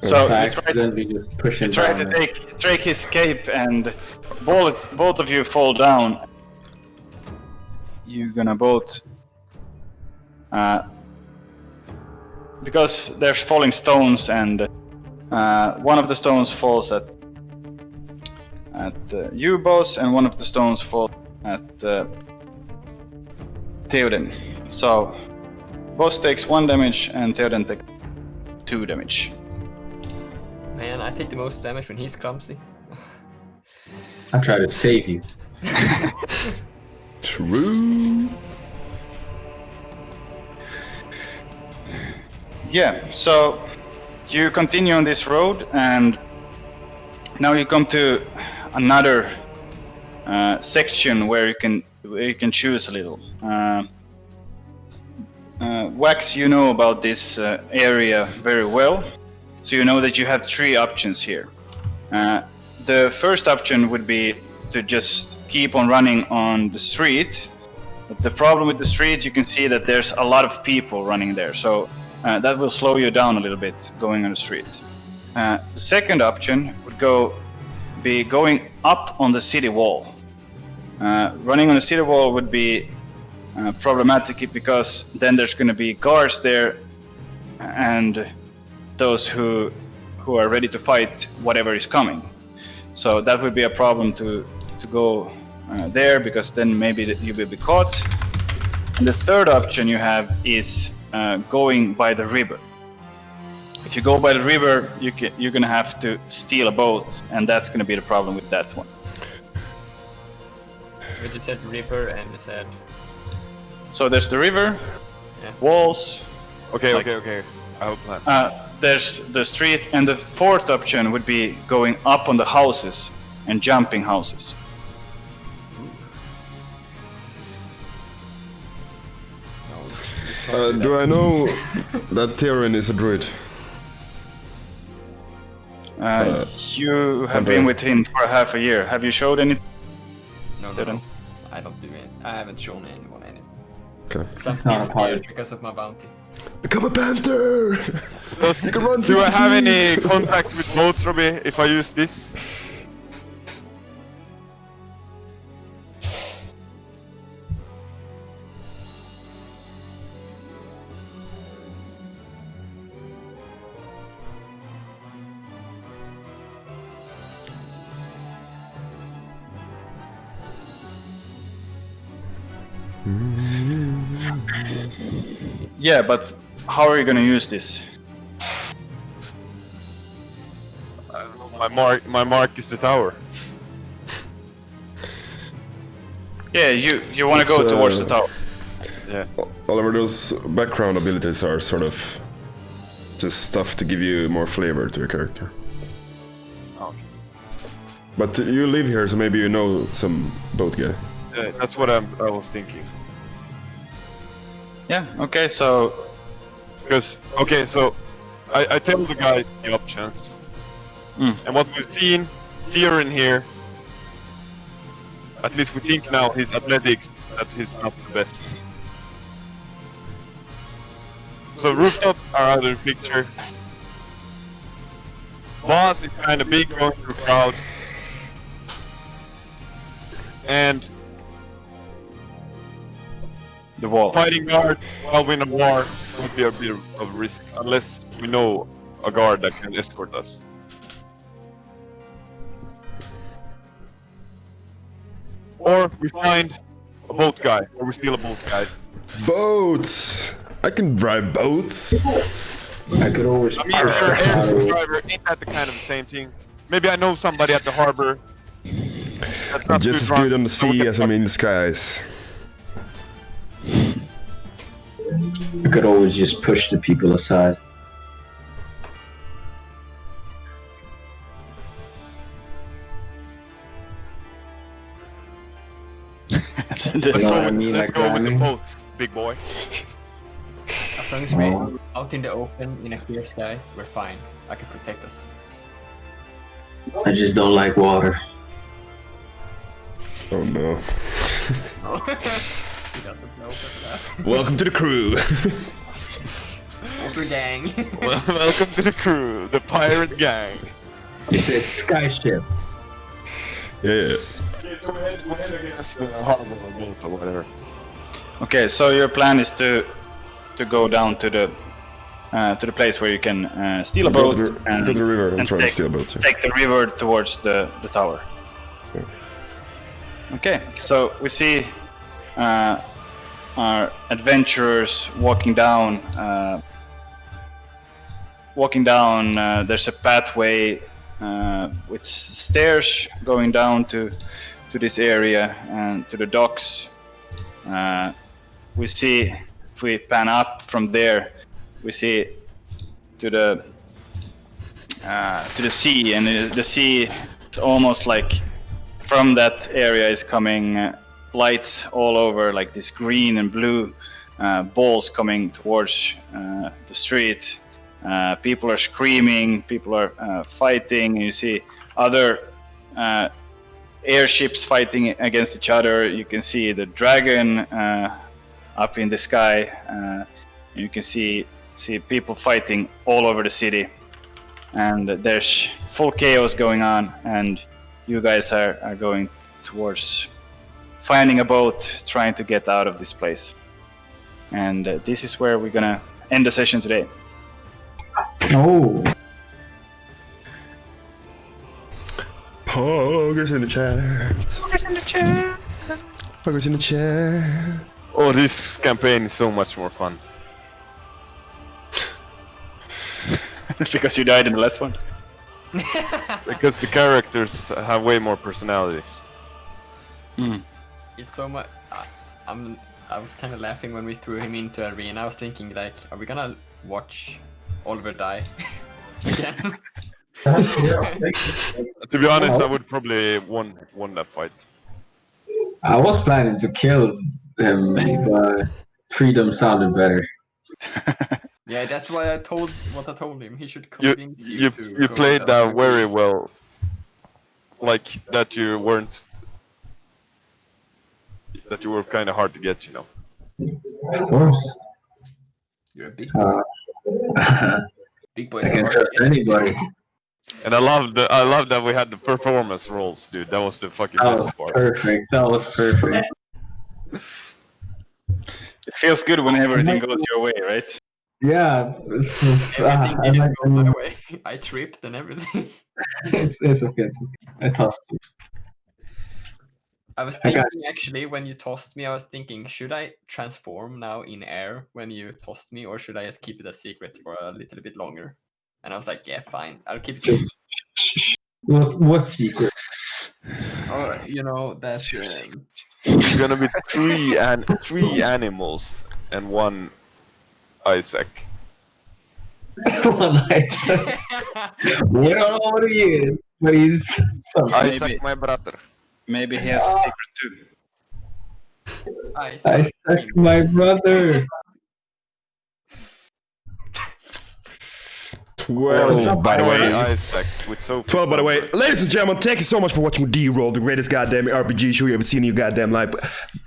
So I you tried accidentally just push him to down. take his cape, and both of you fall down. You're gonna both because there's falling stones, and one of the stones falls at you, boss, and one of the stones falls at Theoden. So boss takes 1 damage and Theoden takes 2 damage. Man, I take the most damage when he's clumsy. I try to save you. True. Yeah, so you continue on this road, and now you come to another section where you can choose a little. Wax, you know about this area very well, so you know that you have 3 options here. The first option would be to just keep on running on the street, but the problem with the street, you can see that there's a lot of people running there, so that will slow you down a little bit going on the street. The second option would be going up on the city wall. Running on the city wall would be problematic because then there's going to be guards there and those who are ready to fight whatever is coming. So that would be a problem to go there, because then maybe you will be caught. And the third option you have is going by the river. If you go by the river, you're going to have to steal a boat, and that's going to be the problem with that one. But you said river and you said... So there's the river, Yeah. walls, Okay, Like- okay. I have a plan. there's the street, and the fourth option would be going up on the houses and jumping houses. Do I know that Tyrion is a druid? You have been with him for half a year. Have you showed any? No, Didn't. I don't do it. I haven't shown anyone anything. Okay. Because I'm It's not still a party. scared because of my bounty. Become a panther! You can run Do I 50 have any feet. contacts with boats, Robbie, if I use this? Yeah, but how are you gonna use this? My mark is the tower. Yeah, you want to It's, go towards the tower. Yeah. Oliver, those background abilities are sort of just stuff to give you more flavor to your character. Okay. But you live here, so maybe you know some boat guy. That's what I was thinking. Yeah. Okay. So Because so I tell the guy the options, and what we've seen Tyrion here. At least we think now his athletics that he's not the best. So rooftop are out of the picture. Boss is kind of big going through crowds. And the wall. fighting guard while we're in a war would be a bit of risk unless we know a guard that can escort us. Or we find a boat guy, or we steal a boat, guys. Boats! I can drive boats. I could always. I mean, you're an aircraft driver, ain't that the kind of the same thing? Maybe I know somebody at the harbor. That's not Just too as drunk, good on the so we sea can as I'm in the skies. I could always just push the people aside. Let's know go what I with, mean, let's like go with the driving? boat, big boy. As long as we're out in the open in a clear sky, we're fine. I can protect us. I just don't like water. Oh no. You got the blow for that. Welcome to the crew. Water gang. Welcome to the crew, the pirate gang. You said sky ship. Yeah. So we're heading against the harbor or boat or whatever. Okay. So your plan is to go down to the place where you can steal a Go boat to the river and try to steal a boat. Yeah. take the river towards the tower. Yeah. Okay, so we see our adventurers walking down. There's a pathway with stairs going down to this area and to the docks. We see, if we pan up from there, we see to the sea, and the sea is almost like from that area is coming lights all over, like this green and blue balls coming towards the street. People are screaming, people are fighting. You see other airships fighting against each other. You can see the dragon up in the sky. You can see people fighting all over the city, and there's full chaos going on, and you guys are going towards finding a boat, trying to get out of this place. And this is where we're gonna end the session today. Oh. Poggers in the chat. Poggers in the chat. Poggers in the chat. Oh, this campaign is so much more fun. Because you died in the last one. Because the characters have way more personality. It's so much. I was kind of laughing when we threw him into arena. I was thinking, like, are we gonna watch Oliver die again? To be honest, I would probably won that fight. I was planning to kill him, but freedom sounded better. Yeah, that's why I told him. He should convince you to You go played with that us. very well. Like that you weren't. That you were kind of hard to get, you know. Of course. You're a big I boy. can trust anybody. And I love that we had the performance roles, dude. That was the fucking That was best part. perfect. That was perfect. It feels good when everything goes your way, right? Yeah. Everything didn't go my way. I tripped and everything. It's okay. It's okay. I tossed you. I was thinking actually when you tossed me, I was thinking, should I transform now in air when you tossed me, or should I just keep it a secret for a little bit longer? And I was like, yeah, fine, I'll keep it. What secret? Oh, you know that's It's gonna be three animals and one Isaac. One Isaac. We don't know what he is, but he's something. Isaac, my brother. Maybe he has a secret too. I sucked my brother. 12, by the way. Isaac with Sophie's 12, by the way. number. Ladies and gentlemen, thank you so much for watching D-Roll, the greatest goddamn RPG show you ever seen in your goddamn life.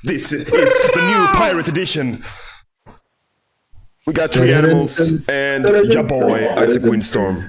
This is the new Pirate Edition. We got 3 animals and your boy, Isaac Windstorm.